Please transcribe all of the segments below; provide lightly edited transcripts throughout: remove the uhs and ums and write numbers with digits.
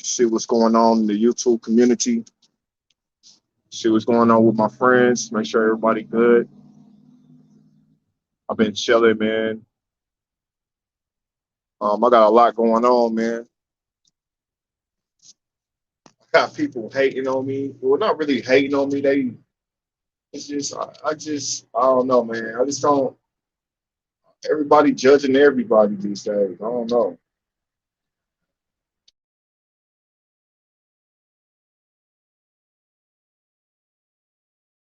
see what's going on in the YouTube community, see what's going on with my friends, make sure everybody good. I've been chilling, man. I got a lot going on, man. I got people hating on me. Well, not really hating on me. It's just, I don't know, man. I just don't. Everybody judging everybody these days. I don't know.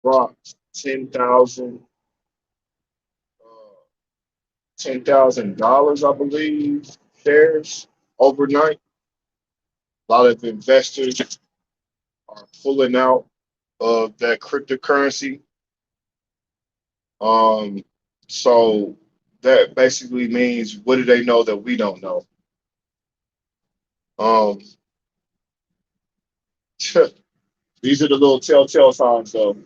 Rock 10,000, $10,000, I believe, shares overnight. A lot of investors are pulling out of that cryptocurrency. Um, so that basically means what do they know that we don't know? Um, these are the little telltale signs though.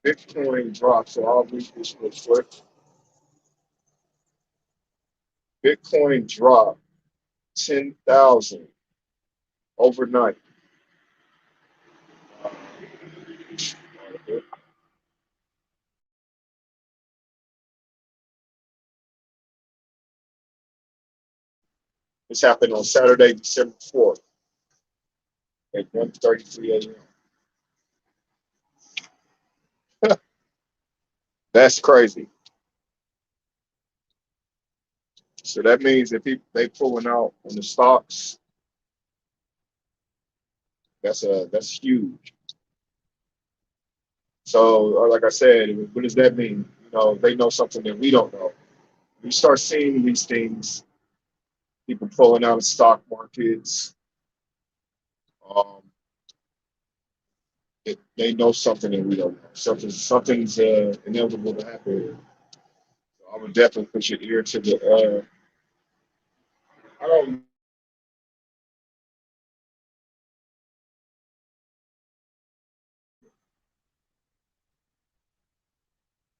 Bitcoin dropped, so I'll read this real quick. Bitcoin dropped 10,000 overnight. This happened on Saturday, December 4th at 1:33 a.m. That's crazy. So that means if they pulling out on the stocks, that's huge. So, like I said, what does that mean? They know something that we don't know. We start seeing these things, people pulling out of stock markets. Um, they know something that we don't know. Something's inevitable to happen. So I would definitely put your ear to the. I don't.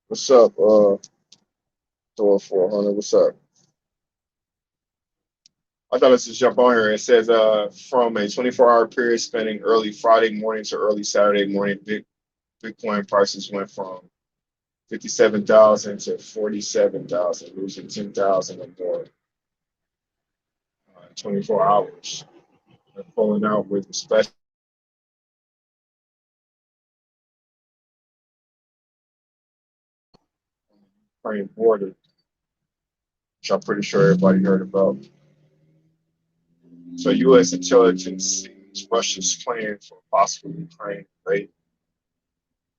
What's up? Thor 400. What's up? I thought let's just jump on here. It says from a 24-hour period spanning early Friday morning to early Saturday morning, Bitcoin prices went from 57,000 to 47,000, losing 10,000 or more in 24 hours. They're pulling out with the special Ukraine border, which I'm pretty sure everybody heard about. So U.S. intelligence sees Russia's plan for a possible Ukraine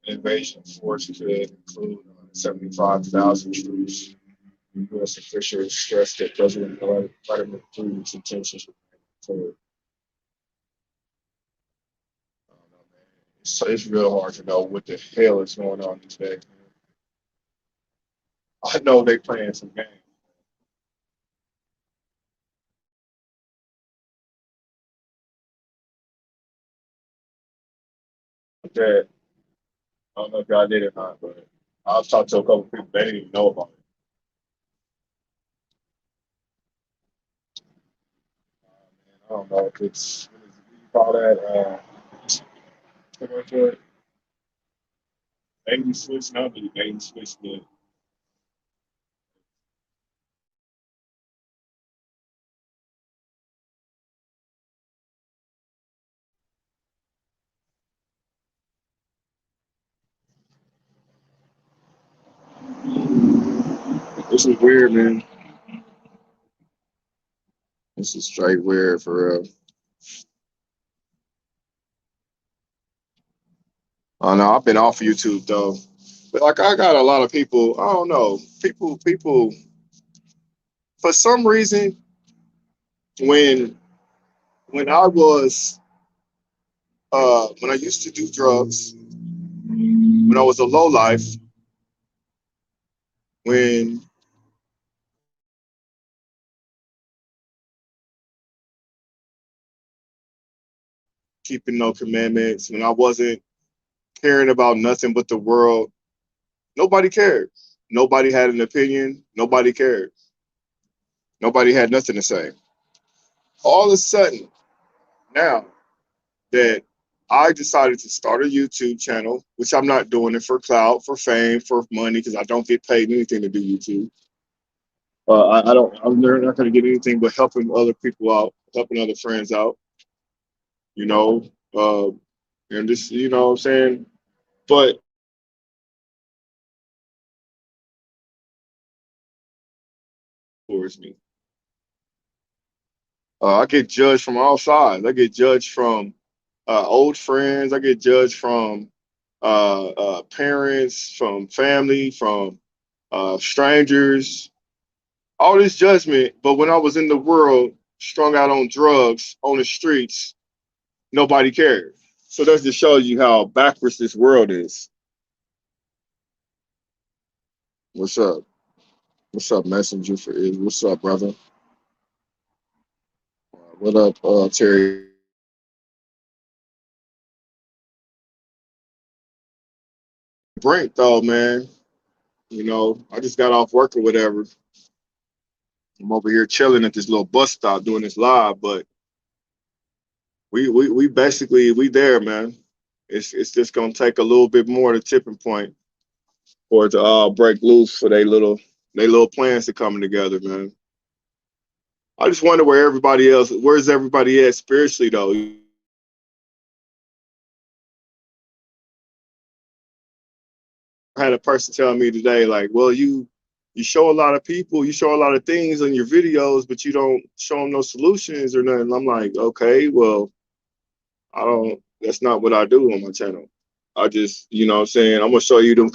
invasion force could include 75,000 troops. U.S. officials stressed that President Vladimir Putin's intentions were I don't know, man. It's real hard to know what the hell is going on these days. I know they playing some games. That I don't know if y'all did or not, but I've talked to a couple people they didn't even know about it. Man, I don't know if it's what do you call that? Baby switch, not the baby switch. This is weird, man. This is straight weird for real. I know I've been off YouTube though, but like I got a lot of people. I don't know. People. For some reason, when when I was when I used to do drugs, when I was a low life, when keeping no commandments, when I wasn't caring about nothing but the world, nobody cared. Nobody had an opinion. Nobody cared. Nobody had nothing to say. All of a sudden, now that I decided to start a YouTube channel, which I'm not doing it for clout, for fame, for money, because I don't get paid anything to do YouTube. I don't. I'm not going to get anything but helping other people out, helping other friends out. You know, uh, and just what I'm saying. But towards me, I get judged from all sides. I get judged from old friends. I get judged from parents, from family, from strangers. All this judgment. But when I was in the world, strung out on drugs on the streets, nobody cared. So that just shows you how backwards this world is. What's up? What's up, Messenger for is? What's up, brother? What up, Terry? Brink, though, man. I just got off work or whatever. I'm over here chilling at this little bus stop doing this live, but we basically we there, man. It's just gonna take a little bit more of the tipping point for it to all break loose for they little plans to coming together, man. I just wonder where's everybody at spiritually though? I had a person tell me today, like, well, you show a lot of people, you show a lot of things on your videos, but you don't show them no solutions or nothing. I'm like, okay, well, I don't. That's not what I do on my channel. I just, what I'm saying, I'm gonna show you them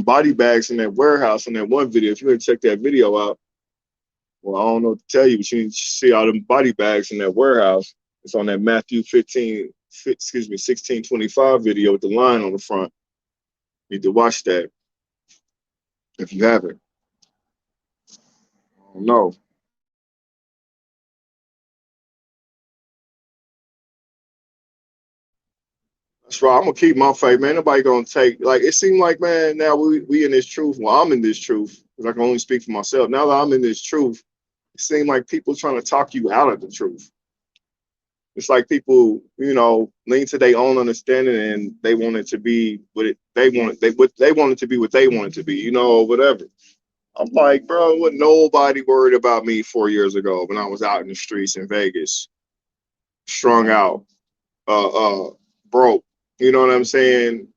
body bags in that warehouse in that one video. If you want to check that video out, well, I don't know what to tell you, but you need to see all them body bags in that warehouse. It's on that Matthew 16:25 video with the line on the front. You need to watch that if you haven't. I don't know. That's right. I'm gonna keep my faith, man. Nobody gonna take like it seemed like, man. Now we in this truth. Well, I'm in this truth because I can only speak for myself. Now that I'm in this truth, it seemed like people trying to talk you out of the truth. It's like people, lean to their own understanding and they want it to be what they want it to be what they want it to be, or whatever. I'm like, bro, what nobody worried about me 4 years ago when I was out in the streets in Vegas, strung out, broke. You know what I'm saying?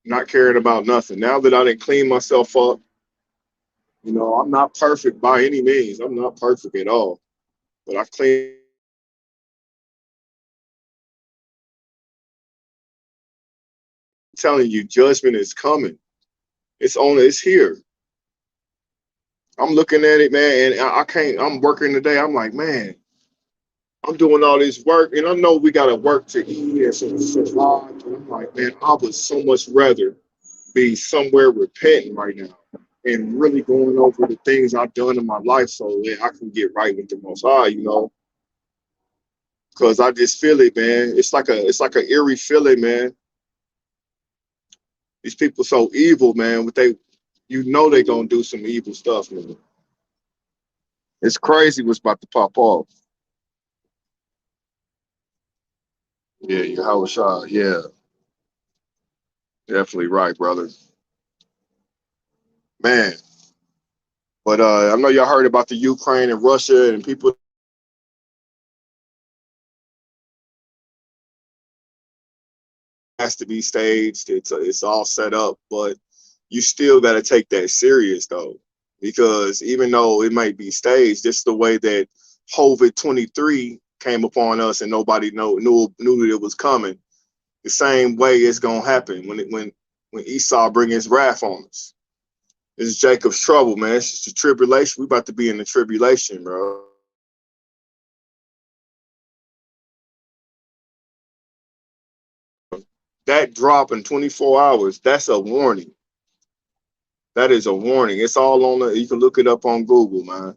Not caring about nothing. Now that I didn't clean myself up, I'm not perfect by any means. I'm not perfect at all. But I've cleaned telling you, judgment is coming. It's here. I'm looking at it, man, and I can't. I'm working today. I'm like, man, I'm doing all this work, and I know we got to work to eat and survive. And I'm like, man, I would so much rather be somewhere repenting right now and really going over the things I've done in my life so that I can get right with the Most High, because I just feel it, man. It's like a eerie feeling, man. These people so evil, man. They gonna do some evil stuff, man. It's crazy what's about to pop off. Yeah, you Howard Shaw. Yeah, definitely right, brother. Man. But I know y'all heard about the Ukraine and Russia and people has to be staged. It's all set up, but you still got to take that serious though, because even though it might be staged, it's the way that COVID 23 came upon us and nobody knew that it was coming. The same way it's gonna happen when Esau bring his wrath on us. It's Jacob's trouble, man. It's just a tribulation. We about to be in the tribulation, bro. That drop in 24 hours, that's a warning. That is a warning. It's all on the, you can look it up on Google, man.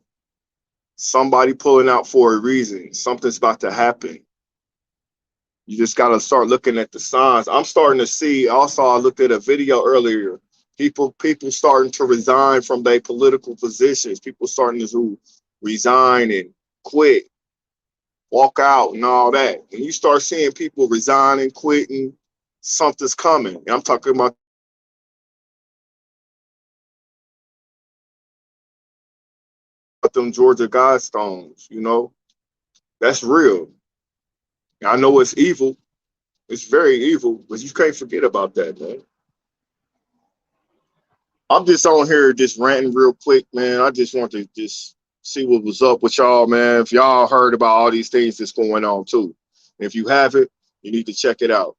Somebody pulling out for a reason. Something's about to happen. You just got to start looking at the signs. I'm starting to see, also, I looked at a video earlier. People starting to resign from their political positions. People starting to resign and quit walk out and all that. When you start seeing people resigning, quitting, something's coming. And I'm talking about them Georgia Guidestones, you know, that's real. I know it's evil. It's very evil, but you can't forget about that, man. I'm just on here just ranting real quick, man. I just want to just see what was up with y'all, man. If y'all heard about all these things that's going on too. If you haven't, you need to check it out.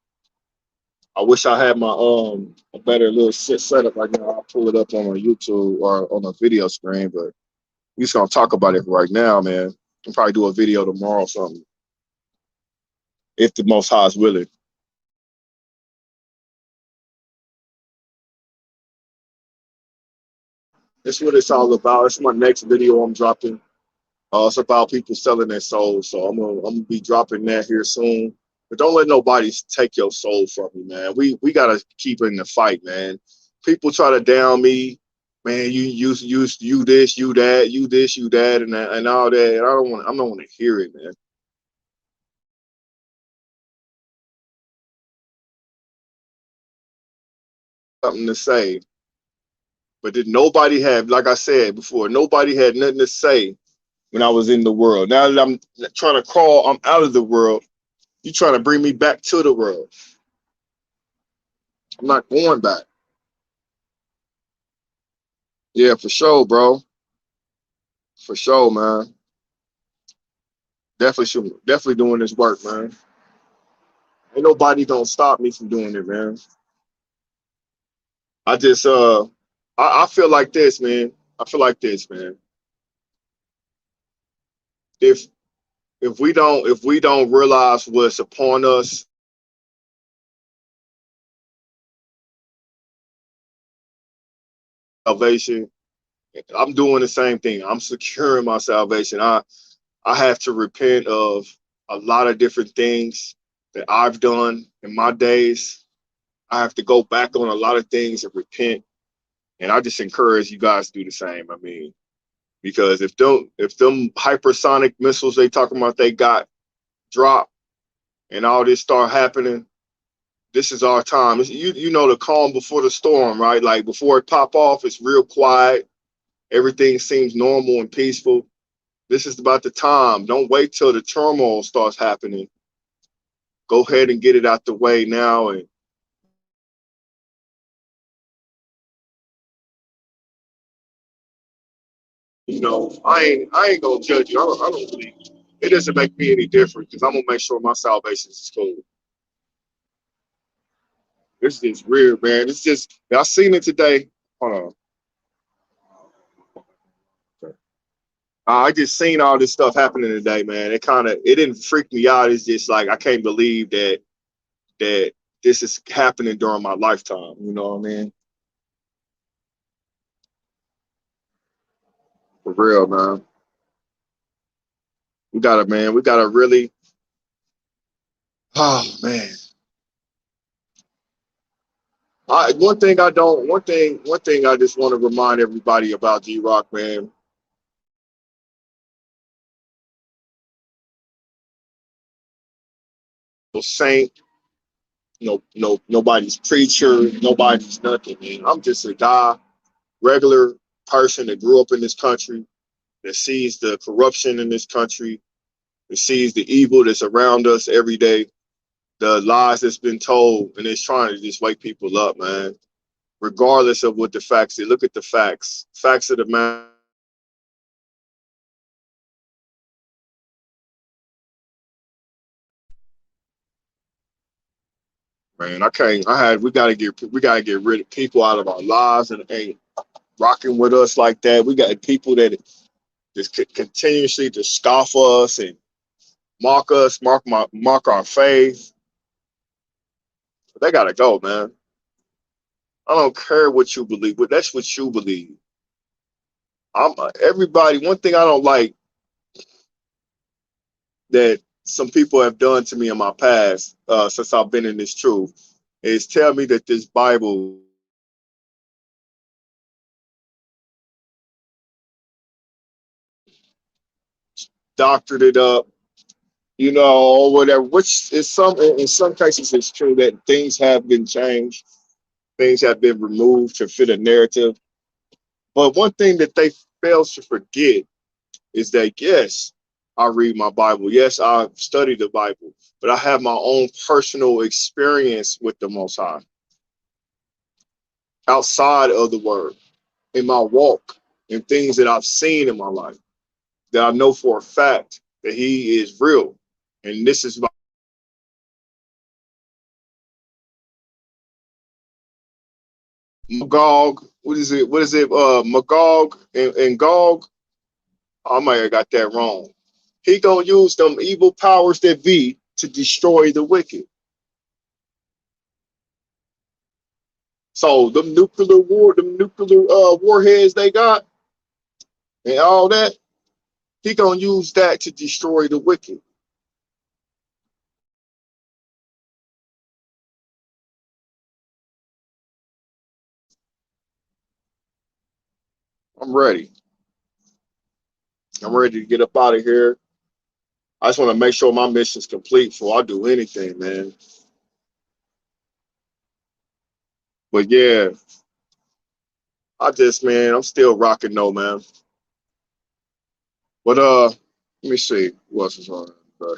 I wish I had my a better little setup right now. I'll pull it up on my YouTube or on a video screen, but we just gonna talk about it right now, man. I'll probably do a video tomorrow or something, if the most high is willing. That's what it's all about. It's my next video I'm dropping. It's about people selling their souls. So I'm gonna be dropping that here soon. But don't let nobody take your soul from you, man. We gotta keep in the fight, man. People try to down me, man. You this, you that, you this, you that, and all that. And I don't want to hear it, man. Something to say, but did nobody have, like I said before, nobody had nothing to say when I was in the world. Now that I'm trying to crawl, I'm out of the world. You trying to bring me back to the world? I'm not going back. Yeah, for sure, bro. For sure, man. Definitely doing this work, man. Ain't nobody gonna stop me from doing it, man. I just I feel like this, man. I feel like this, man. If if we don't realize what's upon us, salvation, I'm doing the same thing. I'm securing my salvation. I have to repent of a lot of different things that I've done in my days. I have to go back on a lot of things and repent. And I just encourage you guys to do the same. I mean, because if them hypersonic missiles they talking about they got dropped and all this start happening, this is our time. You know the calm before the storm, right? Like before it pop off, it's real quiet. Everything seems normal and peaceful. This is about the time. Don't wait till the turmoil starts happening. Go ahead and get it out the way now. And you know, I ain't gonna judge you. I don't believe it doesn't make me any different because I'm gonna make sure my salvation is cool. This is weird, man. It's just I seen it today. Hold on. I just seen all this stuff happening today, man. It didn't freak me out. It's just like I can't believe that this is happening during my lifetime. You know what I mean? For real, man. We gotta really. Oh man. One thing I just want to remind everybody about G Rock, man. No saint, nobody's preacher, nobody's nothing, man. I'm just a guy, regular person that grew up in this country, that sees the corruption in this country, that sees the evil that's around us every day, the lies that's been told, and it's trying to just wake people up, man. Regardless of what the facts are, look at the facts. Facts of the matter. Man, I can't. I had. We gotta get rid of people out of our lives and ain't rocking with us like that. We got people that just continuously to scoff us and mock us, mark our faith. They gotta go, man. I don't care what you believe, but that's what you believe. I'm everybody. One thing I don't like that some people have done to me in my past, since I've been in this truth, is tell me that this Bible doctored it up, you know, or whatever. Which is some in some cases it's true that things have been changed, things have been removed to fit a narrative. But one thing that they fail to forget is that yes, I read my Bible. Yes, I study the Bible, but I have my own personal experience with the Most High outside of the Word in my walk and things that I've seen in my life that I know for a fact that He is real. And this is Magog. What is it? What is it? Magog and Gog. I might have got that wrong. He gonna use them evil powers that be to destroy the wicked. So them nuclear warheads they got and all that, he gonna use that to destroy the wicked. I'm ready. I'm ready to get up out of here. I just want to make sure my mission's complete before I do anything, man. But yeah, man, I'm still rocking though, man. But let me see who else is on. I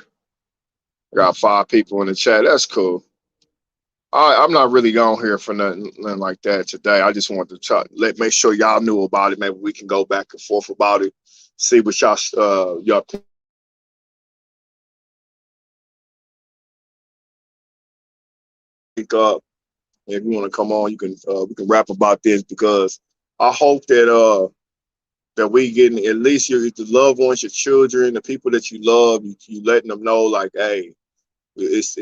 got 5 people in the chat. That's cool. I'm not really on here for nothing like that today. I just wanted to make sure y'all knew about it. Maybe we can go back and forth about it, see what y'all pick up. If you want to come on, you can we can rap about this because I hope that we getting at least your the loved ones, your children, the people that you love, you letting them know like, hey, it's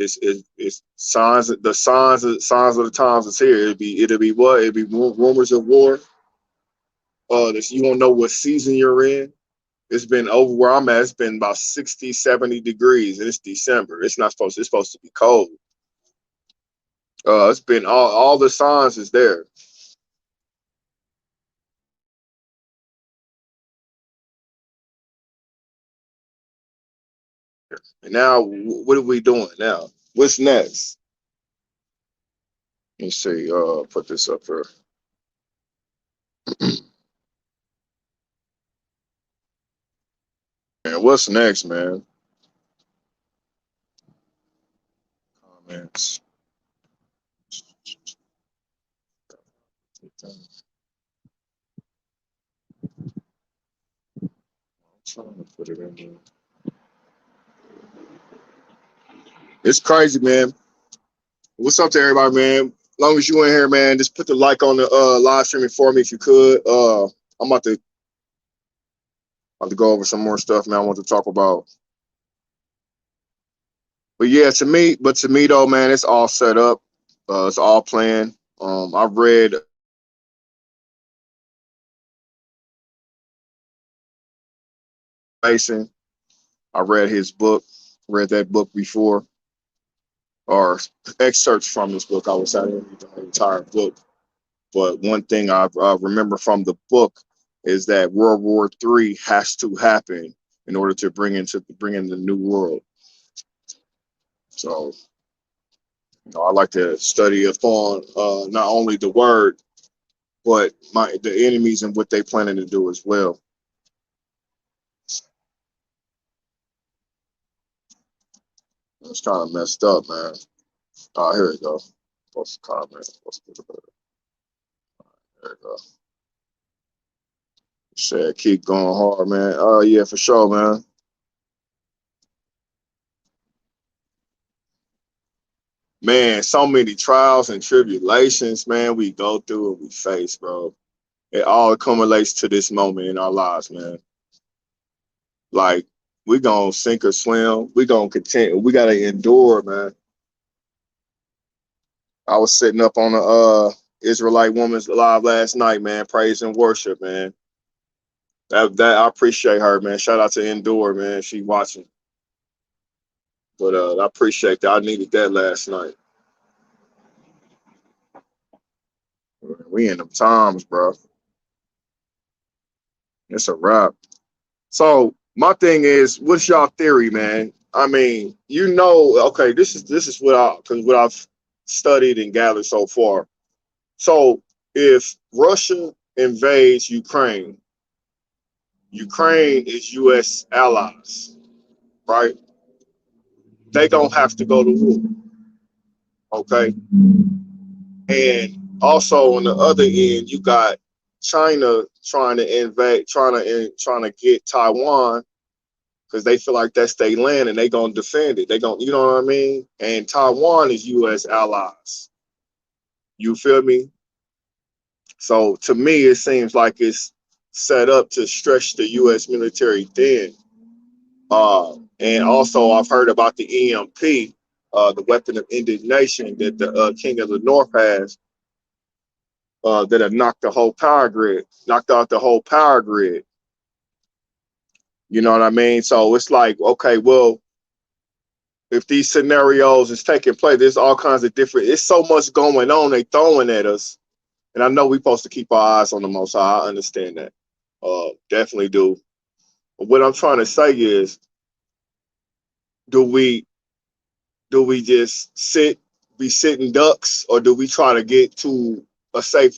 signs the signs of the times is here. It'll be what? It'll be rumors of war. That you don't know what season you're in. It's been over where I'm at. It's been about 60, 70 degrees, and it's December. It's supposed to be cold. It's been all the signs is there. And now, what are we doing now? What's next? Let me see. Put this up here. Man, what's next, man? Comments. I'm trying to put it in there. It's crazy, man. What's up to everybody, man? As long as you in here, man, just put the like on the live streaming for me if you could. I'm about to go over some more stuff, man. I want to talk about. But yeah, to me though, man, it's all set up. It's all planned. I've read Mason. I read his book. Read that book before, or excerpts from this book. I was I didn't read the entire book, but one thing I remember from the book is that World War III has to happen in order to bring in the new world. So, I like to study upon not only the word but the enemies and what they planning to do as well. It's kind of messed up, man. Oh, here we go. Post a comment. There we go. Said keep going hard, man. Oh yeah, for sure, man. Man, so many trials and tribulations, man, we go through and we face, bro. It all accumulates to this moment in our lives, man. Like we gonna sink or swim. We gonna continue. We gotta endure, man. I was sitting up on a Israelite woman's live last night, man, praise and worship, man. That I appreciate her, man. Shout out to Endure, man. She watching. But I appreciate that. I needed that last night. We in them times, bro. It's a wrap. So my thing is, what's y'all theory, man? I mean, you know, okay, this is what I've studied and gathered so far. So if Russia invades Ukraine, Ukraine is U.S. allies, right? They don't have to go to war, okay? And also on the other end, you got China trying to invade, trying to get Taiwan because they feel like that's their land and they gonna defend it. They gonna, you know what I mean? And Taiwan is U.S. allies. You feel me? So to me, it seems like it's set up to stretch the U.S. military thin. And also, I've heard about the EMP, the weapon of indignation that the King of the North has, that have knocked the whole power grid, knocked out the whole power grid. You know what I mean? So it's like, okay, well, if these scenarios is taking place, there's all kinds of different. It's so much going on. They throwing at us, and I know we're supposed to keep our eyes on the Most High. I understand that, definitely do. But what I'm trying to say is, do we just be sitting ducks, or do we try to get to a safe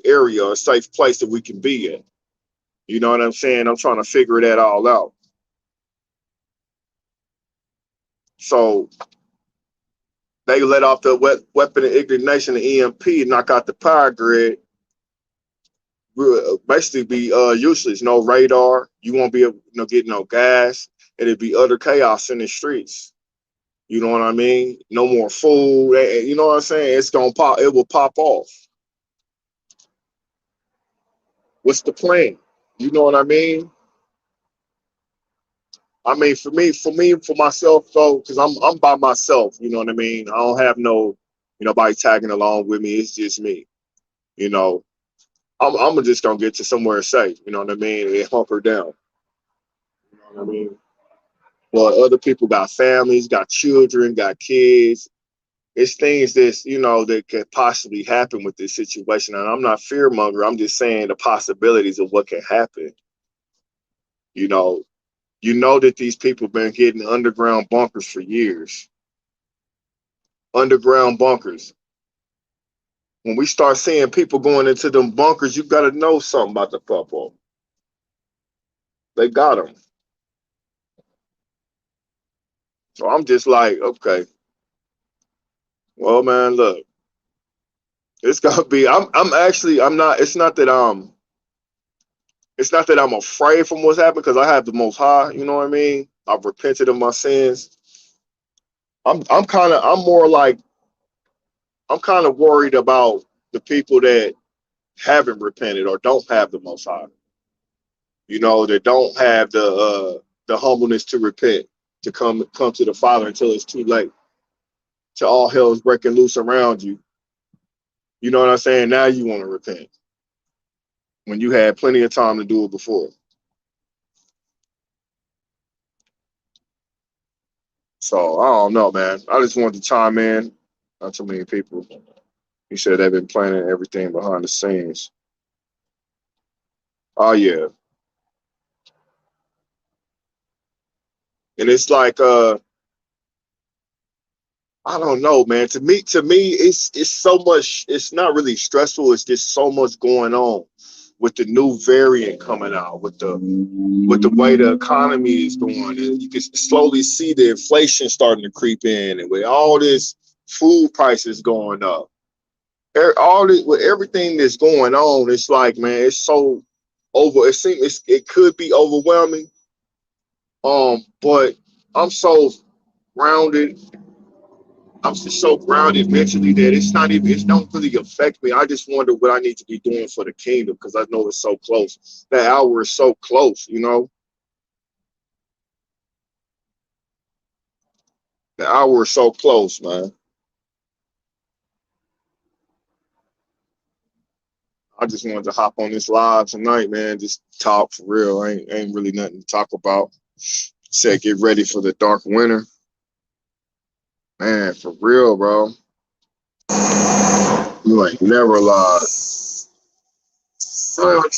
area, a safe place that we can be in? You know what I'm saying? I'm trying to figure that all out. So they let off the weapon of indignation, the EMP, knock out the power grid, basically be useless. No radar. You won't be able to get no gas. It'd be utter chaos in the streets. You know what I mean? No more food. You know what I'm saying? It's gonna pop. It will pop off. What's the plan? You know what I mean? I mean, for myself though, because I'm by myself. You know what I mean? I don't have nobody tagging along with me. It's just me. You know, I'm just gonna get to somewhere safe. You know what I mean? And hunker down. You know what I mean? But other people got families, got children, got kids. It's things that could possibly happen with this situation. And I'm not fear monger. I'm just saying the possibilities of what can happen. You know, that these people been getting underground bunkers for years. Underground bunkers. When we start seeing people going into them bunkers, you got to know something about the purple. They got them. So I'm just like, okay, well, man, look, it's gonna be. I'm not. It's not that I'm afraid from what's happened because I have the Most High. You know what I mean? I've repented of my sins. I'm kind of worried about the people that haven't repented or don't have the Most High. That don't have the humbleness to repent, to come to the Father until it's too late. Till all hell is breaking loose around you. You know what I'm saying? Now you want to repent when you had plenty of time to do it before. So I don't know, man. I just wanted to chime in. Not too many people. He said they've been planning everything behind the scenes. Oh yeah. And it's like I don't know, man. To me, it's so much. It's not really stressful. It's just so much going on with the new variant coming out, with the way the economy is going, and you can slowly see the inflation starting to creep in, and with all this food prices going up, all this with everything that's going on, it's like, man, it's so over. It could be overwhelming. But I'm so grounded I'm just so grounded mentally that it don't really affect me. I just wonder what I need to be doing for the kingdom because I know it's so close. That hour is so close. The hour is so close, man. I just wanted to hop on this live tonight, man. Just talk for real. Ain't really nothing to talk about. Said get ready for the dark winter. Man, for real, bro. You ain't never lied. Man,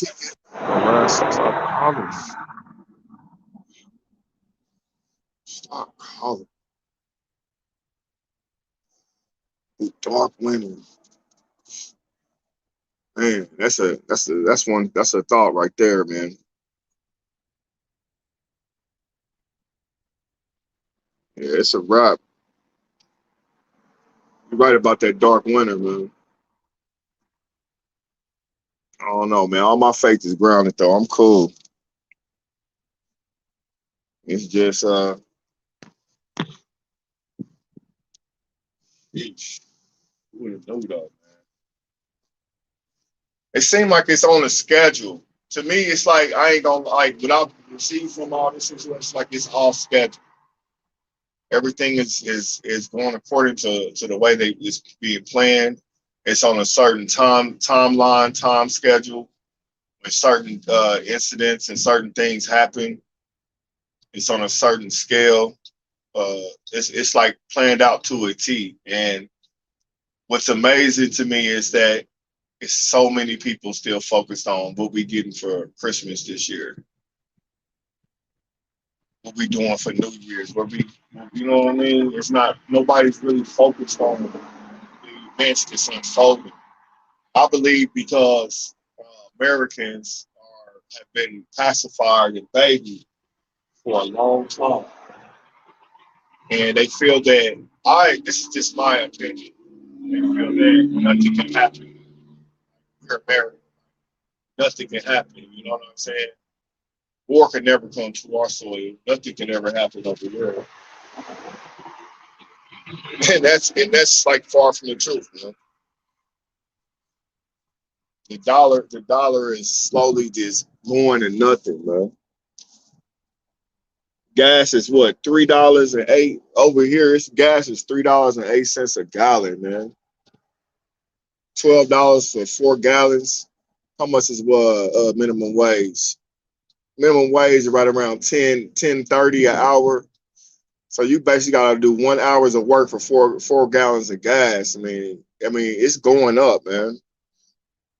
stop calling. Stop calling. Oh, dark winter. Man, that's a thought right there, man. Yeah, it's a wrap. You're right about that dark winter, man. I don't know, man. All my faith is grounded though. I'm cool. It's just eesh, who would have known though? It seemed like it's on a schedule. To me, it's like I ain't gonna like without receiving from all this situation, it's like it's all scheduled. Everything is going according to the way they it's being planned. It's on a certain timeline, time schedule. When certain incidents and certain things happen, it's on a certain scale. It's like planned out to a T. And what's amazing to me is that it's so many people still focused on what we getting for Christmas this year, what we doing for New Year's, what we, you know what I mean? It's not nobody's really focused on the events that's unfolding. I believe because Americans have been pacified and babied for a long time, and they feel that this is just my opinion. They feel that nothing can happen. We're American. Nothing can happen. You know what I'm saying? War can never come to our soil. Nothing can ever happen over there. And that's like far from the truth, man. The dollar is slowly just going to nothing, man. Gas is what, $3.08 over here. It's gas is $3.08 a gallon, man. $12 for 4 gallons. How much is what minimum wage? Minimum wage is right around 10.30 an hour. So you basically got to do 1 hours of work for four gallons of gas. I mean, it's going up, man.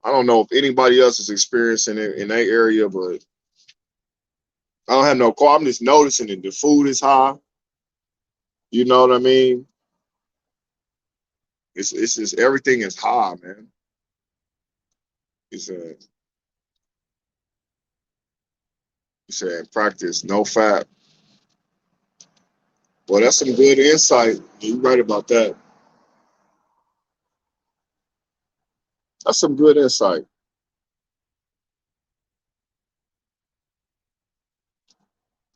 I don't know if anybody else is experiencing it in that area, but I don't have no car. I'm just noticing it. The food is high. You know what I mean? It's just everything is high, man. It's a it's a in practice, no fat. Well, that's some good insight. You're right about that. That's some good insight.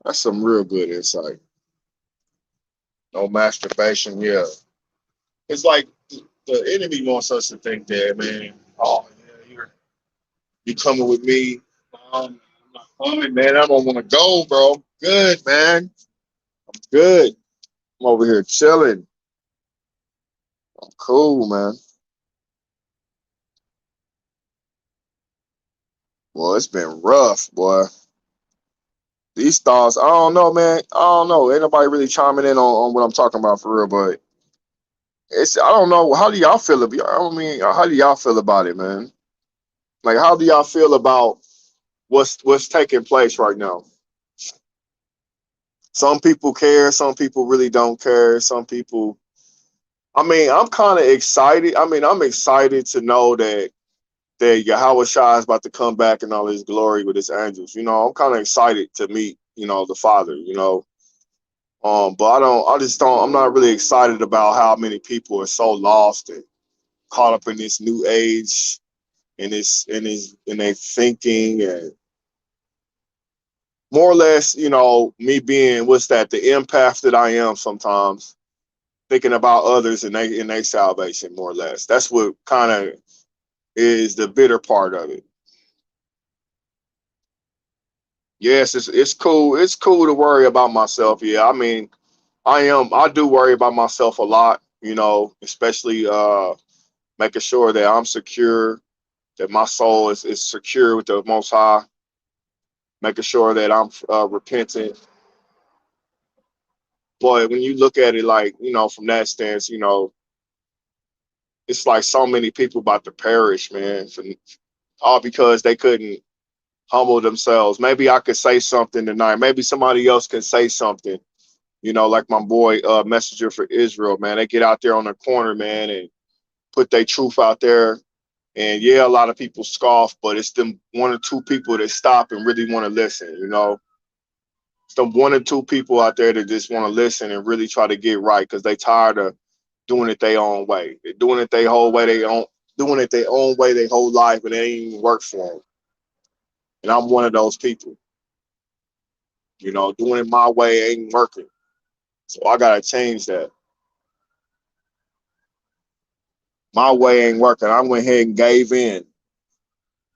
That's some real good insight. No masturbation, yeah. It's like the enemy wants us to think that, man. Oh, yeah, you coming with me? I'm not coming, man. I don't want to go, bro. Good, man. Good. I'm over here chilling. I'm cool, man. Boy, it's been rough, boy. These thoughts, I don't know, man. I don't know. Ain't nobody really chiming in on what I'm talking about for real, but I don't know. How do y'all feel about how do y'all feel about it, man? Like how do y'all feel about what's taking place right now? Some people care, some people really don't care. Some people I'm kind of excited. I'm excited to know that Yahweh Shai is about to come back in all his glory with his angels. I'm kind of excited to meet, the Father, but I just don't, I'm not really excited about how many people are so lost and caught up in this new age and in their thinking and more or less, me being what's that, the empath that I am sometimes, thinking about others and they in their salvation, more or less. That's what kind of is the bitter part of it. Yes, it's cool. It's cool to worry about myself. Yeah, I do worry about myself a lot, especially making sure that I'm secure, that my soul is secure with the Most High, making sure that I'm repentant. But when you look at it like, from that stance, it's like so many people about to perish, man, all because they couldn't humble themselves. Maybe I could say something tonight. Maybe somebody else can say something, You know, like my boy Messenger for Israel, man. They get out there on the corner, man, and put their truth out there. And yeah, a lot of people scoff, but it's them one or two people that stop and really want to listen. You know, it's them one or two people out there that just want to listen and really try to get right because they tired of doing it their own way. They're doing it their whole way. They own doing it their own way their whole life, and it ain't even work for them. And I'm one of those people. You know, doing it my way ain't working. So I gotta change that. My way ain't working. I went ahead and gave in.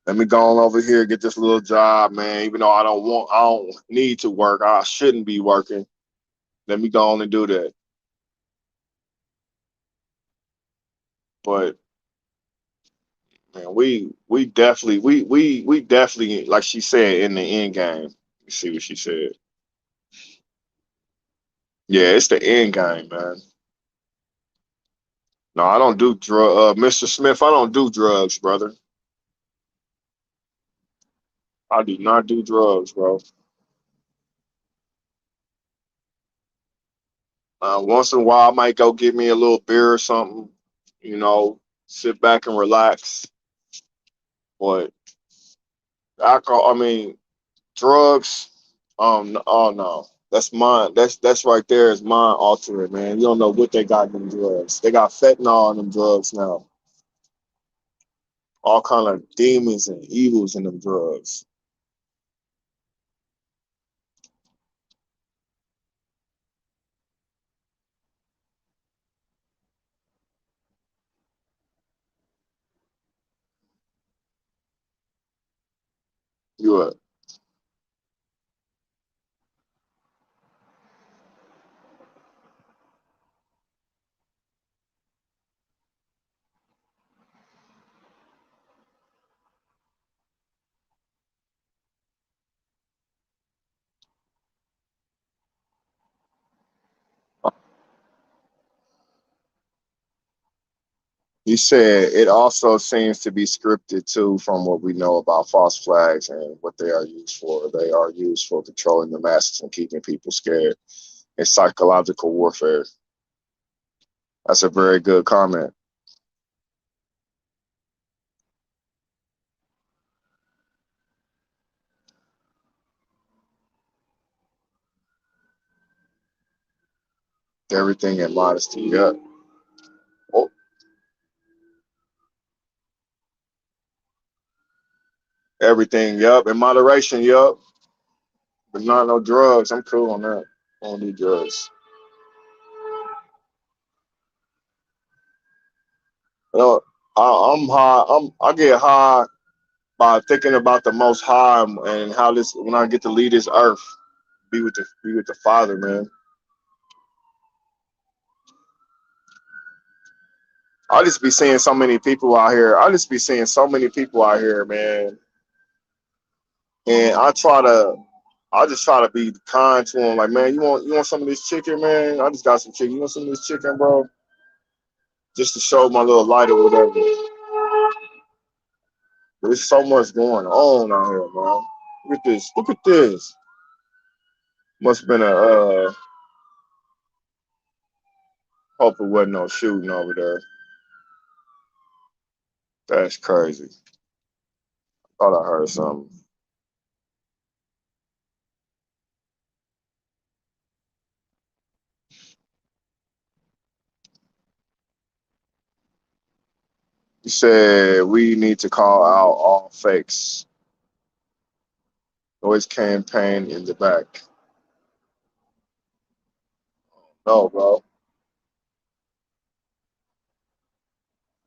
Let me go on over here, get this little job, man. Even though I don't need to work. I shouldn't be working. Let me go on and do that. But man, we definitely, like she said, in the end game. You see what she said? Yeah, it's the end game, man. No, I don't do Mr. Smith. I don't do drugs, brother. I do not do drugs, bro. Once in a while, I might go get me a little beer or something. You know, sit back and relax. But alcohol, I mean, drugs. Oh no, that's mine. That's right there is mine altering, man. You don't know what they got in them drugs. They got fentanyl in them drugs now. All kind of demons and evils in them drugs. You He said it also seems to be scripted too, from what we know about false flags and what they are used for. They are used for controlling the masses and keeping people scared. It's psychological warfare. That's a very good comment. Everything in modesty. Yep. Oh, everything. Yep. In moderation. Yep. But not no drugs. I'm cool on that. I don't do drugs. You know, I'm high. I get high by thinking about the Most High and how this when I get to leave this earth, be with the Father, man. I just be seeing so many people out here. I just be seeing so many people out here, man. And I just try to be kind to them. Like, man, you want some of this chicken, man? I just got some chicken. You want some of this chicken, bro? Just to show my little light or whatever. There's so much going on out here, man. Look at this. Look at this. Must have been a hope it wasn't no shooting over there. That's crazy. Thought I heard something. You said we need to call out all fakes. Noise campaign in the back. No, bro.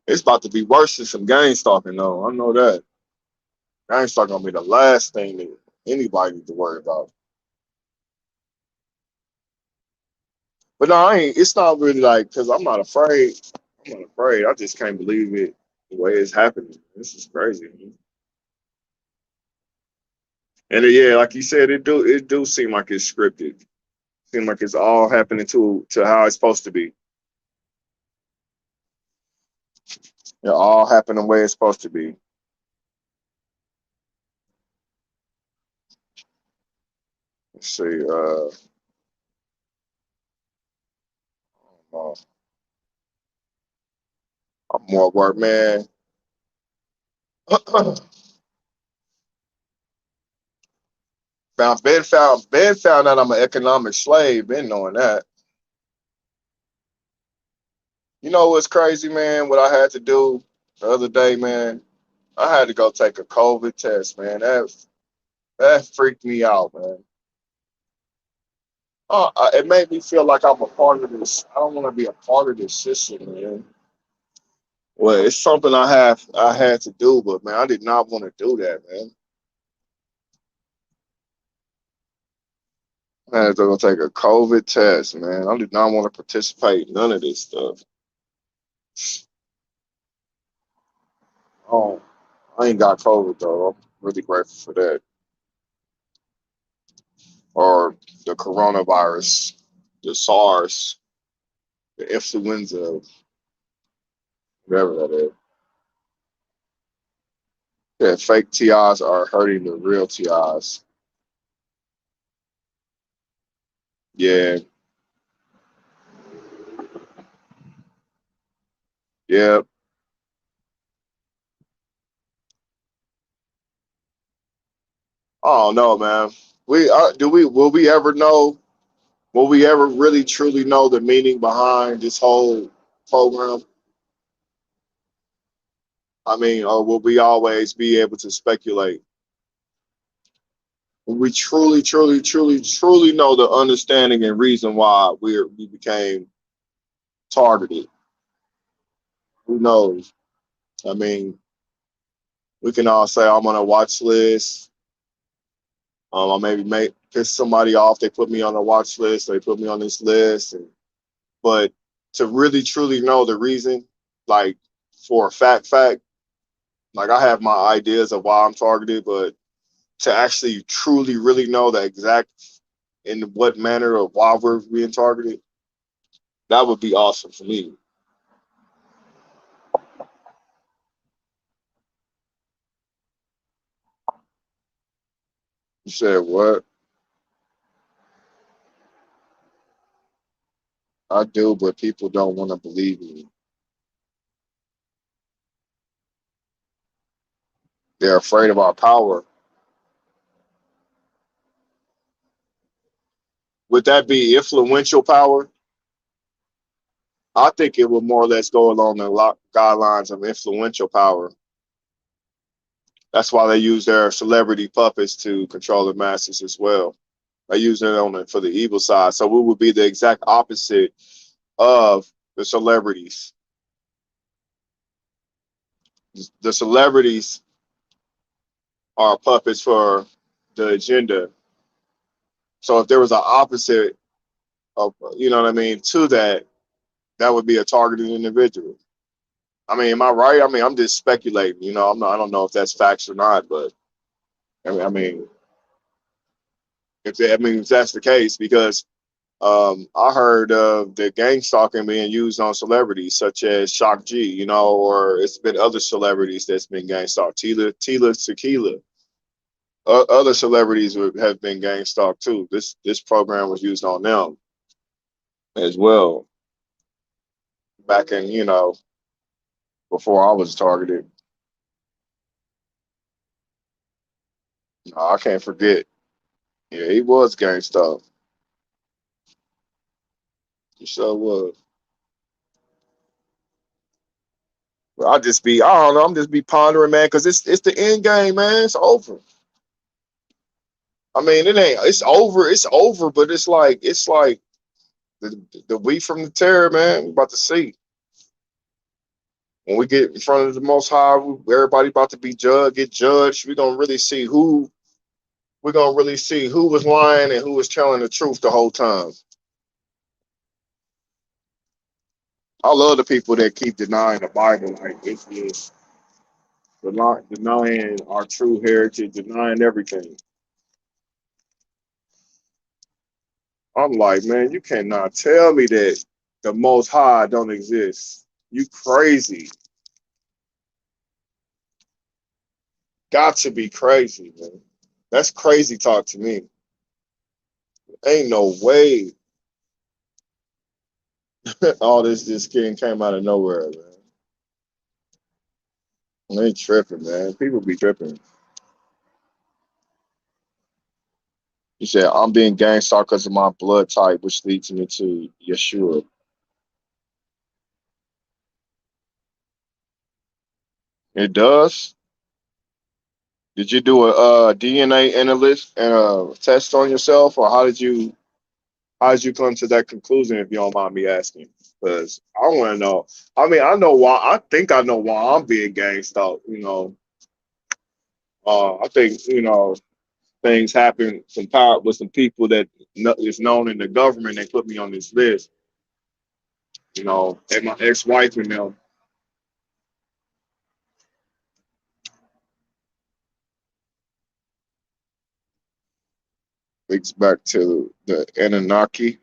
It's about to be worse than some gang stalking, though. I know that. Gang stalking gonna be the last thing that anybody need to worry about. But no, I ain't. It's not really like because I'm not afraid. I'm not afraid. I just can't believe it the way it's happening. This is crazy. And yeah, like you said, it do seem like it's scripted. Seem like it's all happening to how it's supposed to be. It all happening the way it's supposed to be. Let's see. Uh, I'm more work, man. Ben found out I'm an economic slave. Been knowing that. You know what's crazy, man? What I had to do the other day, man. I had to go take a COVID test, man. That freaked me out, man. It made me feel like I'm a part of this. I don't want to be a part of this system, man. Well, it's something I had to do, but man, I did not want to do that, man. I had to go take a COVID test, man. I did not want to participate in none of this stuff. Oh, I ain't got COVID though. I'm really grateful for that. Or the coronavirus, the SARS, the influenza, whatever that is. Yeah, fake TIs are hurting the real TIs. Yeah, yeah. I don't know, man. We will we ever know? Will we ever really truly know the meaning behind this whole program? I mean, or will we always be able to speculate? Will we truly know the understanding and reason why we became targeted? Who knows? I mean, we can all say I'm on a watch list. I maybe make piss somebody off. They put me on a watch list. They put me on this list, but to really truly know the reason, like for a fact, like I have my ideas of why I'm targeted, but to actually truly really know the exact in what manner of why we're being targeted, that would be awesome for me. You said what? I do, but people don't want to believe me. They're afraid of our power. Would that be influential power? I think it would more or less go along the guidelines of influential power. That's why they use their celebrity puppets to control the masses as well. They use it on it for the evil side. So we would be the exact opposite of the celebrities. The celebrities are puppets for the agenda. So if there was an opposite of, you know what I mean, to that, that would be a targeted individual. I mean, am I right? I mean, I'm just speculating. You know, I'm not. I don't know if that's facts or not, but I mean, if that's the case, because I heard of the gang stalking being used on celebrities such as Shock G, you know, or it's been other celebrities that's been gang stalked. Tila Tequila. Other celebrities have been gang stalked too. This program was used on them as well back in, before I was targeted. I can't forget. Yeah, he was gang stalked. He sure was. But I don't know. I'm just be pondering, man, because it's the end game, man. It's over. I mean, it's over, but it's like the we from the terror, man. We about to see when we get in front of the Most High. Everybody about to be get judged. We're gonna really see who was lying and who was telling the truth the whole time. I love the people that keep denying the Bible, like it's just denying our true heritage, denying everything. I'm like, man, you cannot tell me that the Most High don't exist. You crazy. Got to be crazy, man. That's crazy talk to me. Ain't no way. All this skin came out of nowhere, man. They tripping, man. People be tripping. He said, I'm being gang stalked because of my blood type, which leads me to Yeshua. It does. Did you do a DNA analyst and a test on yourself, or how did you come to that conclusion? If you don't mind me asking, because I want to know. I mean, I know why. I think I know why I'm being gang stalked. I think things happen some power with some people that is known in the government. They put me on this list. And my ex-wife and them. Links back to the Anunnaki.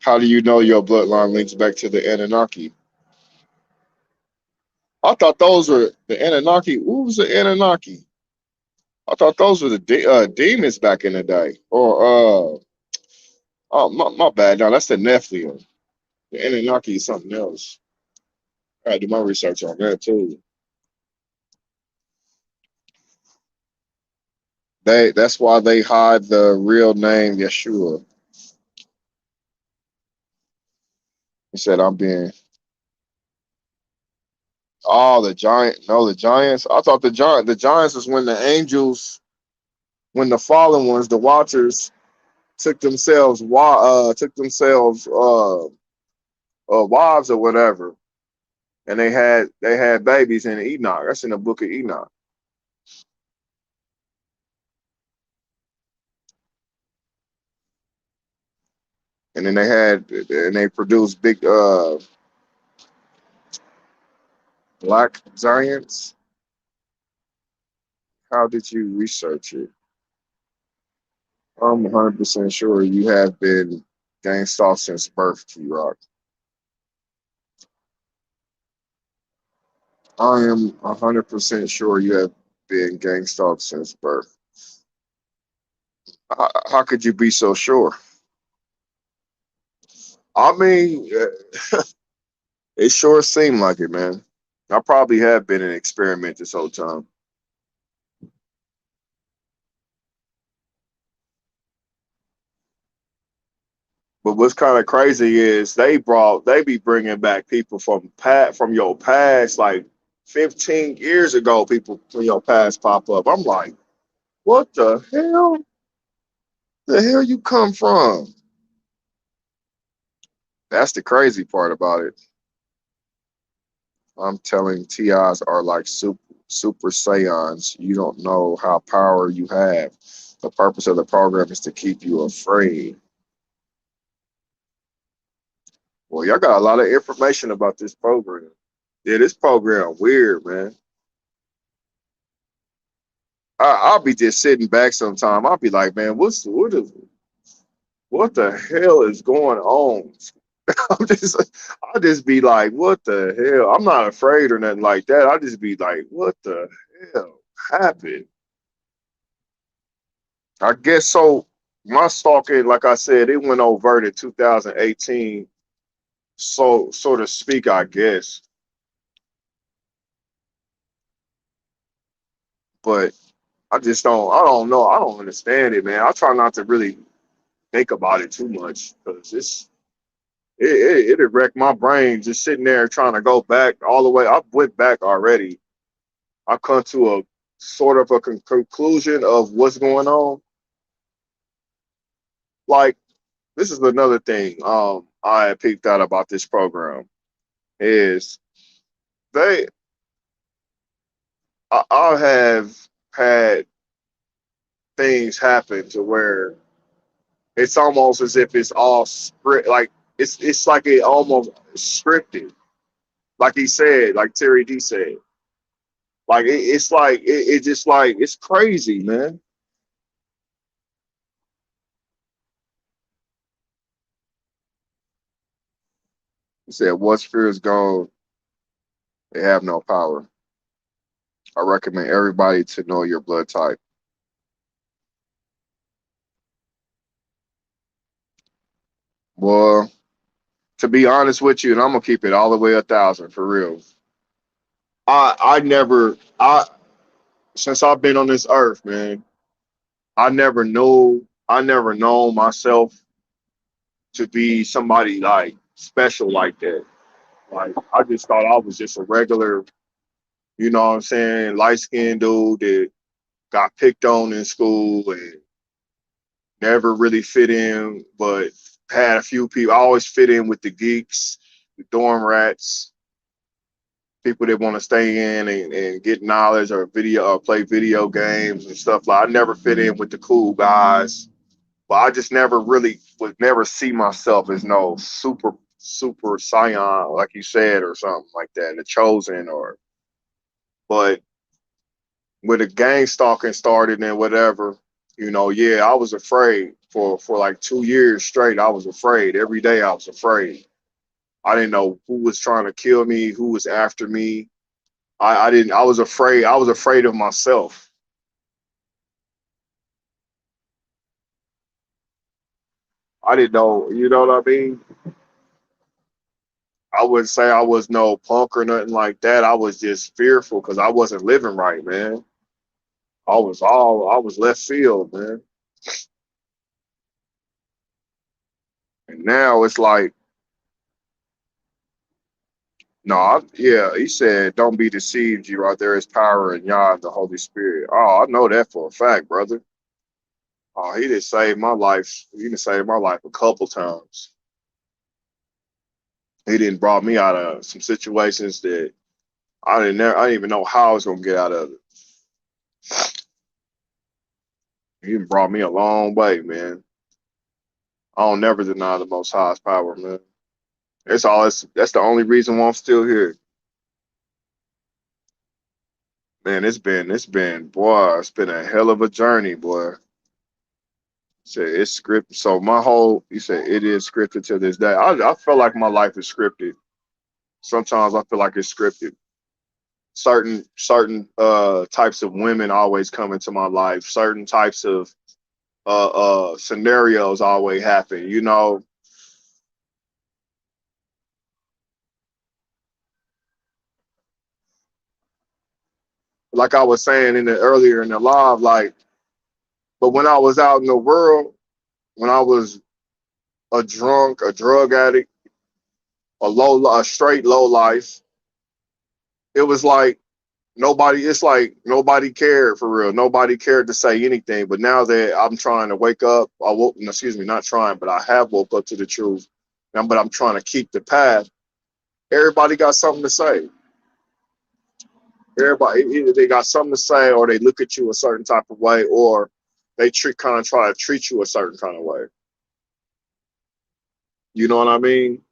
How do you know your bloodline links back to the Anunnaki? I thought those were the Anunnaki. Who was the Anunnaki? I thought those were the demons back in the day. Or oh my bad. No, that's the Nephilim. The Anunnaki is something else. I gotta do my research on that too. That's why they hide the real name Yeshua. He said I'm being the giant. No, the giants. I thought the giants was when the angels, when the fallen ones, the watchers, took themselves wives or whatever, and they had babies in Enoch. That's in the book of Enoch. And then they produced big black giants. How did you research it? I'm 100% sure you have been gang stalked since birth, T Rock. I am 100% sure you have been gang stalked since birth. How could you be so sure? I mean, it sure seemed like it, man. I probably have been an experiment this whole time. But what's kind of crazy is they be bringing back people from your past, like 15 years ago. People from your past pop up. I'm like, what the hell? The hell you come from? That's the crazy part about it. I'm telling TIs are like super Saiyans. You don't know how power you have. The purpose of the program is to keep you afraid. Well, y'all got a lot of information about this program. Yeah, this program weird, man. I'll be just sitting back sometime. I'll be like, man, what the hell is going on? I'm just I'll just be like, what the hell? I'm not afraid or nothing like that. I'll just be like, what the hell happened? I guess so. My stalking, like I said, it went overt in 2018, so to speak, I guess. But I don't know. I don't understand it, man. I try not to really think about it too much because it'd wreck my brain just sitting there trying to go back all the way. I went back already. I come to a sort of a conclusion of what's going on. Like this is another thing I had peeped out about this program is they I have had things happen to where it's almost as if it's all script like it's like it almost scripted. Like he said, like Terry D said. Like it's like it just like it's crazy, man. He said, once fear is gone, they have no power. I recommend everybody to know your blood type. Well, To be honest with you, and I'm gonna keep it all the way 1,000 for real. I never I since I've been on this earth, man, I never known myself to be somebody like special like that. Like I just thought I was just a regular, you know what I'm saying, light skinned dude that got picked on in school and never really fit in, but had a few people. I always fit in with the geeks, the dorm rats, people that want to stay in and get knowledge or video or play video games and stuff. Like I never fit in with the cool guys, but I just never really would never see myself as no super scion like you said or something like that, the chosen or. But when the gang stalking started and whatever, yeah, I was afraid for like 2 years straight. I was afraid every day. I was afraid. I didn't know who was trying to kill me, who was after me. I didn't. I was afraid. I was afraid of myself. I didn't know. You know what I mean? I wouldn't say I was no punk or nothing like that. I was just fearful because I wasn't living right, man. I was left field, man. And now it's like, no, yeah, he said, don't be deceived, you right there is power in Yah, the Holy Spirit. Oh, I know that for a fact, brother. Oh, he did save my life. He did save my life a couple times. He didn't brought me out of some situations that I didn't even know how I was gonna get out of it. He done brought me a long way, man. I don't never deny the most highest power, man. That's the only reason why I'm still here. Man, it's been a hell of a journey, boy. Said it's scripted. So you said it is scripted to this day. I feel like my life is scripted. Sometimes I feel like it's scripted. Certain types of women always come into my life. Certain types of scenarios always happen. Like I was saying earlier in the live, like, but when I was out in the world, when I was a drunk, a drug addict, a straight low life, it was like it's like nobody cared for real. Nobody cared to say anything. But now that I'm trying to wake up, excuse me, not trying, but I have woke up to the truth. But I'm trying to keep the path. Everybody got something to say. Everybody, either they got something to say or they look at you a certain type of way or they kind of try to treat you a certain kind of way. You know what I mean?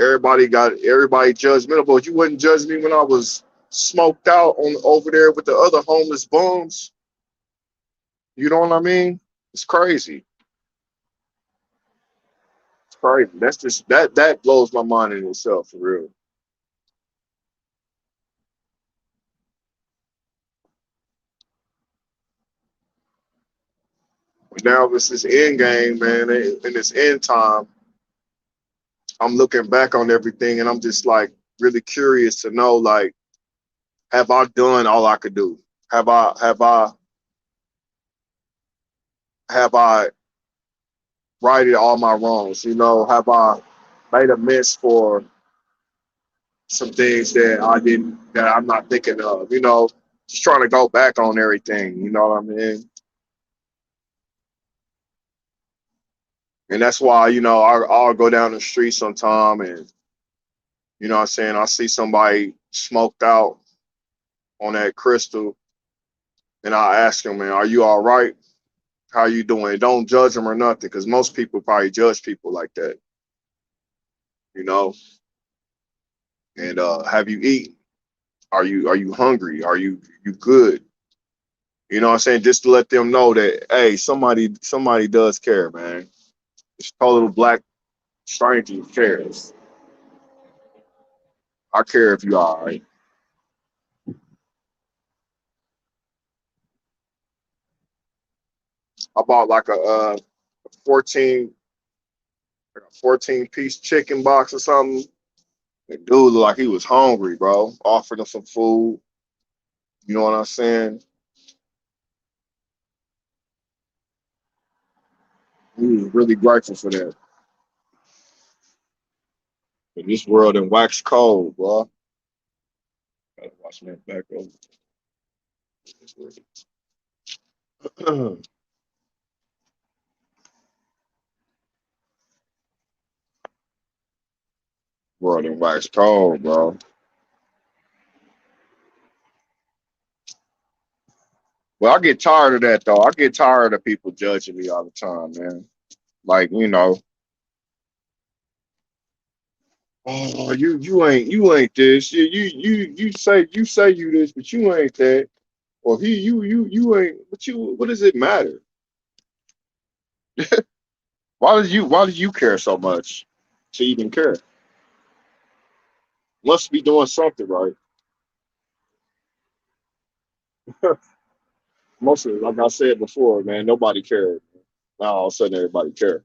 Everybody judgmental, but you wouldn't judge me when I was smoked out on over there with the other homeless bums. You know what I mean? It's crazy. It's crazy. That's just that blows my mind in itself for real. But now it's this end game, man. In this end time, I'm looking back on everything and I'm just like really curious to know, like, have I done all I could do? Have I righted all my wrongs? Have I made amends for some things that I'm not thinking of? Just trying to go back on everything. You know what I mean? And that's why I'll go down the street sometime, and what I'm saying, I see somebody smoked out on that crystal, and I ask them, man, are you all right? How you doing? Don't judge them or nothing, because most people probably judge people like that, you know. And have you eaten? Are you hungry? Are you good? You know what I'm saying? Just to let them know that, hey, somebody does care, man. This total black stranger cares. I care if you are all right. I bought like a 14. like a 14-piece chicken box or something. The dude looked like he was hungry, bro. Offered him some food. You know what I'm saying? He was really grateful for that. But this world in wax cold, bro. Gotta watch that back over. World in wax cold, bro. Well, I get tired of that though. I get tired of people judging me all the time, man. Like, oh, you ain't this. You say you this, but you ain't that. Or you ain't. But you, what does it matter? Why did you care so much to even care? Must be doing something right. Mostly, like I said before, man, nobody cared. Now all of a sudden everybody cares.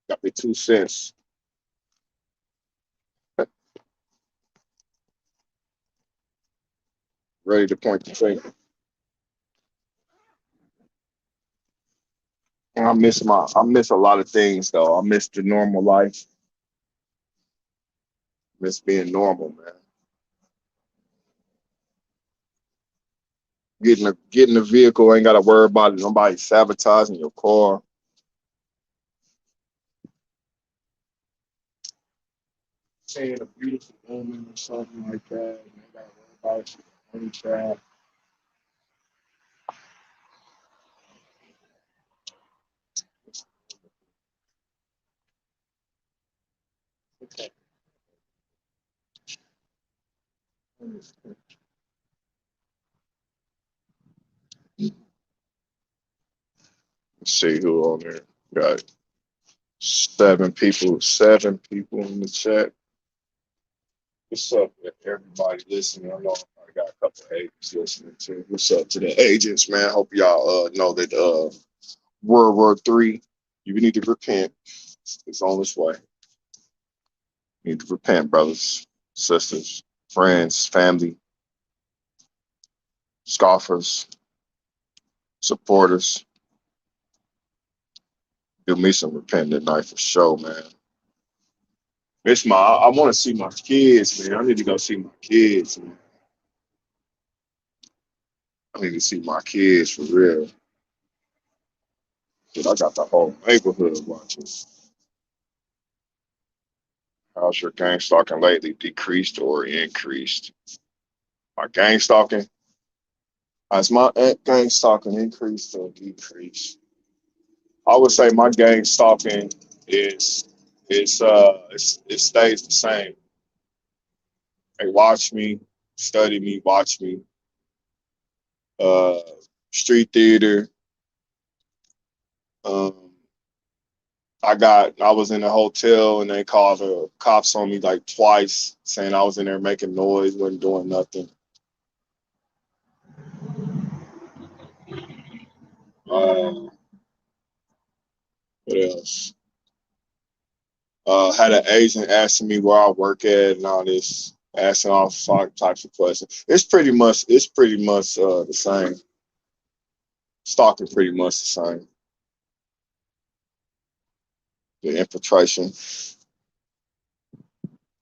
Got me 2 cents ready to point the finger. And I miss a lot of things though. I miss the normal life. Miss being normal, man. Getting a vehicle, ain't gotta worry about it. Nobody sabotaging your car. Seeing a beautiful woman or something like that. And ain't gotta worry about it. Money trap. Let's see who on there. Got 7 people. 7 people in the chat. What's up, everybody listening? I know I got a couple of agents listening too. What's up to the agents, man? Hope y'all know that World War III, you need to repent. It's on its way. You need to repent, brothers, sisters, friends, family, scoffers, supporters. Do me some repenting tonight for sure, man. I want to see my kids, man. I need to go see my kids, man. I need to see my kids for real. Dude, I got the whole neighborhood watching. How's your gang stalking lately? Decreased or increased? My gang stalking? Has my gang stalking increased or decreased? I would say my gang stalking is it stays the same. They watch me, study me, watch me. Uh, Street theater. Um, I was in a hotel and they called the cops on me like twice, saying I was in there making noise, wasn't doing nothing. Uh, what else? Had an agent asking me where I work at and all this, asking all types of questions. It's pretty much the same. Stalking pretty much the same. The infiltration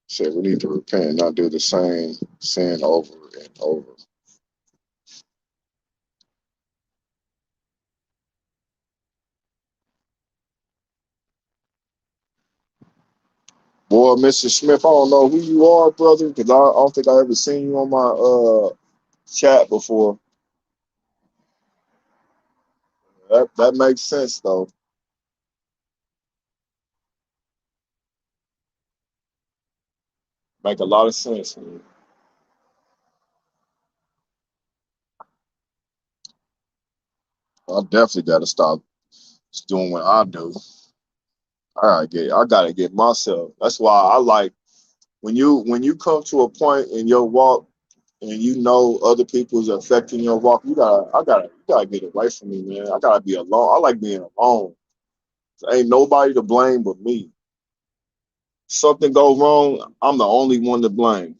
said we need to repent and not do the same sin over and over. Boy, Mr. Smith, I don't know who you are, brother, because I don't think I ever seen you on my chat before. That makes sense though. Make a lot of sense, man. I definitely got to stop doing what I do. I gotta get myself. That's why I like when you come to a point in your walk and you know other people's affecting your walk. You gotta get away from me, man. I gotta be alone. I like being alone. Ain't nobody to blame but me. Something go wrong, I'm the only one to blame.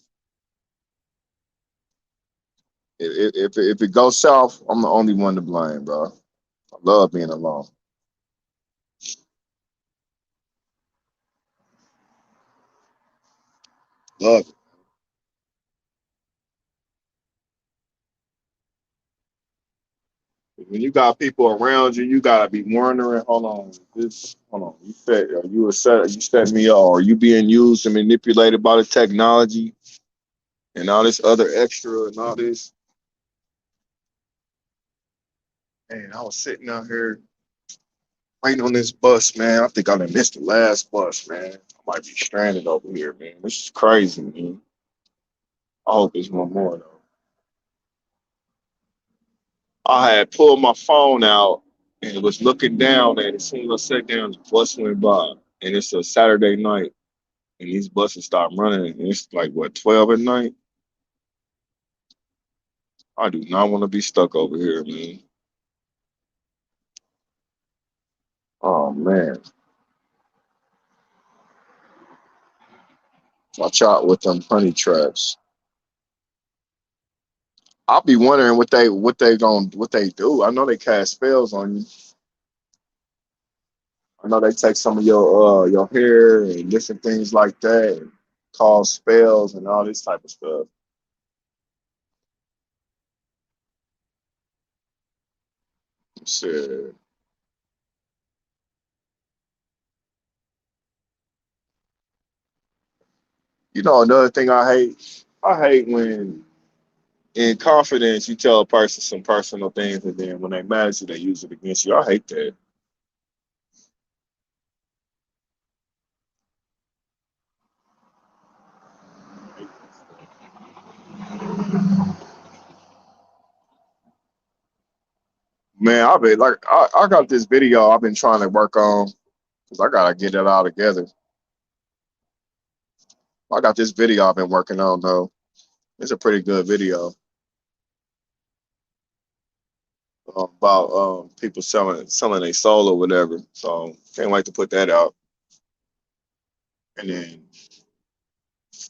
If it goes south, I'm the only one to blame, bro. I love being alone. Love it. When you got people around you, you gotta be wondering. Hold on, this. Hold on. You said you were set. You set me up. Or you being used and manipulated by the technology and all this other extra and all this. And I was sitting out here waiting on this bus, man. I think I done missed the last bus, man. I might be stranded over here, man. This is crazy, man. I hope it's one more though. I had pulled my phone out and was looking down, and as soon as I sat down, the bus went by, and it's a Saturday night, and these buses start running, and it's like what 12 at night. I do not want to be stuck over here, man. Oh man, watch out with them honey traps. I'll be wondering what they do. I know they cast spells on you. I know they take some of your hair and different things like that, and cause spells and all this type of stuff. Shit. You know, another thing I hate when in confidence you tell a person some personal things and then when they mad at you, they use it against you. I hate that. Man, I got this video I've been trying to work on because I gotta get it all together. I got this video I've been working on though. It's a pretty good video about people selling their soul or whatever. So can't wait to put that out. And then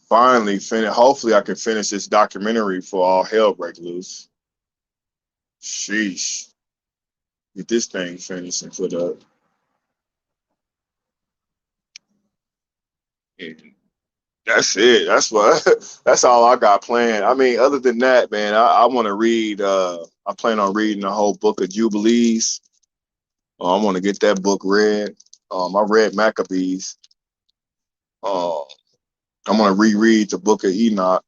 finally finish. Hopefully, I can finish this documentary for all hell break loose. Sheesh, get this thing finished and put up. And that's it. That's what. That's all I got planned. I mean, other than that, man, I want to read. I plan on reading the whole book of Jubilees. I want to get that book read. I read Maccabees. Uh, I'm gonna reread the book of Enoch.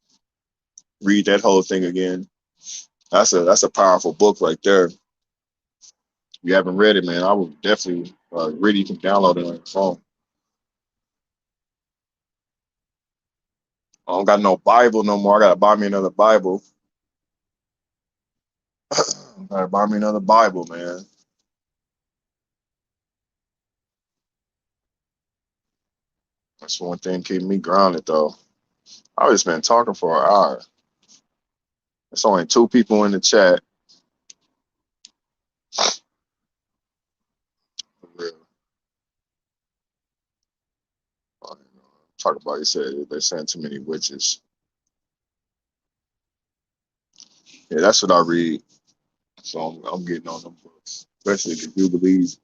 Read that whole thing again. That's a powerful book right there. If you haven't read it, man, I would definitely read it. You can download it on your phone. I don't got no Bible no more. I gotta buy me another Bible. Gotta buy me another Bible, man. That's one thing keeping me grounded though. I just been talking for an hour. There's only two people in the chat. For real. Talk about you said they're saying too many witches. Yeah, that's what I read. So I'm getting on them books, especially the Jubilees.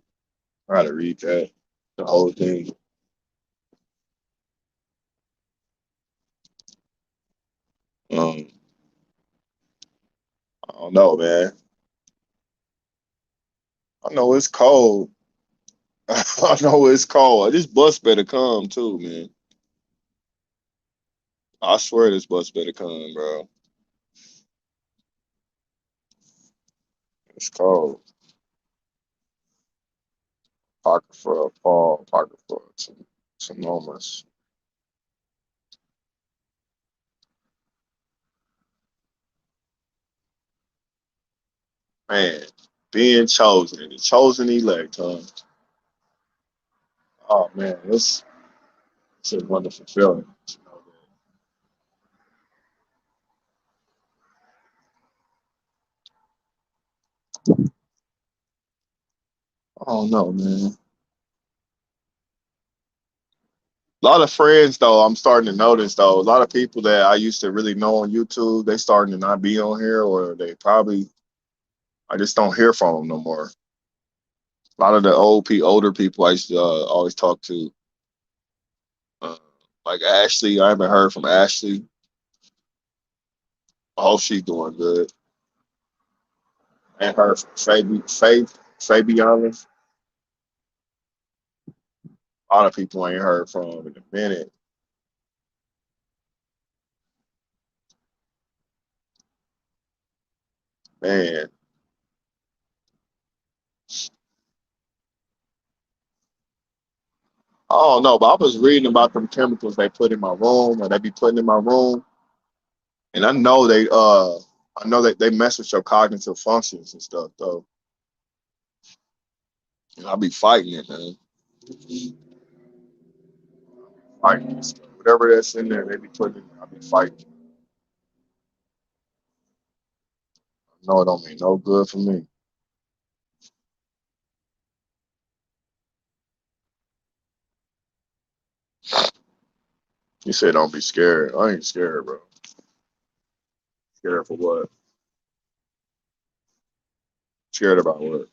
I gotta read that the whole thing. Um, I don't know, man. I know it's cold. I know it's cold. This bus better come too, man. I swear this bus better come, bro. It's cold. Pocket for a fall, pocket for some moments. Man, being chosen, the chosen elect, huh? Oh man, it's a wonderful feeling. To know that. I don't know, man. A lot of friends though, I'm starting to notice though, a lot of people that I used to really know on YouTube, they starting to not be on here, or they probably I just don't hear from them no more. A lot of the older people I used to always talk to, uh, like Ashley. I haven't heard from Ashley. I hope she's doing good. And her Fabiana. A lot of people ain't heard from in a minute. Man, I don't know, but I was reading about them chemicals they put in my room, or they be putting in my room, and I know that they mess with your cognitive functions and stuff though. And I be fighting it, man. Fighting it. Whatever that's in there, they be putting. I be fighting. No, it don't mean no good for me. You said don't be scared. I ain't scared, bro. Scared for what? Scared about what?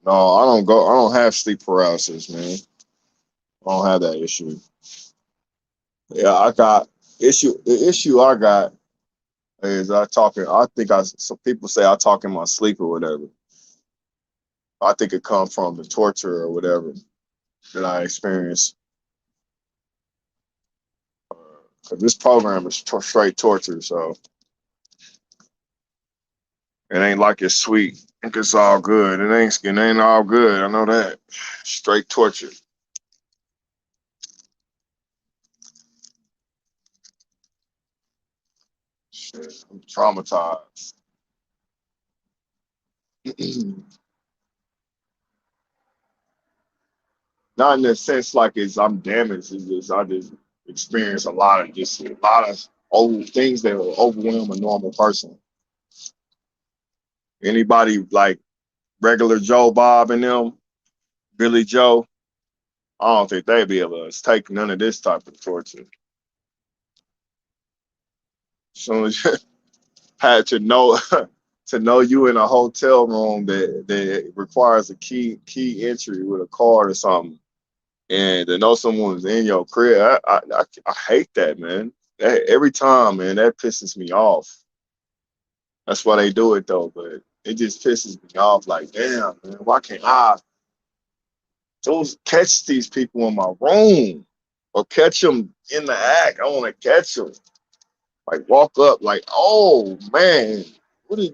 No, I don't go. I don't have sleep paralysis, man. I don't have that issue. Yeah, I got issue. The issue I got is I talking. I think I. Some people say I talk in my sleep or whatever. I think it comes from the torture or whatever that I experience. Cause this program is straight torture, so it ain't like it's sweet. Think it's all good. It ain't all good. I know that. Straight torture. Shit, I'm traumatized. Not in the sense like it's I'm damaged. It's just I just experience a lot of old things that will overwhelm a normal person. Anybody like regular Joe Bob and them, Billy Joe, I don't think they'd be able to take none of this type of torture. Soon as you had to know to know you in a hotel room that requires a key entry with a card or something, and to know someone's in your crib, I hate that, man. Every time, man, that pisses me off. That's why they do it though, but it just pisses me off. Like, damn, man, why can't I just catch these people in my room or catch them in the act? I want to catch them. Like, walk up, like, oh man, what's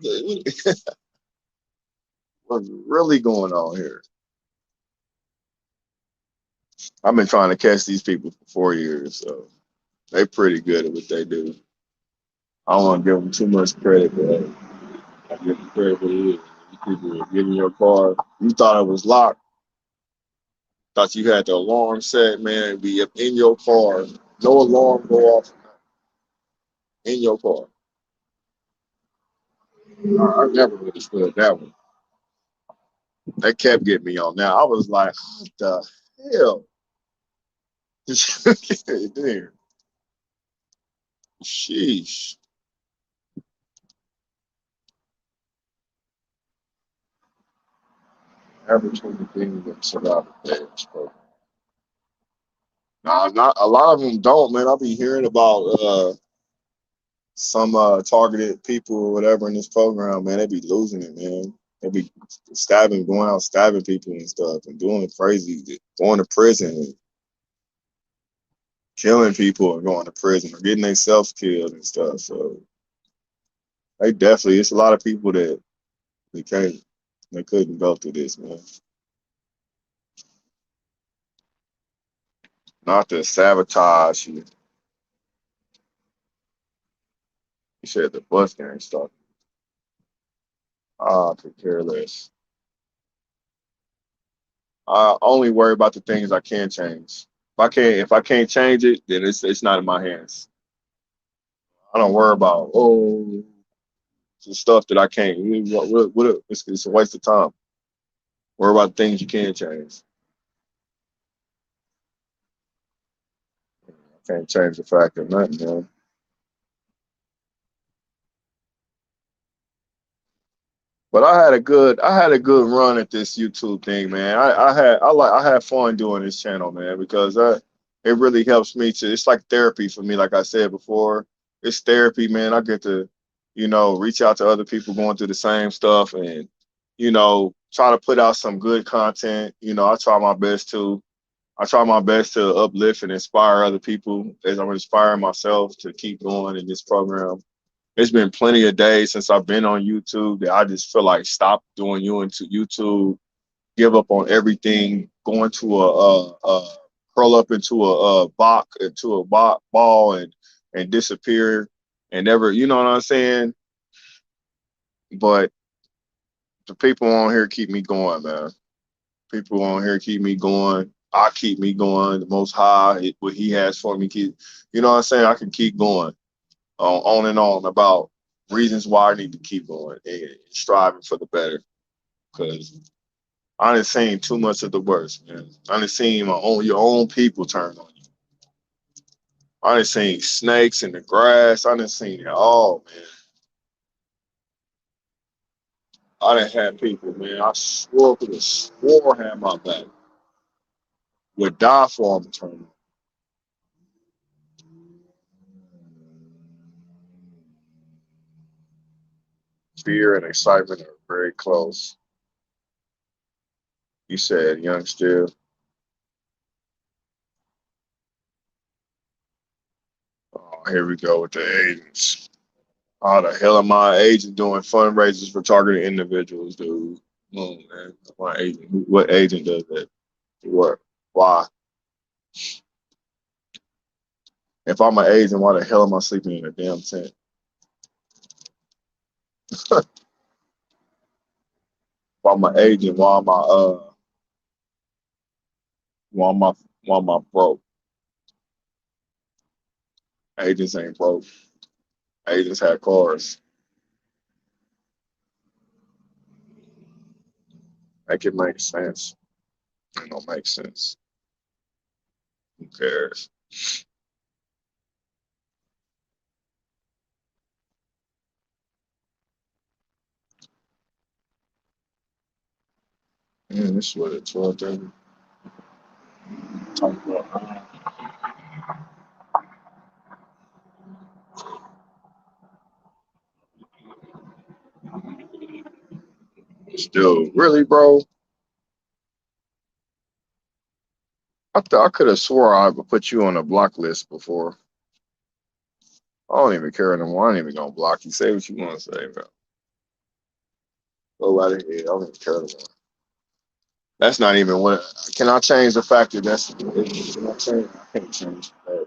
really going on here? I've been trying to catch these people for 4 years, so they pretty good at what they do. I don't want to give them too much credit, but I give them credit for it is. These people are getting your car. You thought it was locked. Thought you had the alarm set, man. Be up in your car. No alarm go off in your car. I never understood that one. That kept getting me on. Now I was like, what the hell? There. Sheesh. Average human being that survive a day. Nah, not a lot of them don't, man. I'll be hearing about some targeted people or whatever in this program, man. They be losing it, man. They be stabbing, going out stabbing people and stuff, and doing crazy, going to prison, and killing people, and going to prison, or getting themselves killed and stuff. So they definitely, it's a lot of people that they can't, they couldn't go through this, man. Not to sabotage you. You said the bus gang stuff. I could care less. I only worry about the things I can change. If I can't change it, then it's not in my hands. I don't worry about the stuff that I can't. It's a waste of time. Worry about things you can change. Can't change the fact of nothing, man. But I had a good run at this YouTube thing, man. I had fun doing this channel, man, because it really helps me to. It's like therapy for me, like I said before. It's therapy, man. I get to, reach out to other people going through the same stuff, and try to put out some good content. I try my best to. I try my best to uplift and inspire other people as I'm inspiring myself to keep going in this program. It's been plenty of days since I've been on YouTube that I just feel like stop doing you into YouTube, give up on everything, going to curl up into a ball and disappear and never, you know what I'm saying? But the people on here keep me going, man. People on here keep me going. I keep me going. The Most High, what He has for me, you know what I'm saying? I can keep going on and on about reasons why I need to keep going and striving for the better. Because I done seen too much of the worst, man. I done seen your own people turn on you. I done seen snakes in the grass. I done seen it all, man. I done had people, man. I could have swore had my back. Would die for them to turn on. Fear and excitement are very close. You said, young still. Oh, here we go with the agents. How the hell am I agent doing fundraisers for targeted individuals, dude? Oh man, my agent. What agent does that? What? Why? If I'm an agent, why the hell am I sleeping in a damn tent? If I'm an agent, why am I why am I broke? Agents ain't broke. Agents have cars. Make it make sense. It don't make sense. Who cares? Man, this is what it's 12:30. Talk about still really, bro. I thought I could have swore I would put you on a block list before. I don't even care anymore. I ain't even gonna block you. Say what you want to say, bro. Go right ahead. I don't even care anymore. That's not even what. Can I change the fact that that's? Can I change? I can't change that.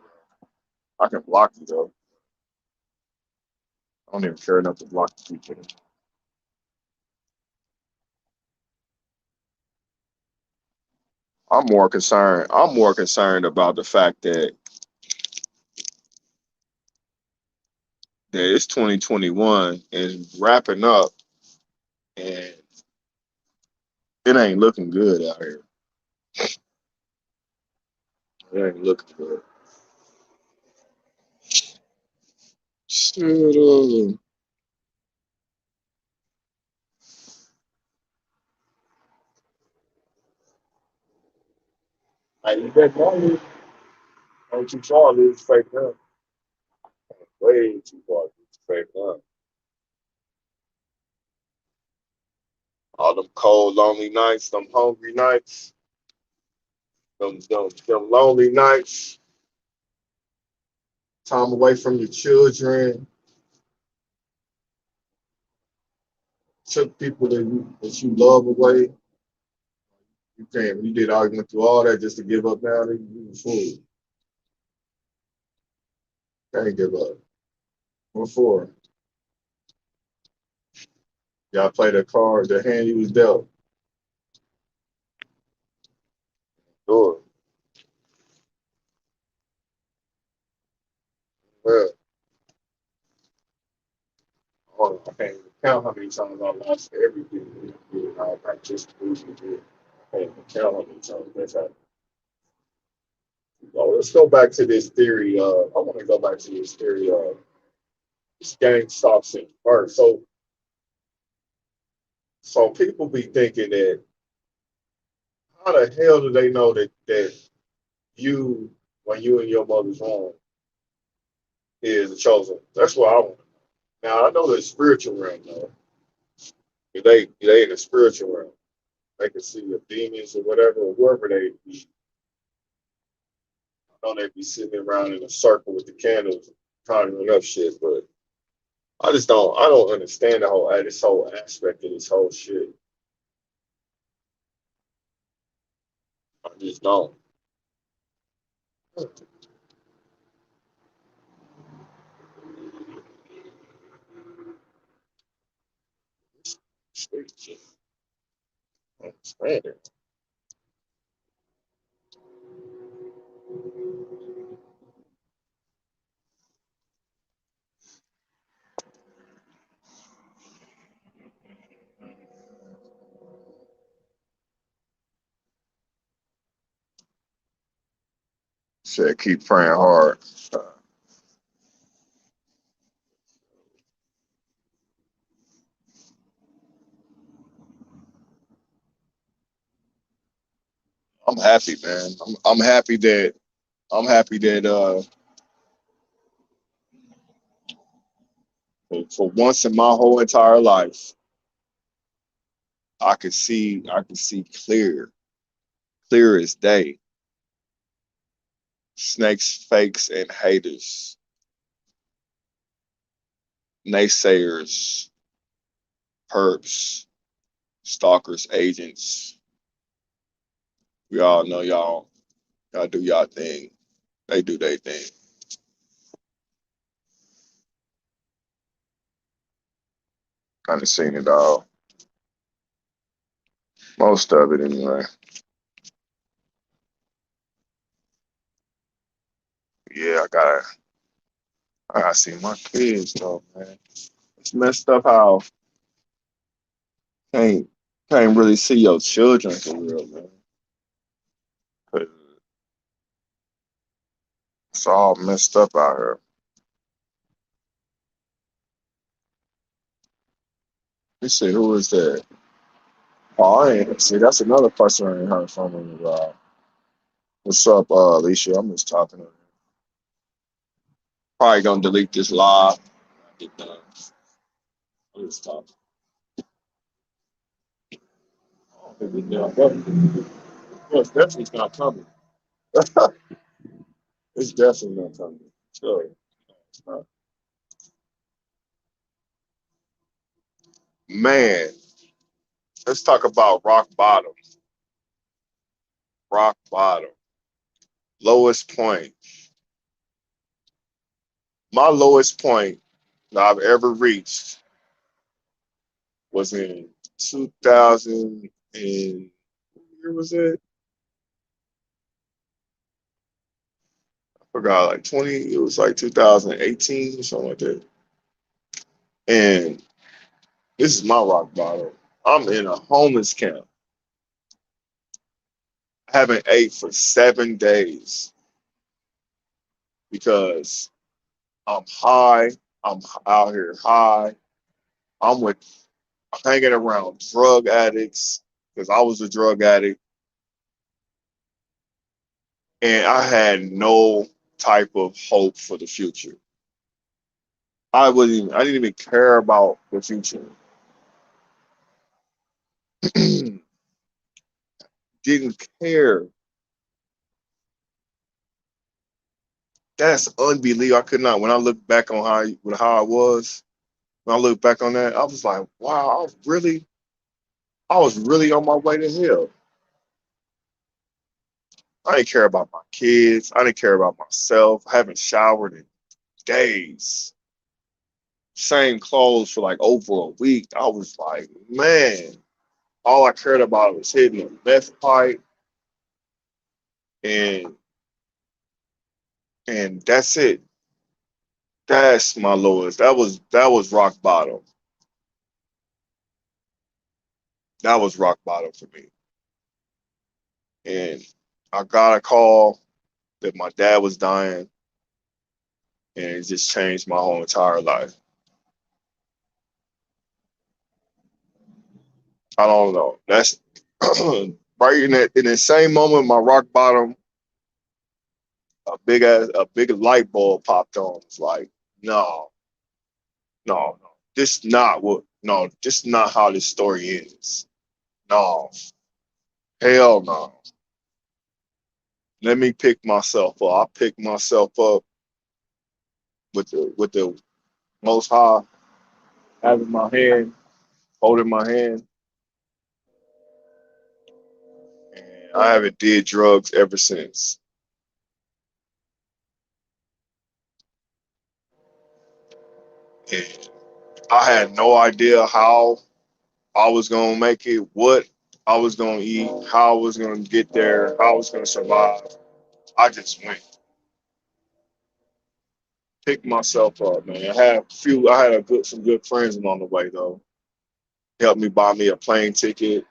I can block you though. I don't even care enough to block the people. I'm more concerned. I'm more concerned about the fact that it's 2021 and wrapping up, and it ain't looking good out here. It ain't looking good. Shut up. Like, you bet money. Don't you try to lose fake up. Way too far to lose fake up. All them cold, lonely nights, them hungry nights, them lonely nights, time away from your children, took people that you love away. You can't. You did all you went through all that just to give up now. You a fool. Can't give up. What for? Y'all play the card, the hand you was dealt. Sure. Well, I can't even count how many times I lost everything. I just losing it. I can't even count how many times that's happened. Well, let's go back to this theory. I want to go back to this theory of this game stops in birth. So people be thinking that how the hell do they know that you, when you in your mother's womb, is the chosen? That's what I want. Now I know the spiritual realm though. If they in the spiritual realm. They can see the demons or whatever, or whoever they be. I know they be sitting around in a circle with the candles, conjuring up shit, but I don't understand this whole aspect of this whole shit. I just don't. Shit, I don't understand it. Said keep praying hard. I'm happy, man. I'm happy that for once in my whole entire life, I could see clear as day. Snakes, fakes, and haters, naysayers, perps, stalkers, agents. We all know y'all do y'all thing. They do their thing. Kind of seen it all. Most of it anyway. Yeah, I gotta see my kids though, man. It's messed up how can't can't really see your children for real, man. 'Cause it's all messed up out here. You see, who is that? Oh, I ain't see. That's another person I ain't heard from in a while. What's up, Alicia? I'm just talking to her. Probably gonna delete this live. Get done. I'm just talking. I don't think it's done. Well, it's definitely not coming. It's definitely not coming. Sure. It's not. Man, let's talk about rock bottom. Rock bottom. Lowest point. My lowest point that I've ever reached was in 2000 and what year was it? I forgot, like 20. It was like 2018 or something like that. And this is my rock bottom. I'm in a homeless camp. I haven't ate for 7 days because I'm high. I'm out here high. I'm with hanging around drug addicts because I was a drug addict, and I had no type of hope for the future. I didn't even care about the future. Didn't care. That's unbelievable. I could not. When I look back on how I was, when I look back on that, I was like, wow, I was really on my way to hell. I didn't care about my kids. I didn't care about myself. I haven't showered in days. Same clothes for like over a week. I was like, man, all I cared about was hitting a meth pipe and that's it. That's my lowest. That was rock bottom. That was rock bottom for me. And I got a call that my dad was dying, and it just changed my whole entire life. I don't know. That's right in that same moment, my rock bottom, a big light bulb popped on. It's like, no, no. This is not how this story ends. No, hell no. Let me pick myself up. I picked myself up with the most high having my hand, holding my hand, and I haven't did drugs ever since. And I had no idea how I was gonna make it, what I was gonna eat, how I was gonna get there, how I was gonna survive. I just went, picked myself up, man. I had some good friends along the way though. Helped me buy me a plane ticket,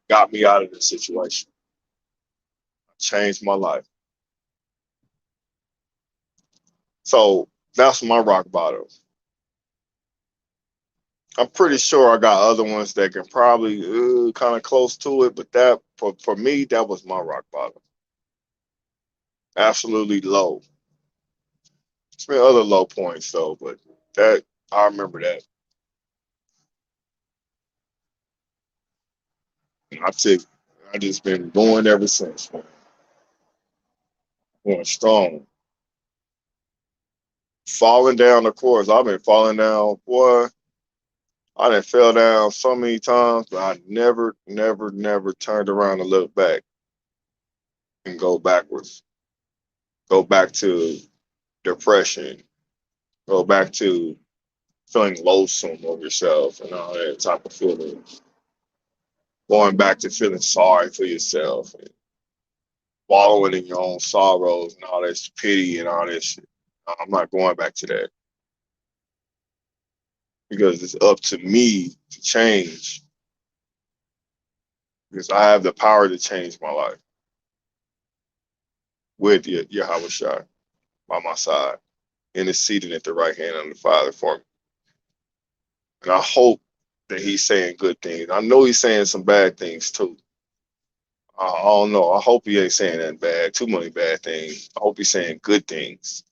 got me out of the situation, changed my life. So that's my rock bottom. I'm pretty sure I got other ones that can probably kind of close to it, but that for me that was my rock bottom. Absolutely low. It's been other low points though, but that I remember that. I took I just been going ever since, man. Going strong. Falling down the course. I've been falling down, boy. I done fell down so many times, but I never turned around and looked back and go backwards. Go back to depression. Go back to feeling loathsome of yourself and all that type of feeling. Going back to feeling sorry for yourself and wallowing in your own sorrows and all this pity and all this shit. I'm not going back to that because it's up to me to change because I have the power to change my life with Yahweh Shai by my side, interceding at the right hand of the Father for me. And I hope that he's saying good things. I know he's saying some bad things too. I don't know. I hope he ain't saying that bad, too many bad things. I hope he's saying good things.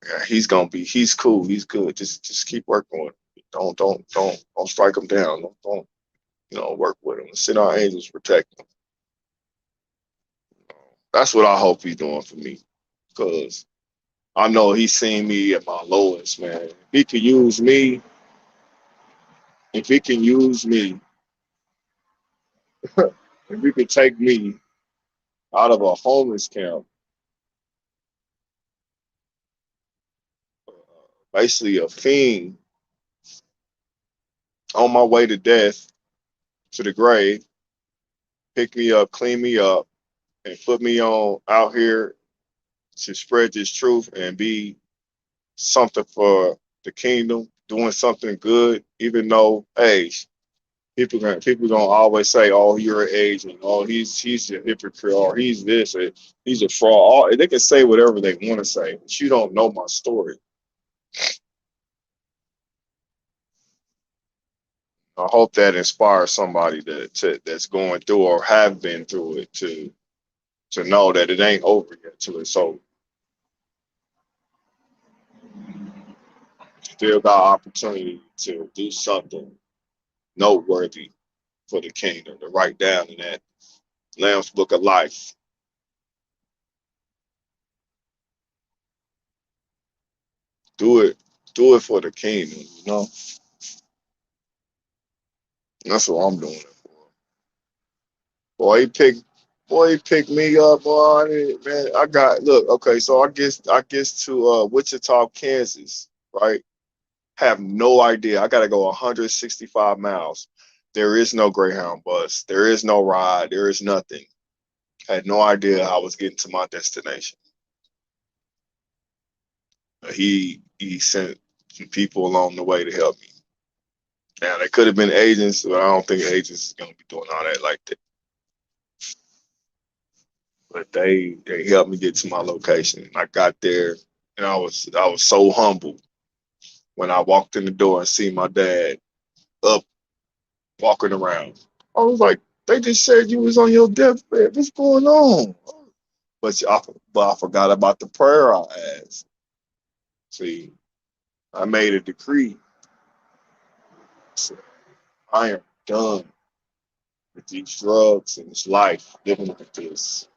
Yeah, he's cool, he's good. Just keep working with him. Don't strike him down. Don't work with him. Send our angels protect him. That's what I hope he's doing for me. Because I know he's seen me at my lowest, man. If he can use me, if he can take me out of a homeless camp, basically a fiend on my way to death, to the grave, pick me up, clean me up, and put me on out here to spread this truth and be something for the kingdom, doing something good, even though, hey, people gonna always say, "Oh, you're an agent. Oh, he's a hypocrite. Or he's this. Or he's a fraud." They can say whatever they want to say, but you don't know my story. I hope that inspires somebody that's going through or have been through it to know that it ain't over yet till it's over. Still got opportunity to do something noteworthy for the kingdom, to write down in that Lamb's Book of Life. Do it, do it for the kingdom. That's what I'm doing it for. Boy, he picked, boy, he picked me up. Boy, man, I got look. Okay, so I guess to Wichita, Kansas, right? Have no idea. I got to go 165 miles. There is no Greyhound bus. There is no ride. There is nothing. Had no idea I was getting to my destination. He sent some people along the way to help me. Now they could have been agents, but I don't think agents is gonna be doing all that like that. but they helped me get to my location. I got there, and I was so humble when I walked in the door and see my dad up walking around. I was like, they just said you was on your deathbed. What's going on? But I forgot about the prayer I asked. See, I made a decree. Said, I am done with these drugs and this life, living like this.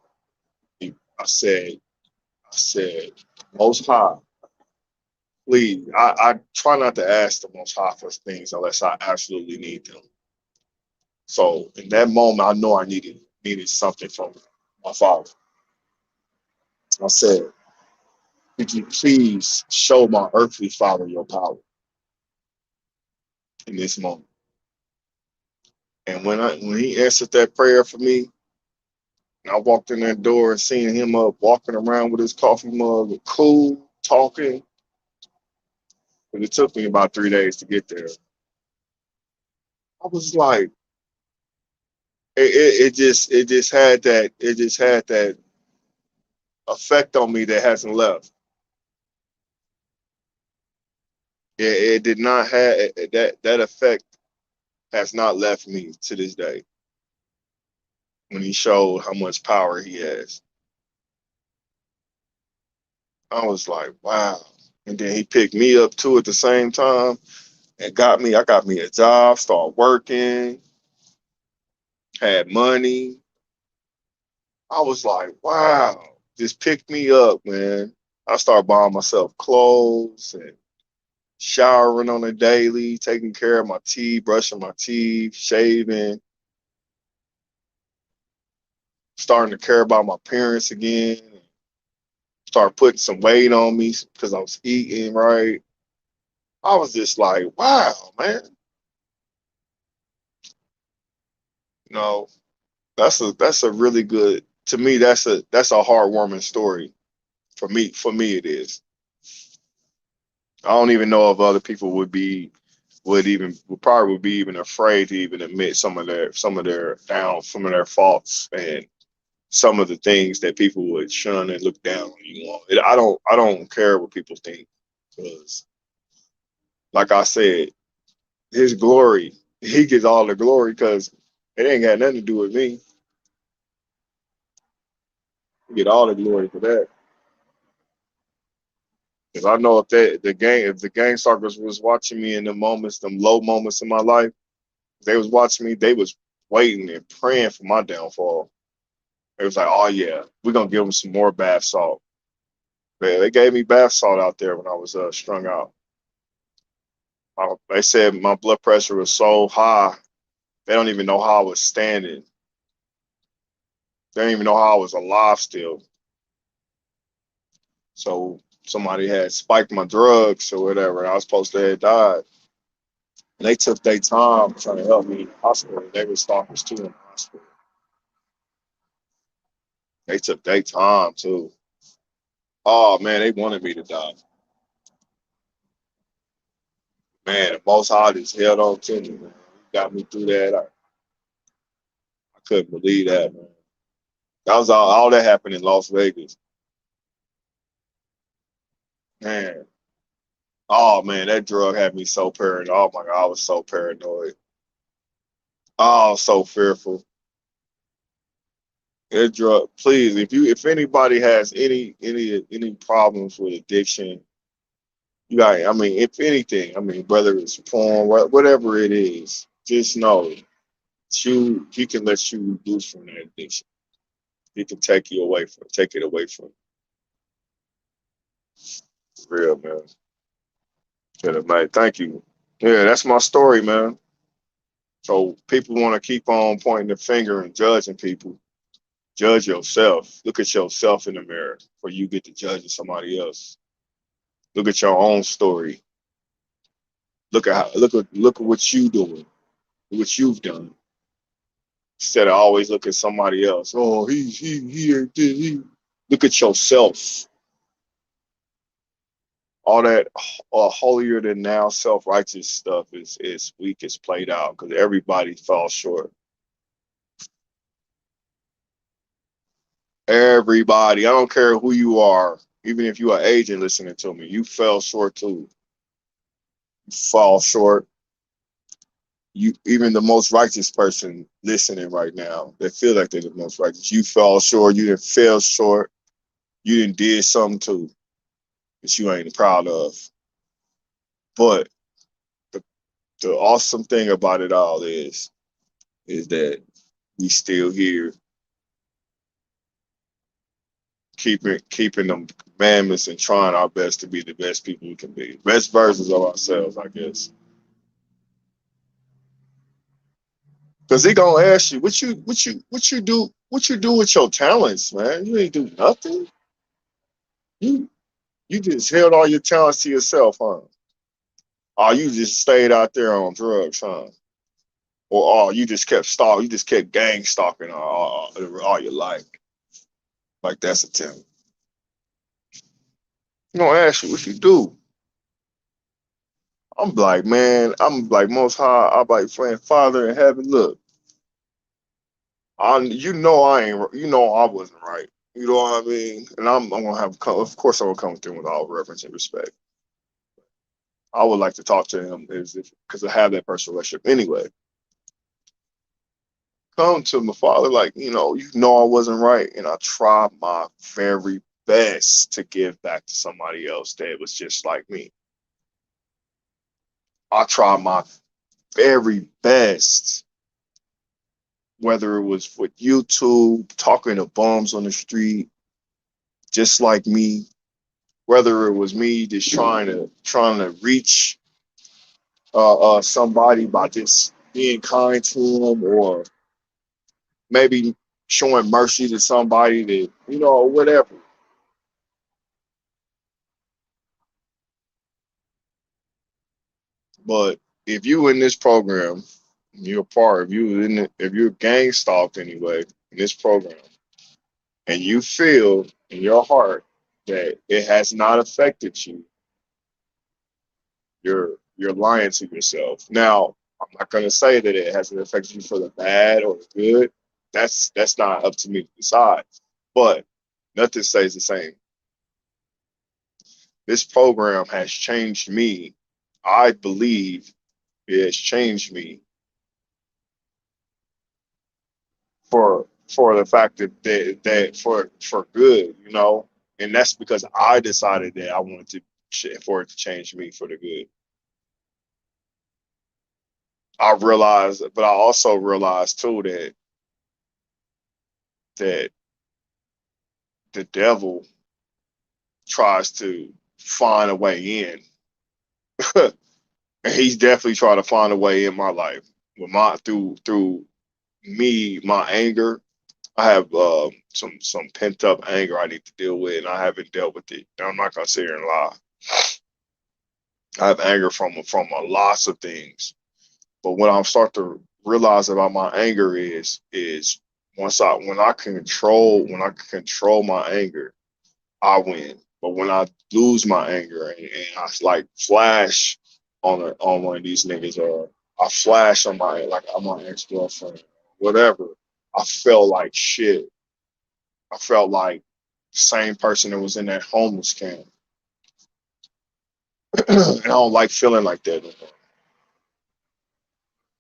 I said, I said, Most High, please. I try not to ask the Most High for things unless I absolutely need them. So in that moment, I know I needed something from my father. I said, could you please show my earthly father your power in this moment? And when he answered that prayer for me, and I walked in that door and seeing him up walking around with his coffee mug, cool, talking. And it took me about 3 days to get there. I was like, it just had that effect on me that hasn't left. It did not have that effect has not left me to this day when he showed how much power he has. I was like, wow. And then he picked me up too at the same time and I got me a job, started working, had money. I was like, wow, just picked me up, man. I started buying myself clothes and showering on a daily, taking care of my teeth, brushing my teeth, shaving, starting to care about my parents again, start putting some weight on me because I was eating right. I was just like, wow, man. You know, that's a really good to me. That's a heartwarming story for me. For me, it is. I don't even know if other people would probably would be even afraid to even admit some of their faults and some of the things that people would shun and look down on you on. I don't care what people think because, like I said, his glory, he gets all the glory because it ain't got nothing to do with me. He get all the glory for that. Because I know if the gang stalkers was watching me in the moments, them low moments in my life, if they was watching me, they was waiting and praying for my downfall. It was like, oh yeah, we're gonna give them some more bath salt. They gave me bath salt out there when I was strung out. They said my blood pressure was so high, they don't even know how I was standing. They don't even know how I was alive still. So somebody had spiked my drugs or whatever. I was supposed to have died. And they took their time trying to help me in the hospital. They were stalkers too in the hospital. They took their time too. Oh man, they wanted me to die. Man, the most high just held on to me, man. He got me through that. I couldn't believe that, man. That was all that happened in Las Vegas. Man. Oh man, that drug had me so paranoid. Oh my God, I was so paranoid. Oh, so fearful. That drug, please, if anybody has any problems with addiction, you got I mean, if anything, I mean, whether it's porn, whatever it is, just know he can let you loose from that addiction. He can take it away from you. Real man. Yeah, man, thank you. Yeah, that's my story, man. So people want to keep on pointing the finger and judging people. Judge yourself. Look at yourself in the mirror before you get to judging somebody else. Look at your own story. Look at what you doing, what you've done. Instead of always look at somebody else. Oh, he ain't did he. Look at yourself. All that holier than now self righteous stuff is weak. It's played out because everybody falls short. Everybody, I don't care who you are, even if you're an agent listening to me, you fell short too. You fall short. You even the most righteous person listening right now, they feel like they're the most righteous. You fell short. You didn't fell short. You didn't did something too that you ain't proud of. But the, the awesome thing about it all is that we still here, keeping them commandments and trying our best to be the best people we can be, best versions of ourselves, I guess. Because they gonna ask you what you do with your talents, man. You ain't do nothing. You you just held all your talents to yourself, huh? Or you just stayed out there on drugs, huh? Or you just kept stalking, you just kept gang stalking all your life. Like that's a talent. You gonna ask you what you do. I'm like, man, I'm like most high, I'm like friend, Father in heaven, look, you know I ain't, you know I wasn't right. You know what I mean? And I'm gonna have, of course, I'm gonna come through with all reverence and respect. I would like to talk to him as if because I have that personal relationship anyway. Come to my father, like you know I wasn't right, and I tried my very best to give back to somebody else that was just like me. I tried my very best, whether it was with YouTube, talking to bums on the street, just like me, whether it was me just trying to reach somebody by just being kind to them, or maybe showing mercy to somebody that whatever. But if you in this program, you're a part. If you're gang stalked anyway in this program, and you feel in your heart that it has not affected you, you're lying to yourself. Now, I'm not gonna say that it hasn't affected you for the bad or the good. That's not up to me to decide. But nothing stays the same. This program has changed me. I believe it has changed me for the fact that for good, and that's because I decided that I wanted for it to change me for the good. I realized, but I also realized too that the devil tries to find a way in, and he's definitely trying to find a way in my life with my through me, my anger. I have some pent up anger I need to deal with, and I haven't dealt with it. I'm not gonna sit here and lie. I have anger from a lots of things, but what I'm starting to realize about my anger is when I can control my anger, I win. But when I lose my anger and I like flash on one of these niggas, or I flash on my ex girlfriend, whatever, I felt like shit. I felt like the same person that was in that homeless camp. And I don't like feeling like that no more.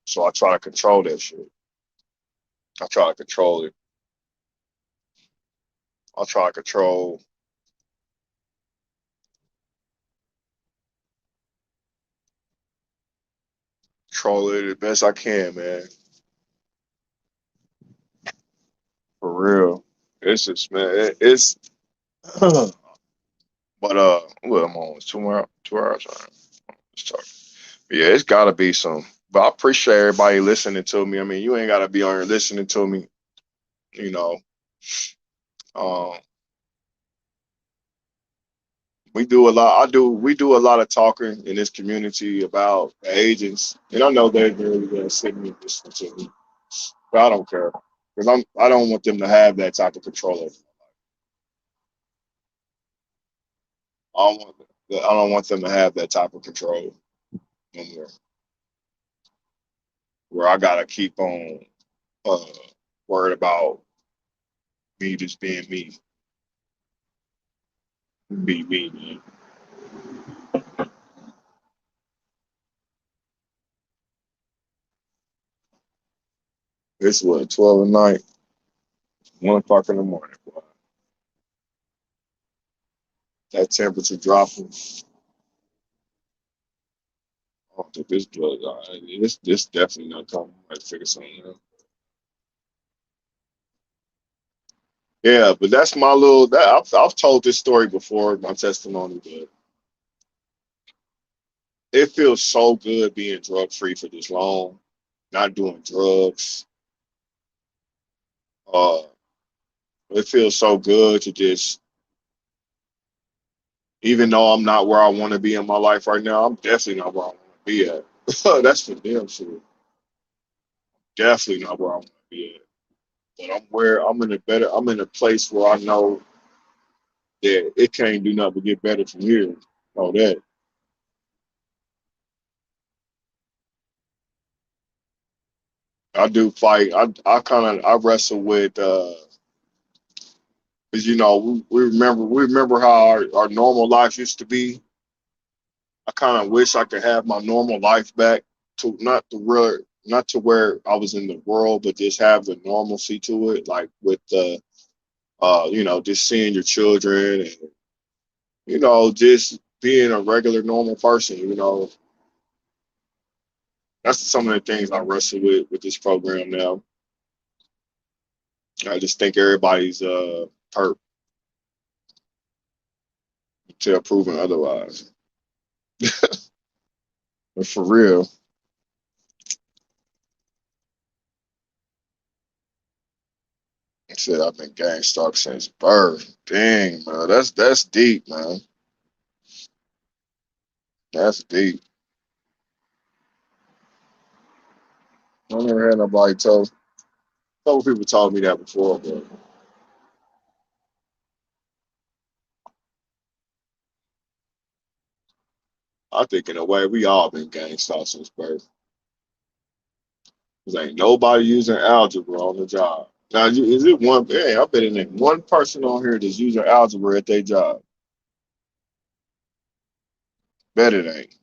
So I try to control that shit. I try to control it. I try to control it the best I can, man. For real. It's just man, it's but what I'm on 2 hours. All right, let's talk. Yeah, it's gotta be some. But I appreciate everybody listening to me. I mean, you ain't gotta be on here listening to me, you know. Um, we do a lot. We do a lot of talking in this community about the agents, and I know they're really gonna sit me and listen to me, but I don't care because I don't want them to have that type of control over. I don't want them to have that type of control no more, where I gotta keep on uh, worried about Me just being me, be me, man. It's what 12 at night, 1 o'clock in the morning. Boy. That temperature dropping. I don't think this blood. This definitely not coming. I have to figure something out. Yeah, but that's my little. That I've told this story before, my testimony, but it feels so good being drug free for this long, not doing drugs. Uh, it feels so good to just, even though I'm not where I want to be in my life right now, I'm definitely not where I want to be at. That's for damn sure. Definitely not where I want to be at. But I'm in a place where I know that it can't do nothing but get better from here. Know that. I do fight. I wrestle with because we remember how our normal life used to be. I kind of wish I could have my normal life back to not to where I was in the world, but just have the normalcy to it, like with the just seeing your children and just being a regular normal person. That's some of the things I wrestle with this program now. I just think everybody's perp until proven otherwise. But for real, I said I've been gang stalked since birth. Dang, man, that's deep, man. That's deep. I never had nobody tell. A couple people told me that before, but I think in a way we all been gang stalked since birth. Cause ain't nobody using algebra on the job. Now, is it one? Hey, I bet it ain't one person on here that's using algebra at their job. Bet it ain't.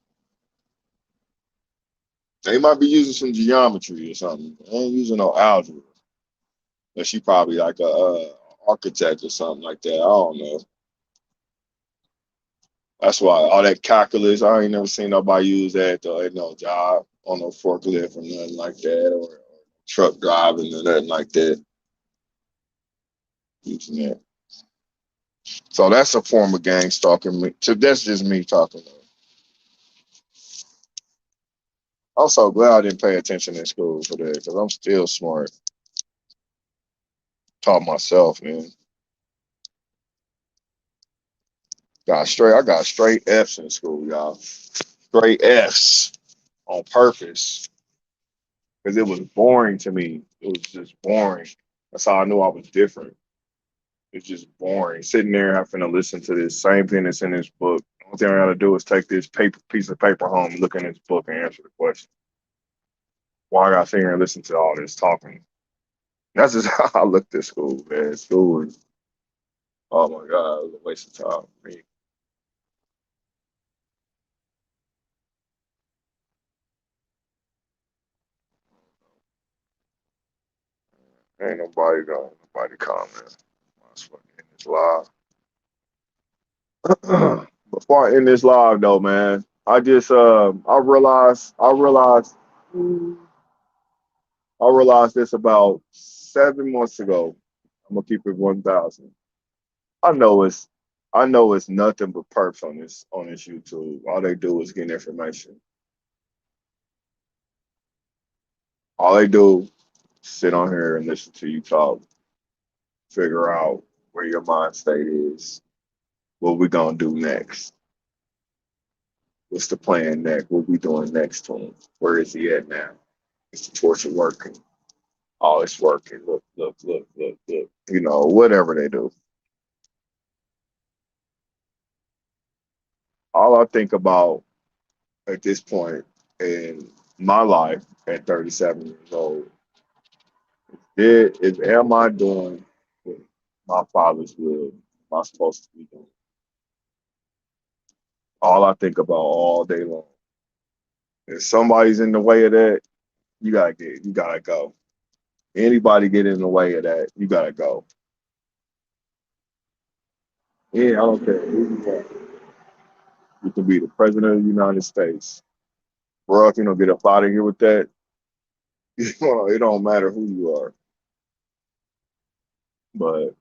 They might be using some geometry or something. They ain't using no algebra. But she probably like a architect or something like that. I don't know. That's why all that calculus, I ain't never seen nobody use that though. Ain't no job on no forklift or nothing like that, or truck driving or nothing like that. Using that. So that's a form of gang stalking. So that's just me talking. I'm so glad I didn't pay attention in school for that because I'm still smart. Taught myself, man. I got straight F's in school, y'all. Straight F's on purpose because it was boring to me. It was just boring. That's how I knew I was different. It's just boring. Sitting there having to listen to this same thing that's in this book. The only thing I gotta do is take this piece of paper home, look in this book, and answer the question. Why I gotta sit here and listen to all this talking? That's just how I looked at school, man. School is, oh my God, it was a waste of time for me. Ain't nobody comment. That's fucking end this live. Before I end this live though, man, I realized this about 7 months ago. I'm gonna keep it 1,000. I know it's I know it's nothing but perps on this YouTube. All they do is get information. All they do is sit on here and listen to you talk, figure out where your mind state is, what we gonna do next. What's the plan next? What we doing next to him? Where is he at now? Is the torture working? Oh, it's working. Look, look, look, look, look. Whatever they do. All I think about at this point in my life at 37 years old am I doing? my Father's will. Am I supposed to be doing? All I think about all day long. If somebody's in the way of that, you gotta go. Anybody get in the way of that, you gotta go. Yeah, I don't care who you are. You can be the president of the United States. Bro, if you don't get up out of here with that, it don't matter who you are. But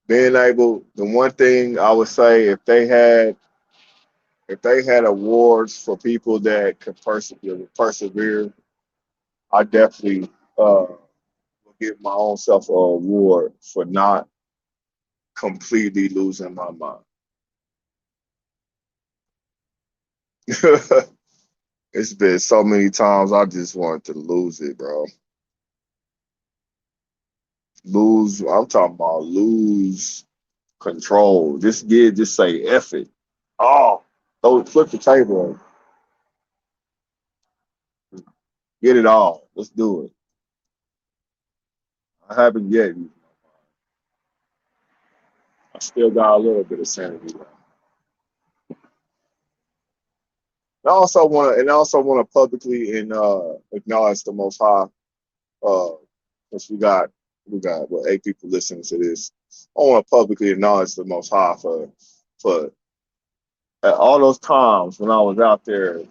being able, the one thing I would say, if they had awards for people that could persevere, I definitely will give my own self a award for not completely losing my mind. It's been so many times I just wanted to lose it, bro. Lose, I'm talking about lose control. Just say F it. Oh, flip the table. Get it all. Let's do it. I haven't yet. I still got a little bit of sanity left. I also want to publicly and acknowledge the Most High. Uh, since we got what 8 people listening to this. I want to publicly acknowledge the Most High for at all those times when I was out there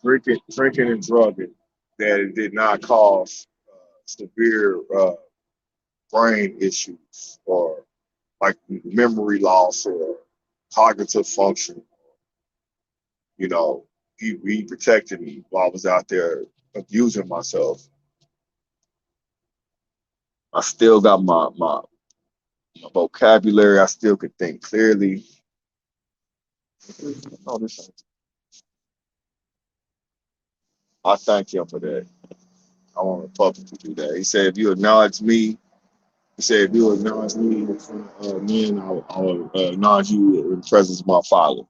drinking and drugging, that it did not cause severe brain issues or like memory loss or cognitive function. You know, he protected me while I was out there abusing myself. I still got my vocabulary. I still could think clearly. Oh, I thank him for that. I want to publicly do that. He said, if you acknowledge me, he said, if you acknowledge me in front of men, I'll acknowledge you in the presence of my Father.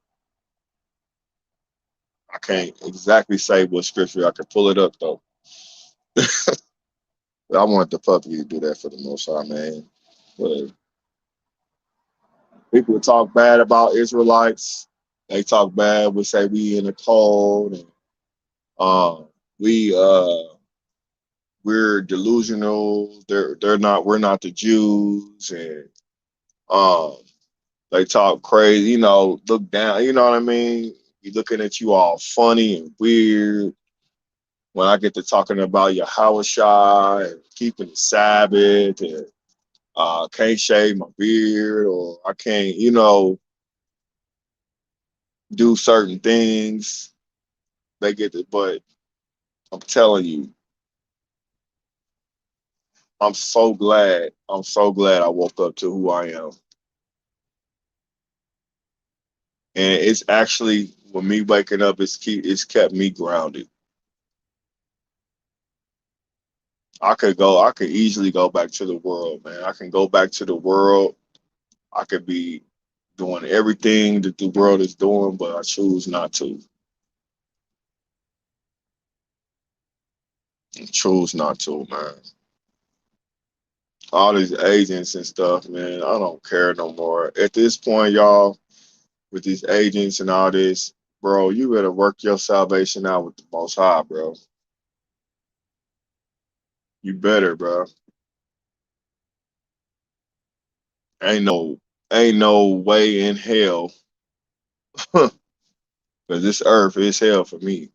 I can't exactly say what scripture. I can pull it up though. But I want the puppy to do that for the Most High, man. But people talk bad about Israelites. They talk bad. We say we in the cold, and we we're delusional. They're not. We're not the Jews, and um, they talk crazy. You know, look down. You know what I mean? Be looking at you all funny and weird. When I get to talking about Yahweh and keeping the Sabbath and can't shave my beard or I can't, do certain things. They get it, but I'm telling you, I'm so glad. I'm so glad I woke up to who I am. And it's actually with me waking up, it's kept me grounded. I could easily go back to the world, man. I can go back to the world. I could be doing everything that the world is doing, but I choose not to. I choose not to, man. All these agents and stuff, man, I don't care no more. At this point, y'all, with these agents and all this, bro, you better work your salvation out with the Most High, bro. You better, bro. Ain't no, ain't no way in hell, because this earth is hell for me.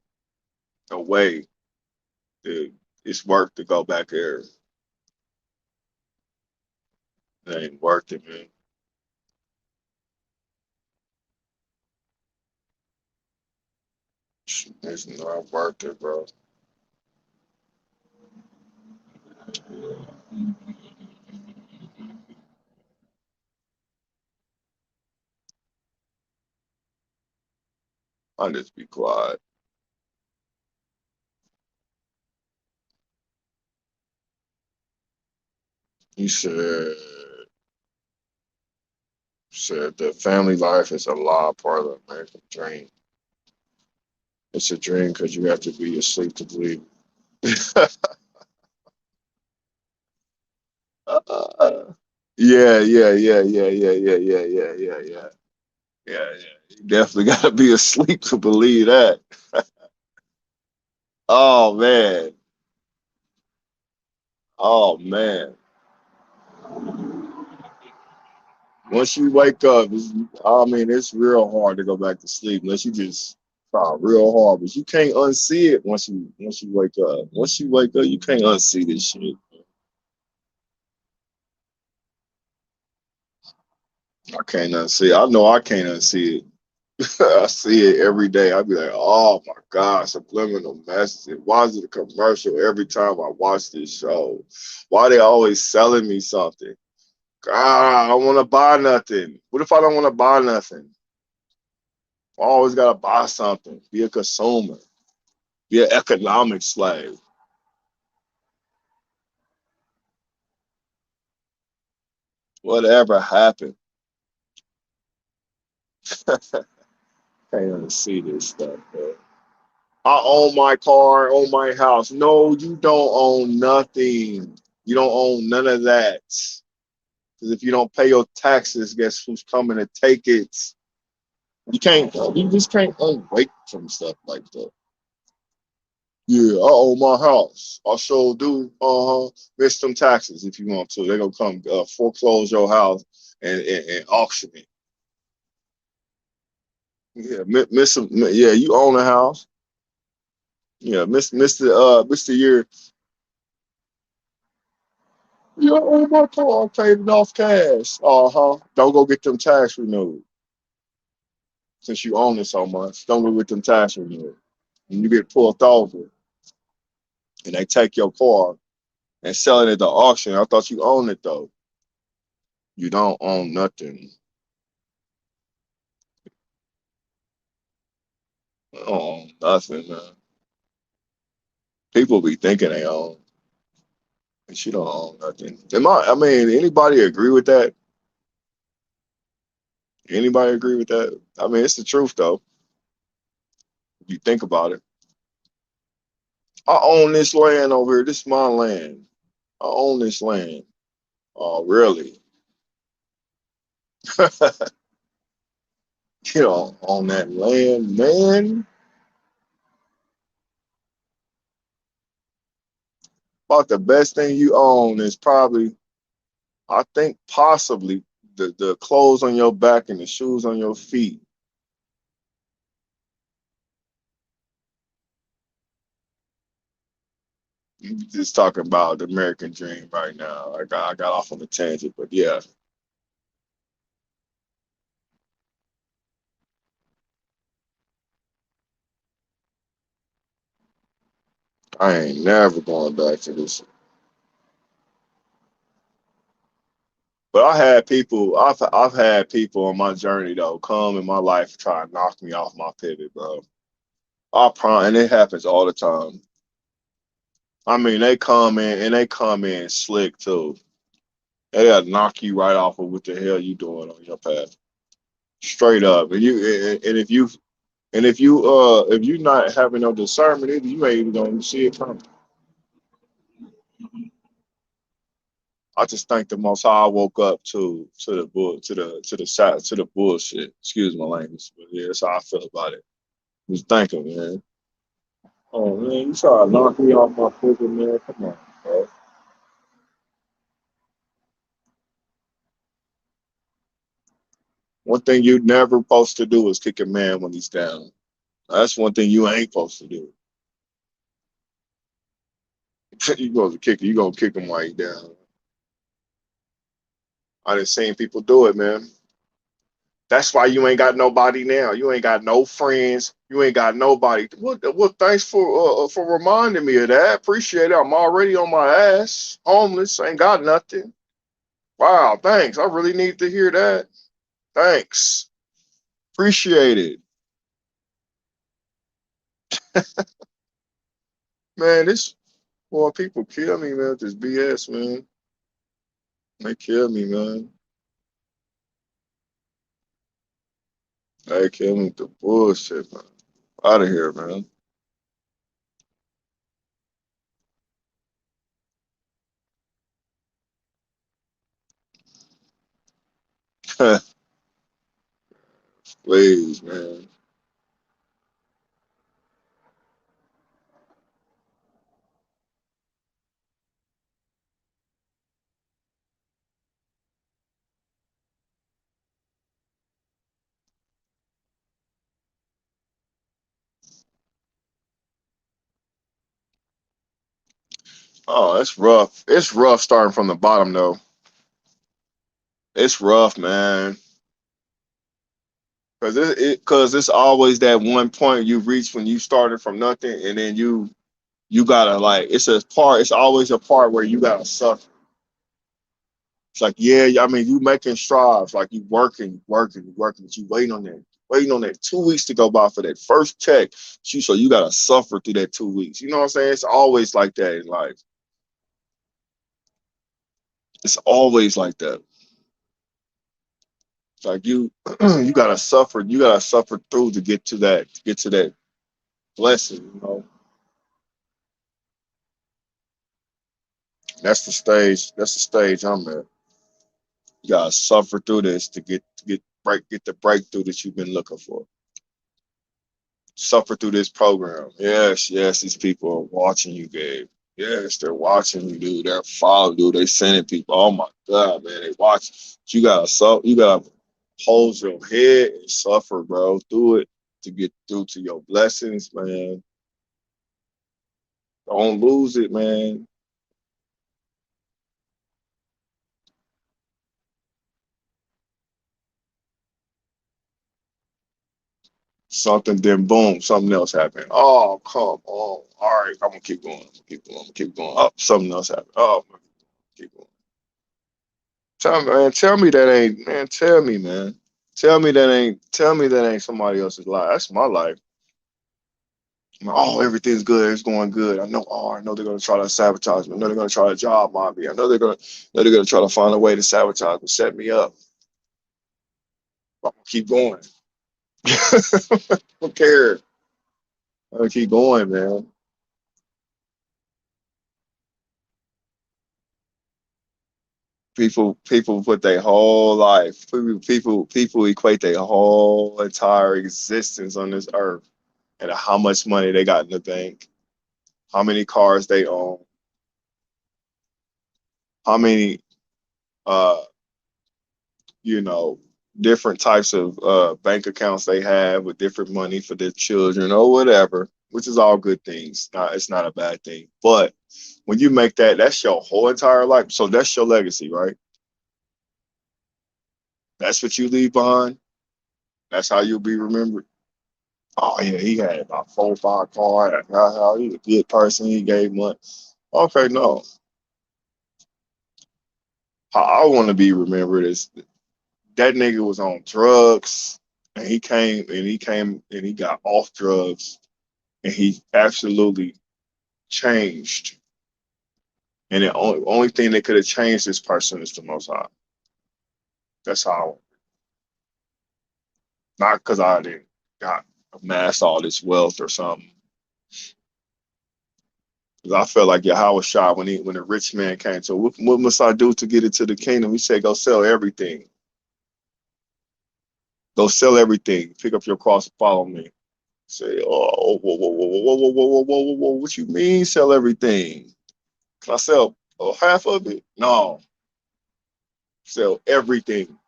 No way that it's worth to go back there. It ain't worth it, man. It's not worth it, bro. I'll just be quiet. He said the family life is a lie part of the American dream. It's a dream because you have to be asleep to believe. Yeah, yeah, yeah, yeah, yeah, yeah, yeah, yeah, yeah, yeah, yeah, yeah. You definitely got to be asleep to believe that. Oh man, oh man. Once you wake up, I mean, it's real hard to go back to sleep unless you just try real hard. But you can't unsee it once you wake up. Once you wake up, you can't unsee this shit. I can't unsee it. I know I can't unsee it. I see it every day. I be like, oh my God, subliminal messaging. Why is it a commercial every time I watch this show? Why they always selling me something? God, I don't want to buy nothing. What if I don't want to buy nothing? I always gotta buy something. Be a consumer. Be an economic slave. Whatever happened. Can't even see this stuff, bro. I own my car, own my house. No, you don't own nothing. You don't own none of that. Because if you don't pay your taxes, guess who's coming to take it? You can't. You just can't unwake from stuff like that. Yeah, I own my house. I sure do. Miss some taxes if you want to. They're gonna come foreclose your house and auction it. Yeah, miss some. Yeah, you own a house. Yeah, Mister Year. Yeah, I own my car. I paid it off cash. Don't go get them tax renewed since you own it so much. Don't go get them tax renewed. And you get pulled over and they take your car and sell it at the auction. I thought you owned it though. You don't own nothing. You don't own nothing, man. People be thinking they own, but you don't own nothing. I mean, anybody agree with that? Anybody agree with that? I mean, it's the truth though. If you think about it. I own this land over here. This is my land. I own this land. Oh, really? You don't own that land, man. About the best thing you own is probably, I think, possibly the clothes on your back and the shoes on your feet. You just talking about the American dream right now. I got off on a tangent, but yeah, I ain't never going back to this. But I've had people on my journey though come in my life try to knock me off my pivot, bro. I promise, and it happens all the time. I mean, they come in slick too. They'll knock you right off of what the hell you doing on your path, straight up. And if you not having no discernment, either you ain't even gonna see it coming. I just thank the Most High I woke up to the bull to the bullshit. Excuse my language, but yeah, that's how I feel about it. Just thank him, man. Oh man, you try to knock me off my fucking man. Come on, bro. One thing you never supposed to do is kick a man when he's down. That's one thing you ain't supposed to do. You gonna kick him while he down. I done seen people do it, man. That's why you ain't got nobody now. You ain't got no friends. You ain't got nobody. Well, thanks for reminding me of that. Appreciate it. I'm already on my ass, homeless, ain't got nothing. Wow, thanks. I really need to hear that. Thanks. Appreciate it. Man, this boy, people kill me, man, with this BS, man. They kill me, man. They kill me with the bullshit, man. Out of here, man. Please, man. Oh, it's rough. It's rough starting from the bottom though. It's rough, man. Cause it's always that one point you reach when you started from nothing, and then you gotta like it's a part. It's always a part where you gotta suffer. It's like yeah, I mean you making strides, like you working, but you waiting on that 2 weeks to go by for that first check. So you gotta suffer through that 2 weeks. You know what I'm saying? It's always like that in life. It's always like that. It's like you you gotta suffer through to get to that blessing. You know, that's the stage I'm at. You gotta suffer through this get the breakthrough that you've been looking for. Suffer through this program. Yes, yes, these people are watching you, Gabe. Yes, they're watching you, dude. They're following, dude. They sending people. Oh my God, man, they watch. You gotta hold your head and suffer, bro, through it to get through to your blessings, man. Don't lose it, man. Something, then boom, something else happened. Oh, come on. All right, I'm gonna keep going. I'm gonna keep going. I'm gonna keep going. Oh, something else happened. Oh, I'm gonna keep going. Tell me, man. Tell me that ain't, man. Tell me, man. Tell me that ain't somebody else's life. That's my life. Oh, everything's good. It's going good. I know. Oh, I know they're gonna try to sabotage me. I know they're gonna try to job mob me. Know they're gonna try to find a way to sabotage me, set me up. I'm gonna keep going. I don't care. I'm gonna keep going, man. People put their whole life. People equate their whole entire existence on this earth and how much money they got in the bank, how many cars they own, how many uh you know different types of bank accounts they have with different money for their children or whatever, which is all good things. It's not a bad thing. But when you make that's your whole entire life. So that's your legacy, right? That's what you leave behind. That's how you'll be remembered. Oh yeah, he had about 4 or 5 cars. He's a good person. He gave money. Okay, no. How I want to be remembered is that nigga was on drugs and he got off drugs and he absolutely changed. And the only thing that could have changed this person is the Most High. That's how. Not because I didn't got amassed all this wealth or something. Because I felt like Yahweh Shah when the rich man came to what must I do to get into the kingdom? He said, go sell everything. Go sell everything. Pick up your cross and follow me. Say, oh, whoa, whoa, whoa, whoa, whoa, whoa, whoa, whoa, whoa, whoa. What you mean sell everything? Can I sell half of it? No. Sell everything.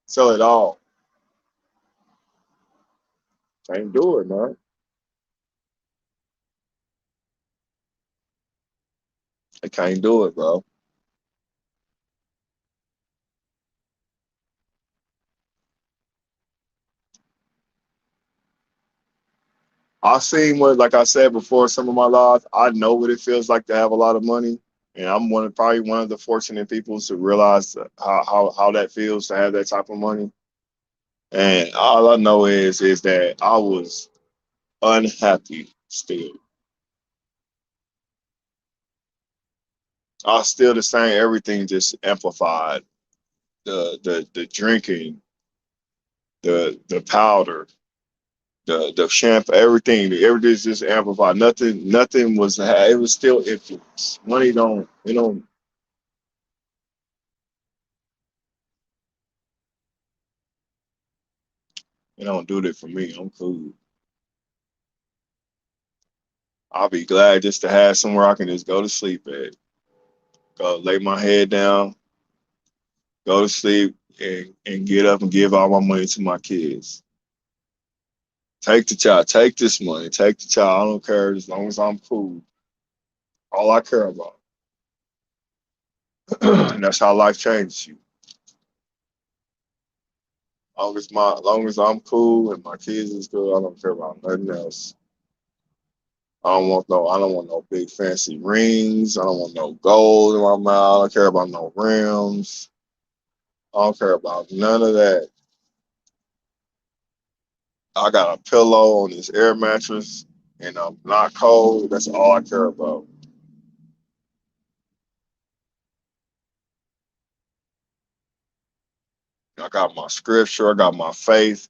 Sell it all. Can't do it, man. I can't do it, bro. I've seen what, like I said before, some of my lives. I know what it feels like to have a lot of money, and I'm probably one of the fortunate people to realize how that feels to have that type of money. And all I know is that I was unhappy still. I was still the same. Everything just amplified. The drinking, the powder, the shampoo, everything's just amplified. Nothing was. It was still influence. Money don't. It don't. It don't do that for me. I'm cool. I'll be glad just to have somewhere I can just go to sleep at. Go lay my head down, go to sleep, and get up and give all my money to my kids. Take the child, take this money, take the child. I don't care as long as I'm cool. All I care about. And that's how life changes you. Long as I'm cool and my kids is good, I don't care about nothing else. I don't want no big fancy rings. I don't want no gold in my mouth. I don't care about no rims. I don't care about none of that. I got a pillow on this air mattress and I'm not cold. That's all I care about. I got my scripture. I got my faith.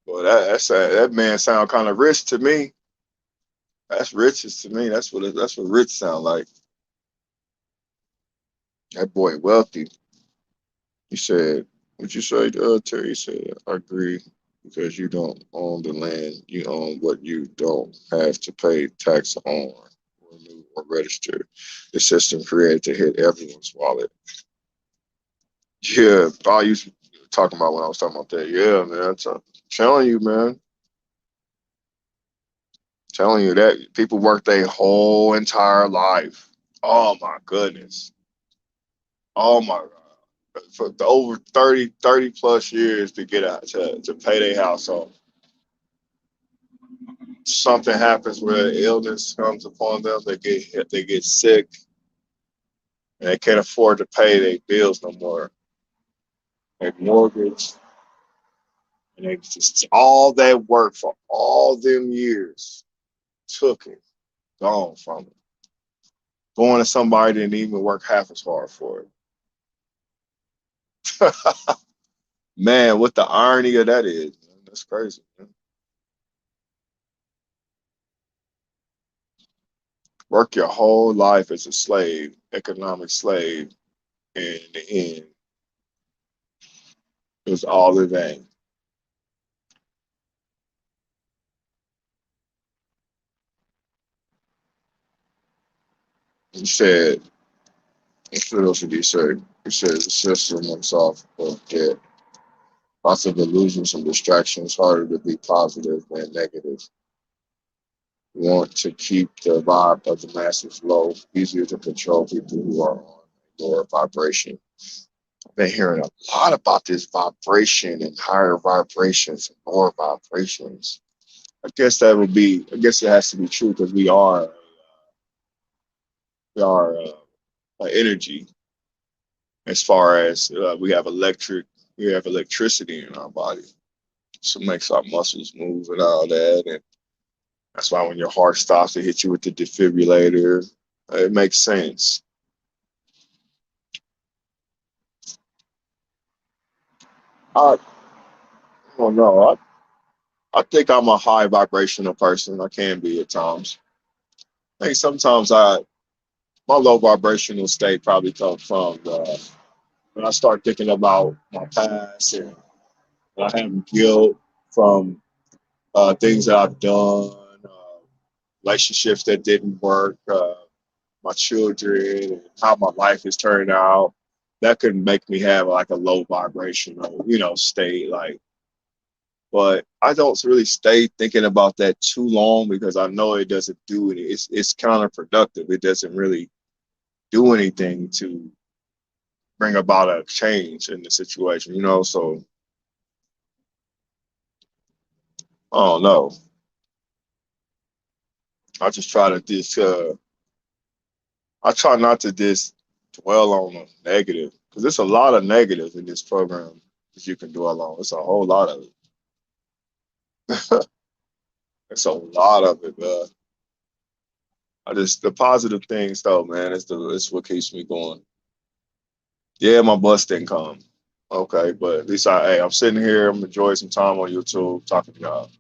Well, that man sound kind of rich to me. That's riches to me. That's what rich sound like. That boy wealthy. He said, "What you say, Terry?" He said, "I agree because you don't own the land. You own what you don't have to pay tax on, renew, or register. The system created to hit everyone's wallet." Yeah, I used to talking about when I was talking about that. Yeah, man. Telling you, man. Telling you that people work their whole entire life. Oh my goodness. Oh my God. For the over 30 plus years to get out to pay their house off. Something happens where illness comes upon them, they get hit, they get sick, and they can't afford to pay their bills no more. Their mortgage, and they just all that work for all them years took it, gone from it. Going to somebody didn't even work half as hard for it. Man, what the irony of that is, man. That's crazy, man. Work your whole life as a slave, economic slave, and in the end, it was all in vain. He said, what else did he say? He said the system works off of debt. Lots of illusions and distractions, harder to be positive than negative. Want to keep the vibe of the masses low, easier to control people who are on lower vibration. I've been hearing a lot about this vibration and higher vibrations and lower vibrations. I guess it has to be true because we are an energy as far as we have electricity in our body. So it makes our muscles move and all that. And that's why when your heart stops, they hit you with the defibrillator. It makes sense. I don't know. I think I'm a high vibrational person. I can be at times. I think sometimes my low vibrational state probably comes from when I start thinking about my past and I have guilt from things that I've done, relationships that didn't work, my children, and how my life has turned out. That could make me have like a low vibrational, state. But I don't really stay thinking about that too long because I know it doesn't do it. It's counterproductive. It doesn't really do anything to bring about a change in the situation. So I don't know. I just try to just I try not to just dwell on the negative because there's a lot of negatives in this program that you can dwell on. It's a whole lot of it. It's a lot of it, man. The positive things though, man. It's what keeps me going. Yeah, my bus didn't come. Okay, but at least I'm sitting here. I'm enjoying some time on YouTube talking to y'all.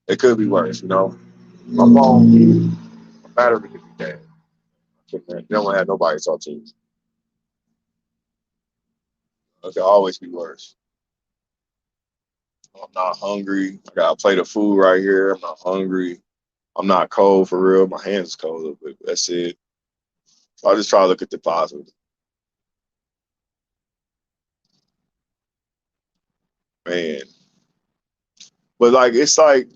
It could be worse. My phone, my battery could be dead. Then I have nobody to talk to. It can always be worse. I'm not hungry. I got a plate of food right here. I'm not hungry. I'm not cold for real. My hands cold, but that's it. So I just try to look at the positive, man. But like it's like,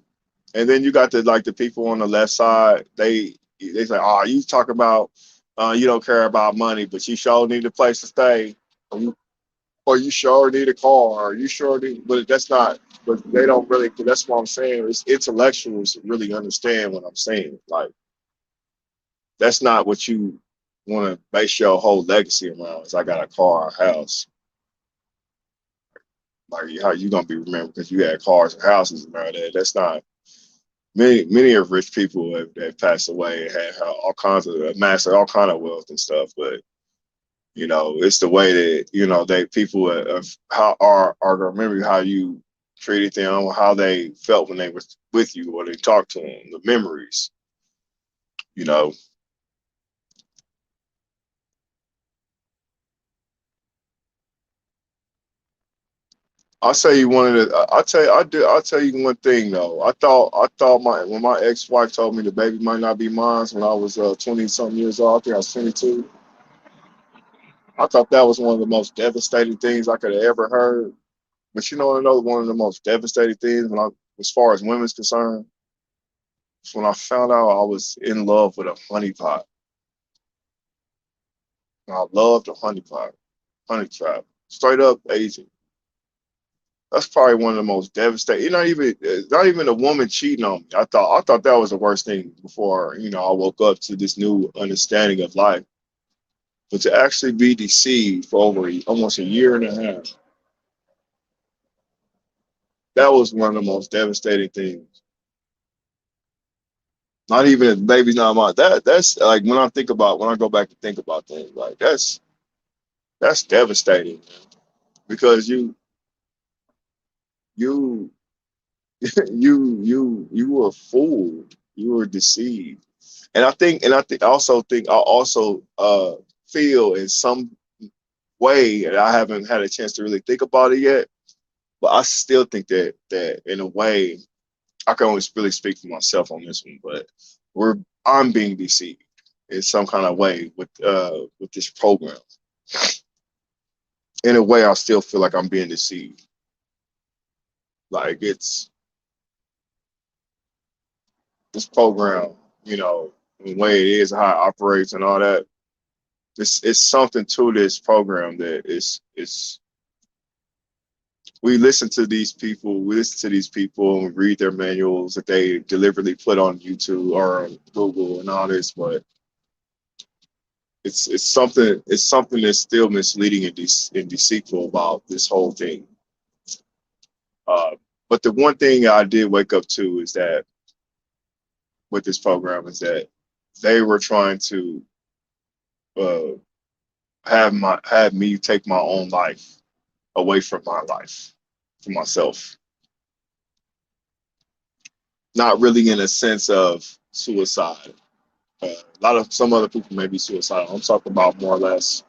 and then you got the people on the left side. They say, oh, you talk about you don't care about money, but you sure need a place to stay, or you sure need a car, or you sure need. But that's not. But they don't really. That's what I'm saying. It's intellectuals who really understand what I'm saying. Like that's not what you want to base your whole legacy around. Is I got a car, a house. Like how you gonna be remembered because you had cars and houses and all that. That's not many of rich people have passed away and had all kinds of amassed all kind of wealth and stuff. But it's the way that they people how are gonna remember how you treated them, how they felt when they were with you, or they talked to them, the memories. You know, I'll tell you one of the. I'll tell you. I'll tell you one thing though. I thought my when my ex-wife told me the baby might not be mine when I was 20 something years old. I think I was 22. I thought that was one of the most devastating things I could have ever heard. But another one of the most devastating things as far as women's concerned, is when I found out I was in love with a honeypot. And I loved a honeypot, honey trap, straight up Asian. That's probably one of the most devastating. Not even a woman cheating on me. I thought that was the worst thing before I woke up to this new understanding of life. But to actually be deceived for almost a year and a half, that was one of the most devastating things. Not even if baby's not mine. That's like when I go back to think about things, like that's devastating because you you were fooled, you were deceived. And I also feel in some way, and I haven't had a chance to really think about it yet, but I still think that in a way I can only really speak for myself on this one, but we're I'm being deceived in some kind of way with this program. In a way, I still feel like I'm being deceived. Like it's this program, the way it is, how it operates, and all that. It's something to this program that is. We listen to these people. We listen to these people and read their manuals that they deliberately put on YouTube or on Google and all this, but it's something that's still misleading and deceitful about this whole thing. Uh, but the one thing I did wake up to is that with this program is that they were trying to uh, have me take my own life away from my life, from myself. Not really in a sense of suicide. A lot of some other people may be suicidal. I'm talking about more or less.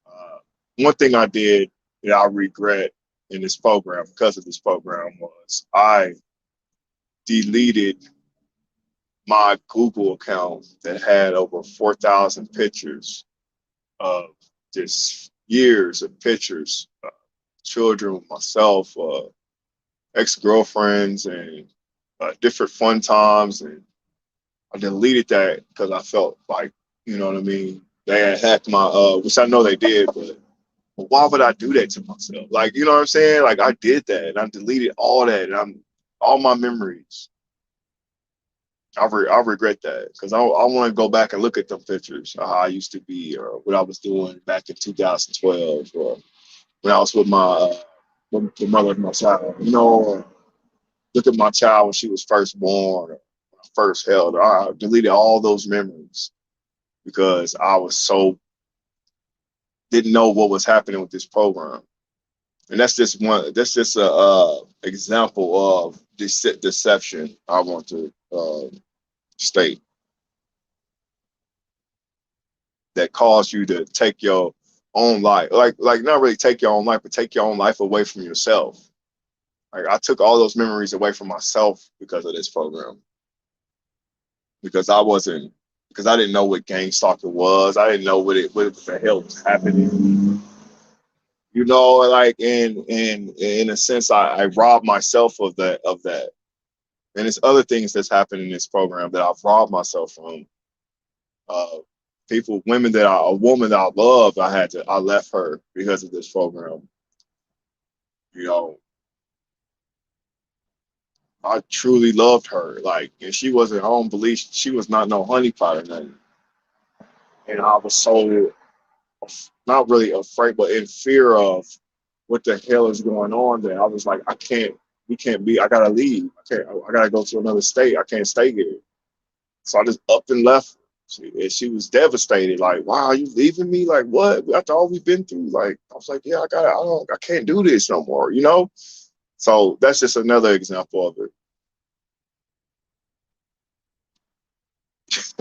Uh, One thing I did that I regret in this program because of this program was I deleted my Google account that had over 4,000 pictures of just years of pictures, children, myself, ex-girlfriends, and different fun times. And I deleted that because I felt like, you know what I mean? They had hacked my, which I know they did, but why would I do that to myself? Like, you know what I'm saying? Like I did that and I deleted all that and all my memories. I regret that because I want to go back and look at them pictures of how I used to be or what I was doing back in 2012 or when I was with the mother of my child, or look at my child when she was first born or when I first held her. I deleted all those memories because I was so didn't know what was happening with this program. And that's just a example of deception I want to state that caused you to take your own life. Like not really take your own life, but take your own life away from yourself. Like I took all those memories away from myself because of this program. Because I wasn't because I didn't know what gang stalking was. I didn't know what the hell was happening. You know, like in a sense I robbed myself of that. And there's other things that's happened in this program that I've robbed myself from. Uh, a woman that I loved, I left her because of this program. You know, I truly loved her. Like, and she wasn't, I don't believe she was not no honeypot or nothing. And I was so not really afraid, but in fear of what the hell is going on there. I was like, we can't be, I gotta leave. I gotta go to another state. I can't stay here. So I just up and left. And she was devastated. Like, wow, you leaving me? Like, what? After all we've been through? Like, I was like, yeah, I can't do this no more, you know? So that's just another example of it.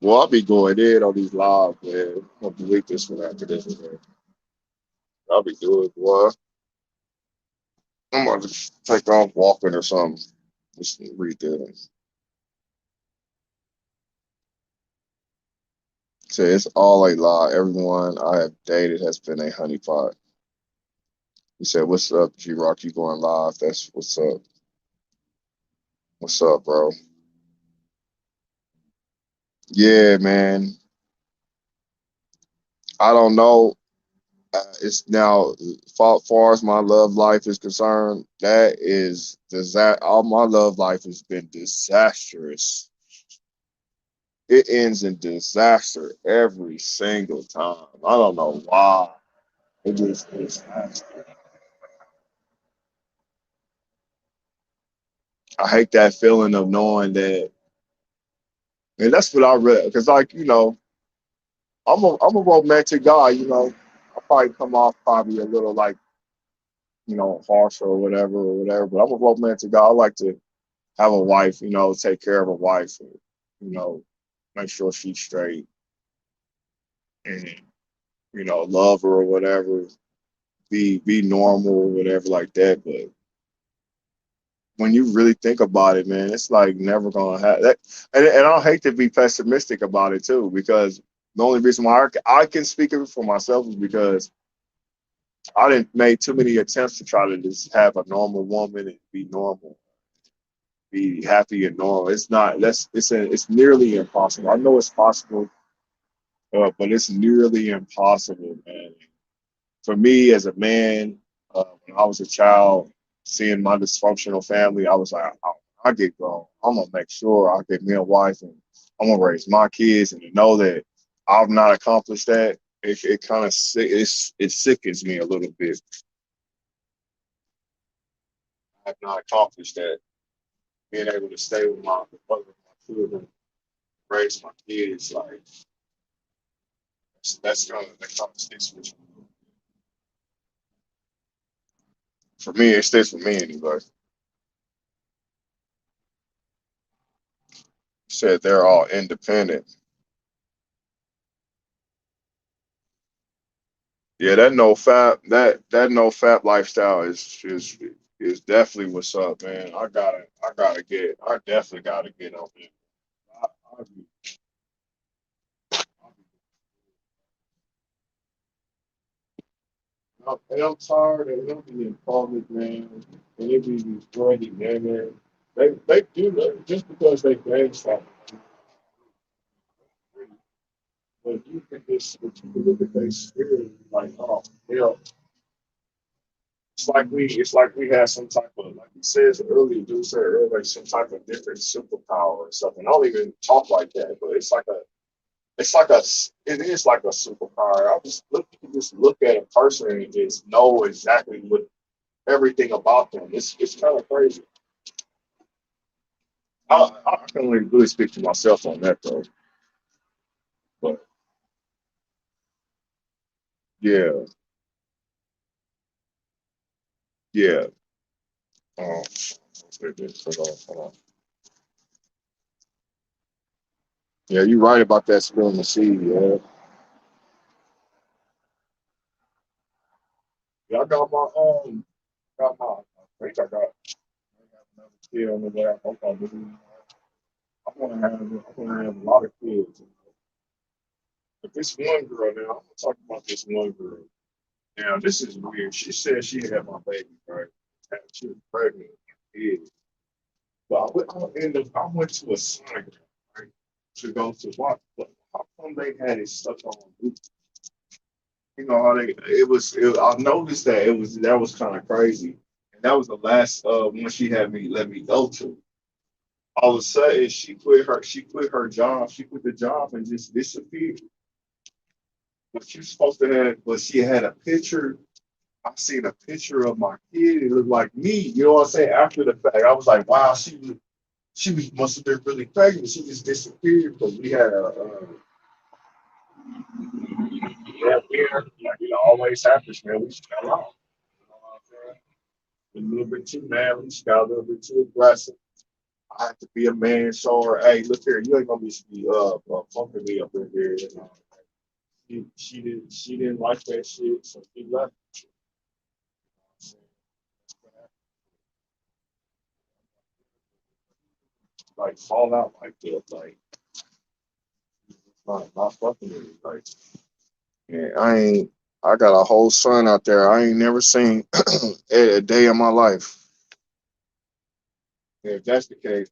Well, I'll be going in on these live, man. I'll delete this one after this, man. I'll be doing, boy. I'm about to take off walking or something. Just read this. Say it's all a lie. Everyone I have dated has been a honeypot. He said, "What's up, G Rock? You going live? That's what's up. What's up, bro? Yeah, man. I don't know. It's now far as my love life is concerned. That is all my love life has been disastrous. It ends in disaster every single time. I don't know why. It just disaster. I hate that feeling of knowing that, and that's what I read. Because like I'm a romantic guy. I probably come off probably a little like harsh or whatever. But I'm a romantic guy. I like to have a wife. Take care of a wife. And, make sure she's straight and love her or whatever. Be normal or whatever like that. But when you really think about it, man, it's like never gonna happen. And I hate to be pessimistic about it too, because the only reason why I can speak of it for myself is because I didn't make too many attempts to try to just have a normal woman and be normal, be happy and normal. It's not. It's nearly impossible. I know it's possible, but it's nearly impossible, man. For me as a man, when I was a child, seeing my dysfunctional family, I was like, I get grown. I'm gonna make sure I get me a wife and I'm gonna raise my kids, and to know that I've not accomplished that, it kind of it sickens me a little bit. I've not accomplished that. Being able to stay with my children, raise my kids, like that kind of sticks with you. For me, it sticks with me anyway. Said they're all independent. Yeah, that no fap lifestyle is definitely what's up, man. I definitely gotta get on it. I be, and I'm tired of them being public, man, and they be destroying man. They do that just because they gang stuff. But you can just if you can look at their spirit, like, oh, hell, it's like we had some type of, like he says earlier, dude said earlier, some type of different superpower or something. I don't even talk like that, but it's like a, it is like a superpower. You can just look at a person and just know exactly what everything about them. It's kind of crazy. I can only really speak to myself on that though, but yeah, yeah. Um, hold on. Yeah, you're right about that spilling the seed. Yeah, Yeah, I got my. I think I got another kid on the way. I hope I do. I want to have a lot of kids. But this one girl now, I'm gonna talk about this one girl. Now, this is weird. She said she had my baby, right? And she was pregnant. Yeah. But I went to a sonogram, right? To go to watch. But how come they had it stuck on Bluetooth? You know how I noticed that that was kind of crazy. And that was the last one she had me let me go to. All of a sudden she quit her job, she quit the job and just disappeared. But she was supposed to have but she had a picture. I seen a picture of my kid. It looked like me. You know what I'm saying? After the fact, I was like, wow, must have been really pregnant. She just disappeared. But we had like it always happens, man. We just fell out. You know what I'm saying? A little bit too manly. She got a little bit too aggressive. I have to be a man. Show her, hey, look here, you ain't gonna be fucking me up in here. You know? She didn't like that shit, so she left. Like fall out like that, like not fucking with me. Like, yeah, I got a whole son out there. I ain't never seen a day in my life. If that's the case,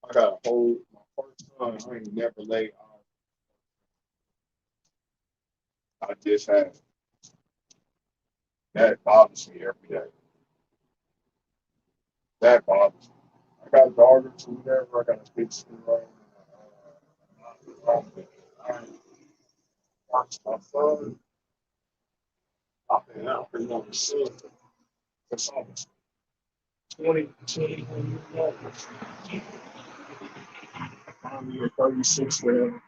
I got a whole my first son. I ain't never laid. I just had that bothers me every day. That bothers me. I got a daughter too. Whatever. I got a big school. I watch my son. I've been on the son for almost 21 years old. I'm here 36 now.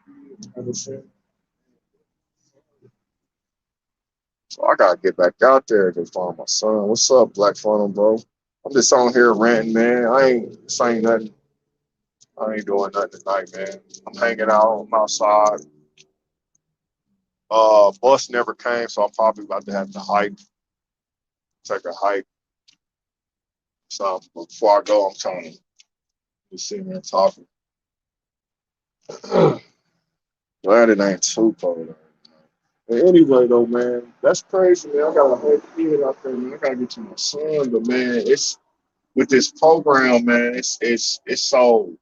So I gotta get back out there to find my son. What's up, Black Funnel, bro? I'm just on here ranting, man. I ain't saying nothing. I ain't doing nothing tonight, man. I'm hanging out. I'm outside. Bus never came, so I'm probably about to have to hike, take a hike. So before I go, I'm telling you, just sitting here talking. Glad it ain't too cold. But anyway, though, man, that's crazy, man. I got a whole kid out there, man. I gotta get to my son, but man, it's with this program, man. It's so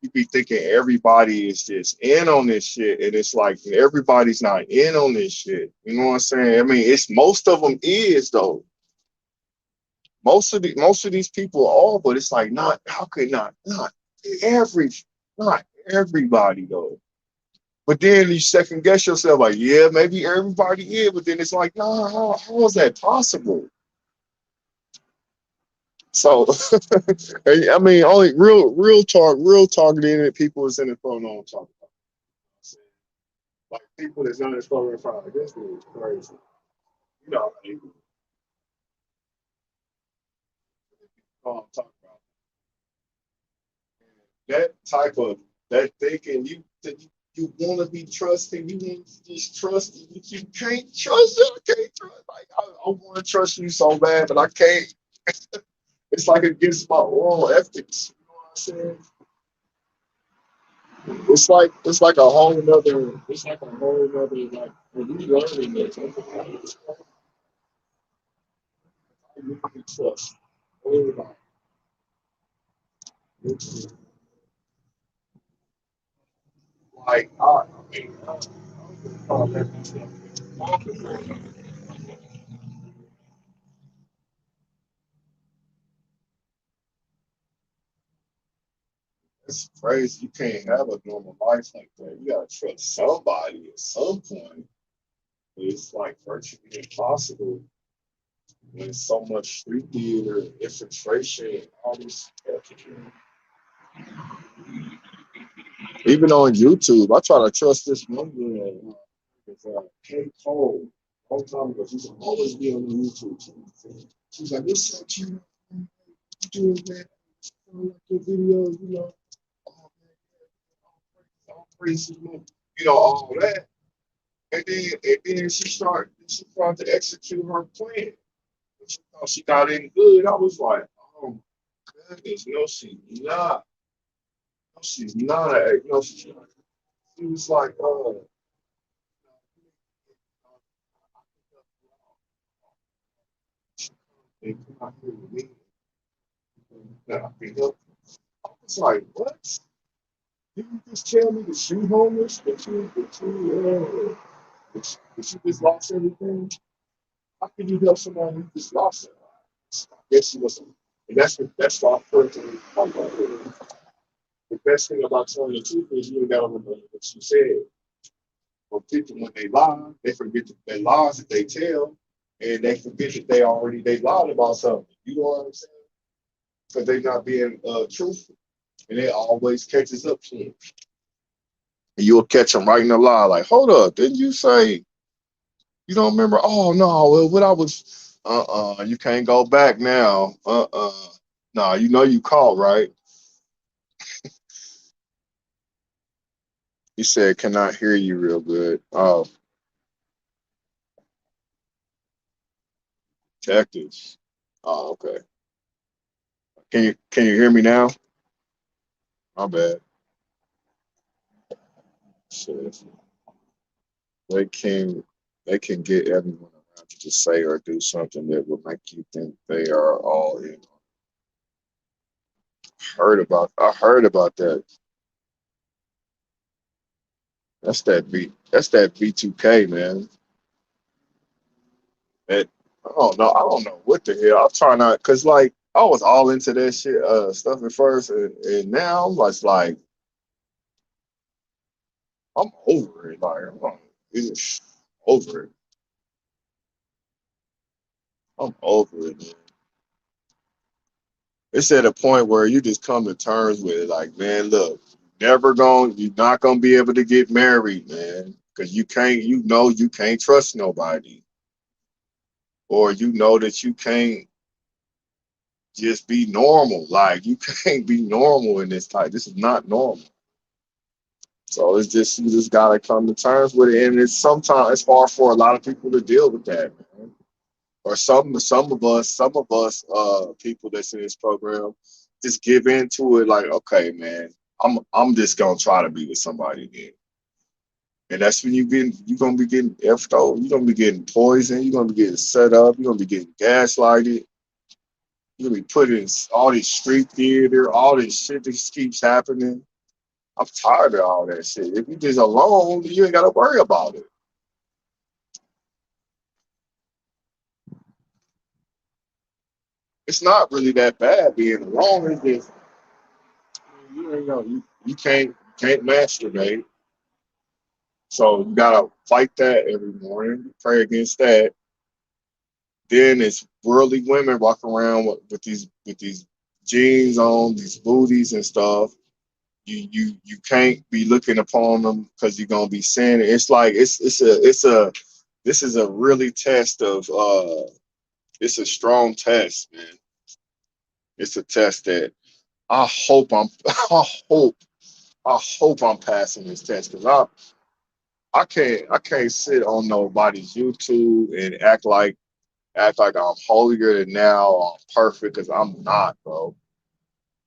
you be thinking everybody is just in on this shit, and it's like everybody's not in on this shit. You know what I'm saying? I mean, it's most of them is though. Most of these people are, but it's like not. How could not every not everybody though? But then you second guess yourself, like, yeah, maybe everybody is, but then it's like, nah, how is that possible? So, I mean, only real targeted people is in the phone on talking about. Like people that's not in the phone in front of this is crazy. You know, like, I'm talking about that type of that thinking. You want to be trusting. You want to just trust. You can't trust it. I can't trust. Like I want to trust you so bad, but I can't. It's like against my oral ethics. You know what I'm saying? It's like a whole nother. It's like a whole nother like when you learning it. You can trust everybody. It's like I mean, it's crazy. You can't have a normal life like that. You gotta trust somebody at some point. It's like virtually impossible when so much street theater, infiltration, all this. Even on YouTube, I try to trust this one girl. It's K Cole. Whole time ago, she's always be on the YouTube channel. She's like, "What's up, you doing, man? Like your videos, you know, oh, man, all praise, you know, all that." And then she started. She tried to execute her plan. She thought she got in good. I was like, oh my goodness, no, she's not. No, she's not. No, she's not. She was like, oh, they come out here with me. That I can help. I was like, what? Did you just tell me that you homeless? That you just lost everything? How can you help someone who just lost it? I guess she was, and that's why I personally, the best thing about telling the truth is you ain't got to remember what you said. But people, when they lie, they forget the lies that they tell, and they forget that they lied about something. You know what I'm saying? Because they not being truthful, and it always catches up to them. And you'll catch them right in the lie, like, hold up, didn't you say you don't remember? Oh no, well, what I was, you can't go back now. No, you know you called, right? He said, cannot hear you real good. Oh, detectives. Oh, okay. Can you hear me now? My bad. Shit. They can they can get everyone around you to say or do something that will make you think they are all in. I heard about that. That's that B2K, man. That I don't know what the hell. I'm trying not cause like I was all into that shit stuff at first and now I'm like I'm over it. Like it's over it. I'm over it, man. It's at a point where you just come to terms with it. Like, man, look, you're not gonna be able to get married, man, because you can't trust nobody, or you know that you can't just be normal. Like, you can't be normal in this type. This is not normal. So it's just you just gotta come to terms with it, and it's sometimes it's hard for a lot of people to deal with that, man. Or some of us people that's in this program just give into it like, okay, man, I'm just gonna try to be with somebody then. And that's when you're gonna be getting effed over, you're gonna be getting poisoned, you're gonna be getting set up, you're gonna be getting gaslighted, you're gonna be put in all this street theater, all this shit that just keeps happening. I'm tired of all that shit. If you just alone, you ain't gotta worry about it. It's not really that bad being alone. It's just you ain't know you can't masturbate. So you gotta fight that every morning. Pray against that. Then it's worldly women walking around with these jeans on, these booties and stuff. You can't be looking upon them because you're gonna be sinning. It's like it's a this is a really test of it's a strong test, man. It's a test that I hope I'm I hope I hope I'm passing this test because I can't sit on nobody's YouTube and act like I'm holier than now. I'm perfect because I'm not, bro.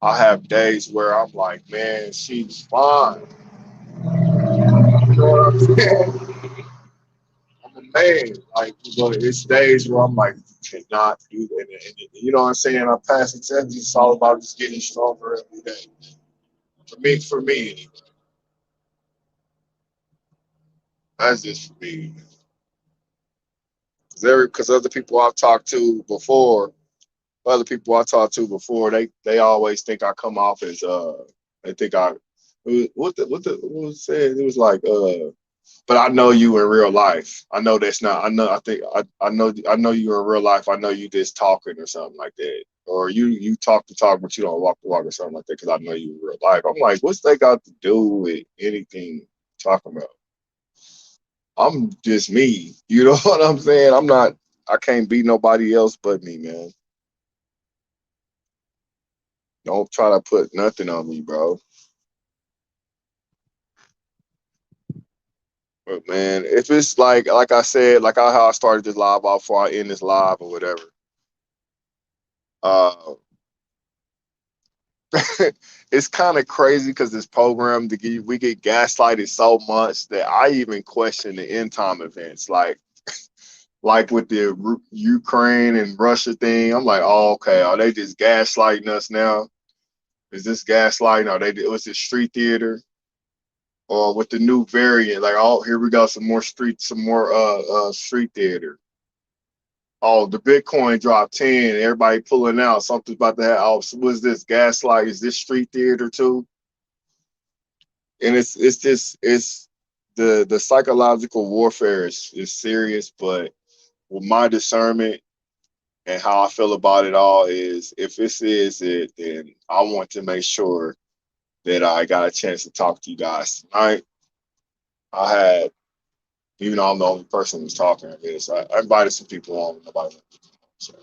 I have days where I'm like, man, she's fine. You know what I'm saying? I'm a man. Like, but it's days where I'm like, cannot do that. And you know what I'm saying? I'm passing tests. It's all about just getting stronger every day. For me, anyway. That's just for me. Because other people I've talked to before, they always think I come off as they think I what was said? It was like but I know you in real life. I know that's not. I know you in real life. I know you just talking or something like that, or you talk the talk but you don't walk the walk or something like that. Because I know you in real life. I'm like, what's that got to do with anything talking about? I'm just me. You know what I'm saying? I'm not. I can't be nobody else but me, man. Don't try to put nothing on me, bro. But man, if it's like I said, like how I started this live off before I end this live or whatever. Uh, it's kind of crazy because this program we get gaslighted so much that I even question the end time events. Like with the Ukraine and Russia thing, I'm like, oh, okay, are they just gaslighting us now? Is this gaslighting? Are they? Was it street theater? Or with the new variant, like, oh, here we go, some more street theater. Oh, the Bitcoin dropped 10, everybody pulling out. Something's about to happen. Oh, so what's this? Gaslight? Is this street theater too? And it's just it's the psychological warfare is serious, but with my discernment and how I feel about it all is if this is it, then I want to make sure that I got a chance to talk to you guys tonight. I had, even though I'm the only person who's talking, I guess I invited some people on. Nobody. So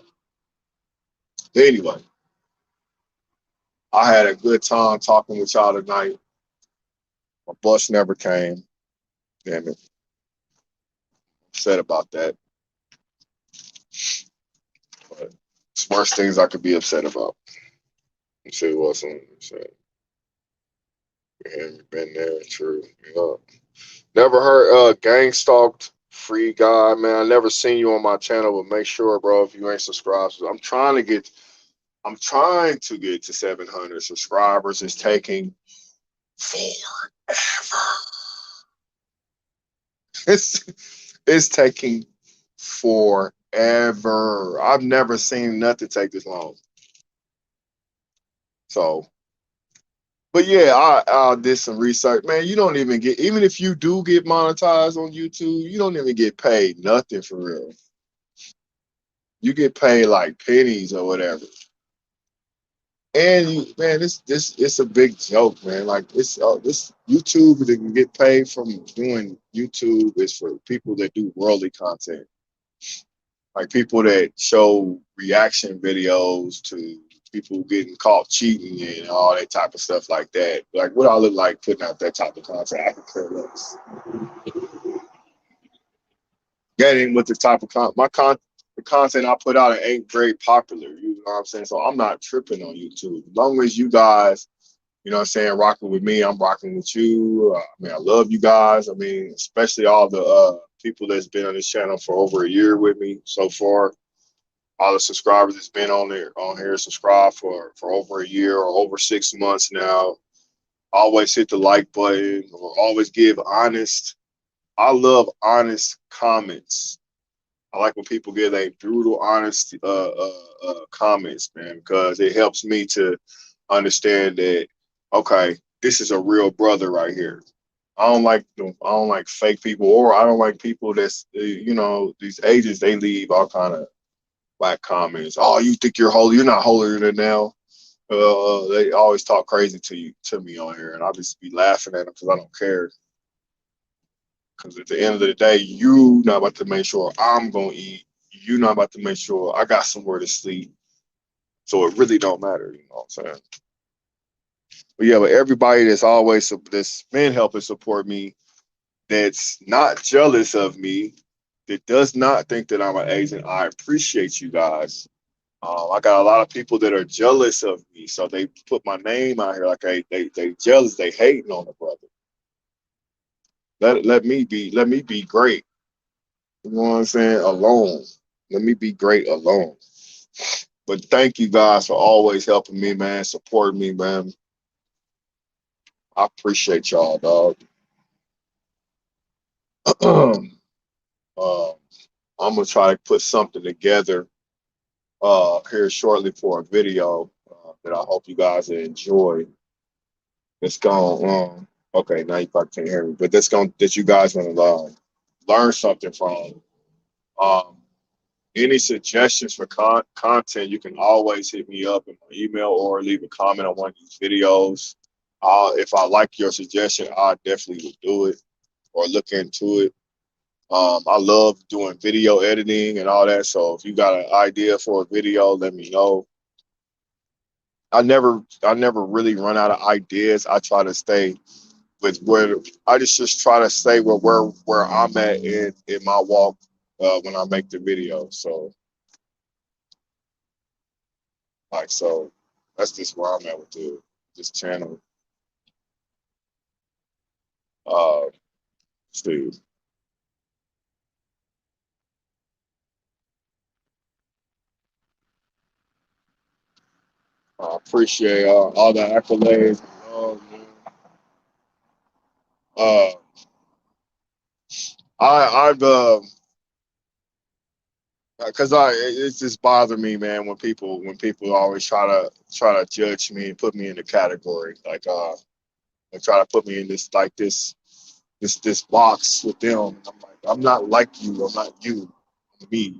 anyway, I had a good time talking with y'all tonight. My bus never came. Damn it. Upset about that. But it's worse things I could be upset about. Let's see what's on. Been there, true. Yeah. Never heard gang stalked free guy, man. I never seen you on my channel, but make sure, bro, if you ain't subscribed. I'm trying to get to 700 subscribers. It's taking forever. It's taking forever. I've never seen nothing take this long. So, but yeah, I did some research. Man, you don't even get, even if you do get monetized on YouTube, you don't even get paid nothing for real. You get paid like pennies or whatever. And man, this it's a big joke, man. Like this YouTube that can get paid from doing YouTube is for people that do worldly content, like people that show reaction videos to people getting caught cheating and all that type of stuff like that. Like what I look like putting out that type of content, I could care less. Getting with the type of the content I put out, it ain't very popular. You know what I'm saying? So I'm not tripping on YouTube. As long as you guys, you know what I'm saying, rocking with me, I'm rocking with you. I mean, I love you guys. I mean, especially all the people that's been on this channel for over a year with me so far. All the subscribers that's been on here subscribed for over a year or over 6 months now. Always hit the like button or always give honest. I love honest comments. I like when people give a brutal, honest comments, man, because it helps me to understand that, okay, this is a real brother right here. I don't like fake people, or I don't like people that's you know, these agents, they leave all kind of whack comments. Oh, you think you're holy? You're not holier than thou. They always talk crazy to me on here, and I'll just be laughing at them because I don't care. Because at the end of the day, you not about to make sure I'm gonna eat. You not about to make sure I got somewhere to sleep. So it really don't matter, you know what I'm saying? But yeah, but everybody that's been helping support me, that's not jealous of me, that does not think that I'm an agent, I appreciate you guys. I got a lot of people that are jealous of me, so they put my name out here like they jealous, they hating on the brother. Let me be great. You know what I'm saying? Alone. Let me be great alone. But thank you guys for always helping me, man, supporting me, man. I appreciate y'all, dog. uh, I'm gonna try to put something together here shortly for a video that I hope you guys enjoy. It's going okay, now you probably can't hear me, but that you guys gonna learn something from. Um, any suggestions for content, you can always hit me up in my email or leave a comment on one of these videos. If I like your suggestion, I definitely would do it or look into it. I love doing video editing and all that. So if you got an idea for a video, let me know. I never really run out of ideas. I try to stay with where I just try to stay where I'm at in my walk when I make the video. So so that's just where I'm at with this channel. Uh, Steve, I appreciate all the accolades. Man. Uh, I've because it's just bother me, man, when people always try to judge me and put me in the category and try to put me in this box with them. I'm like, I'm not like you. I'm not you. I'm me.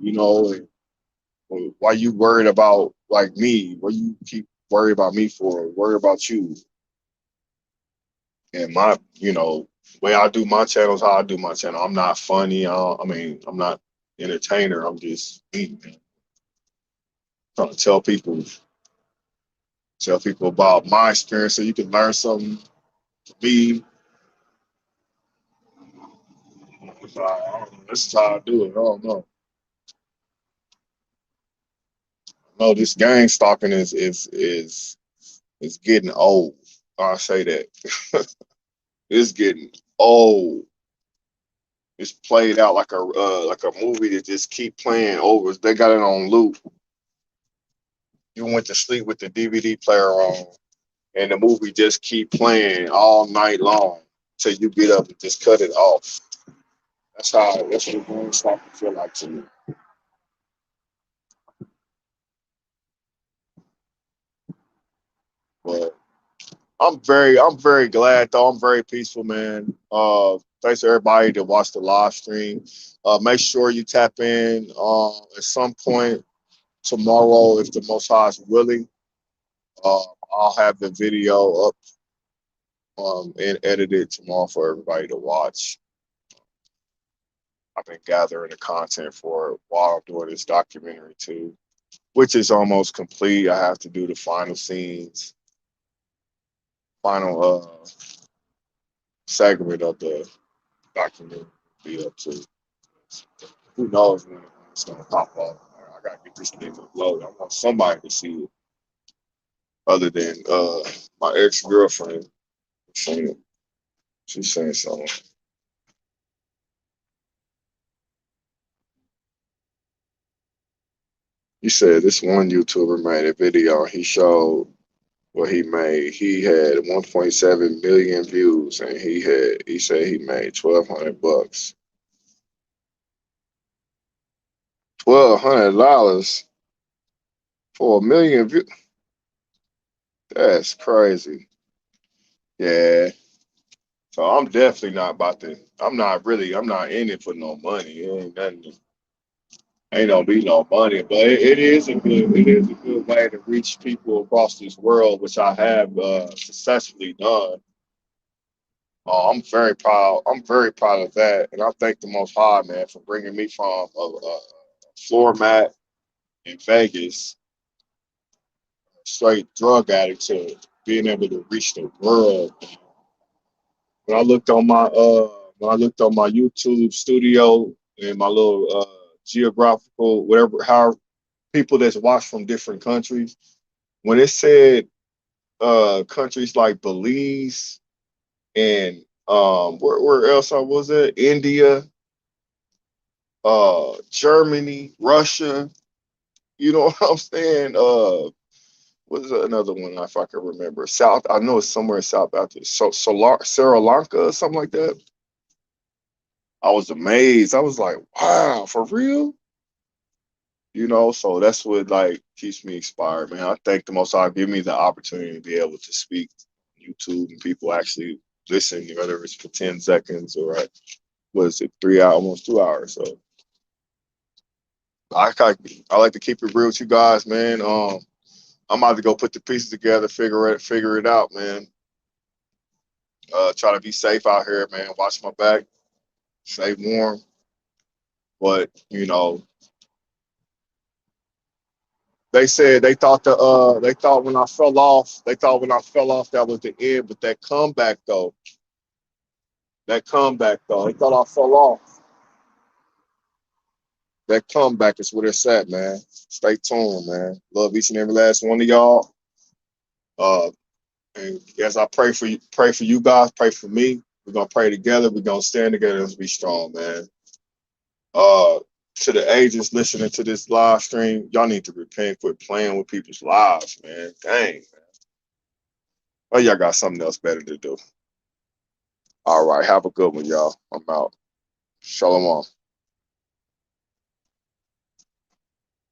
And why you worried about like me? What you keep worried about me for? Worry about you. And way I do my channel is how I do my channel. I'm not funny. I mean, I'm not entertainer. I'm just me, man. Trying to tell people about my experience so you can learn something from me. I don't know. This is how I do it. I don't know. No, this gang stalking is getting old. I say that. It's getting old. It's played out like a movie that just keep playing over. They got it on loop. You went to sleep with the DVD player on, and the movie just keep playing all night long till you get up and just cut it off. That's what gang stalking feel like to me. But I'm very glad though. I'm very peaceful, man. Thanks to everybody that watched the live stream. Make sure you tap in at some point tomorrow if the Most High is willing. Uh, I'll have the video up and edited tomorrow for everybody to watch. I've been gathering the content for it while I'm doing this documentary too, which is almost complete. I have to do the final scenes, final segment of the documentary be up to. Who knows when it's gonna pop up? I gotta get this thing uploaded. I want somebody to see it other than my ex girlfriend. She's saying something. He said this one YouTuber made a video. He showed what he made. He had 1.7 million views, and he said he made $1,200. $1,200 for a million views. That's crazy. Yeah. So I'm definitely not about to. I'm not in it for no money. It ain't nothing. Ain't gonna be no money, but it is a good way to reach people across this world, which I have successfully done. I'm very proud. I'm very proud of that, and I thank the Most High, man, for bringing me from a floor mat in Vegas, straight drug addict, to being able to reach the world. When I looked on my YouTube studio and my little geographical whatever how people that's watched from different countries, when it said countries like Belize and where else I was at, India, Germany, Russia, you know what I'm saying? What is another one if I can remember? I know it's somewhere in South Africa, Sri Lanka or something like that. I was amazed. I was like, wow, for real? So that's what like keeps me inspired, man. I thank the Most High give me the opportunity to be able to speak on YouTube and people actually listen, whether it's for 10 seconds or was it 3 hours, almost 2 hours. So I like to keep it real with you guys, man. I'm about to go put the pieces together, figure it out, man. Try to be safe out here, man. Watch my back, stay warm. But they said they thought when I fell off that was the end. But that comeback though, That comeback, though. He thought I fell off. That comeback is where it's at, man. Stay tuned, man. Love each and every last one of y'all. Uh, and as I pray for you guys, pray for me. We're gonna pray together. We're gonna stand together and be strong, man. Uh, to the agents listening to this live stream, y'all need to repent, quit playing with people's lives, man. Dang. Oh, y'all got something else better to do. All right, have a good one, y'all. I'm out. Shalom.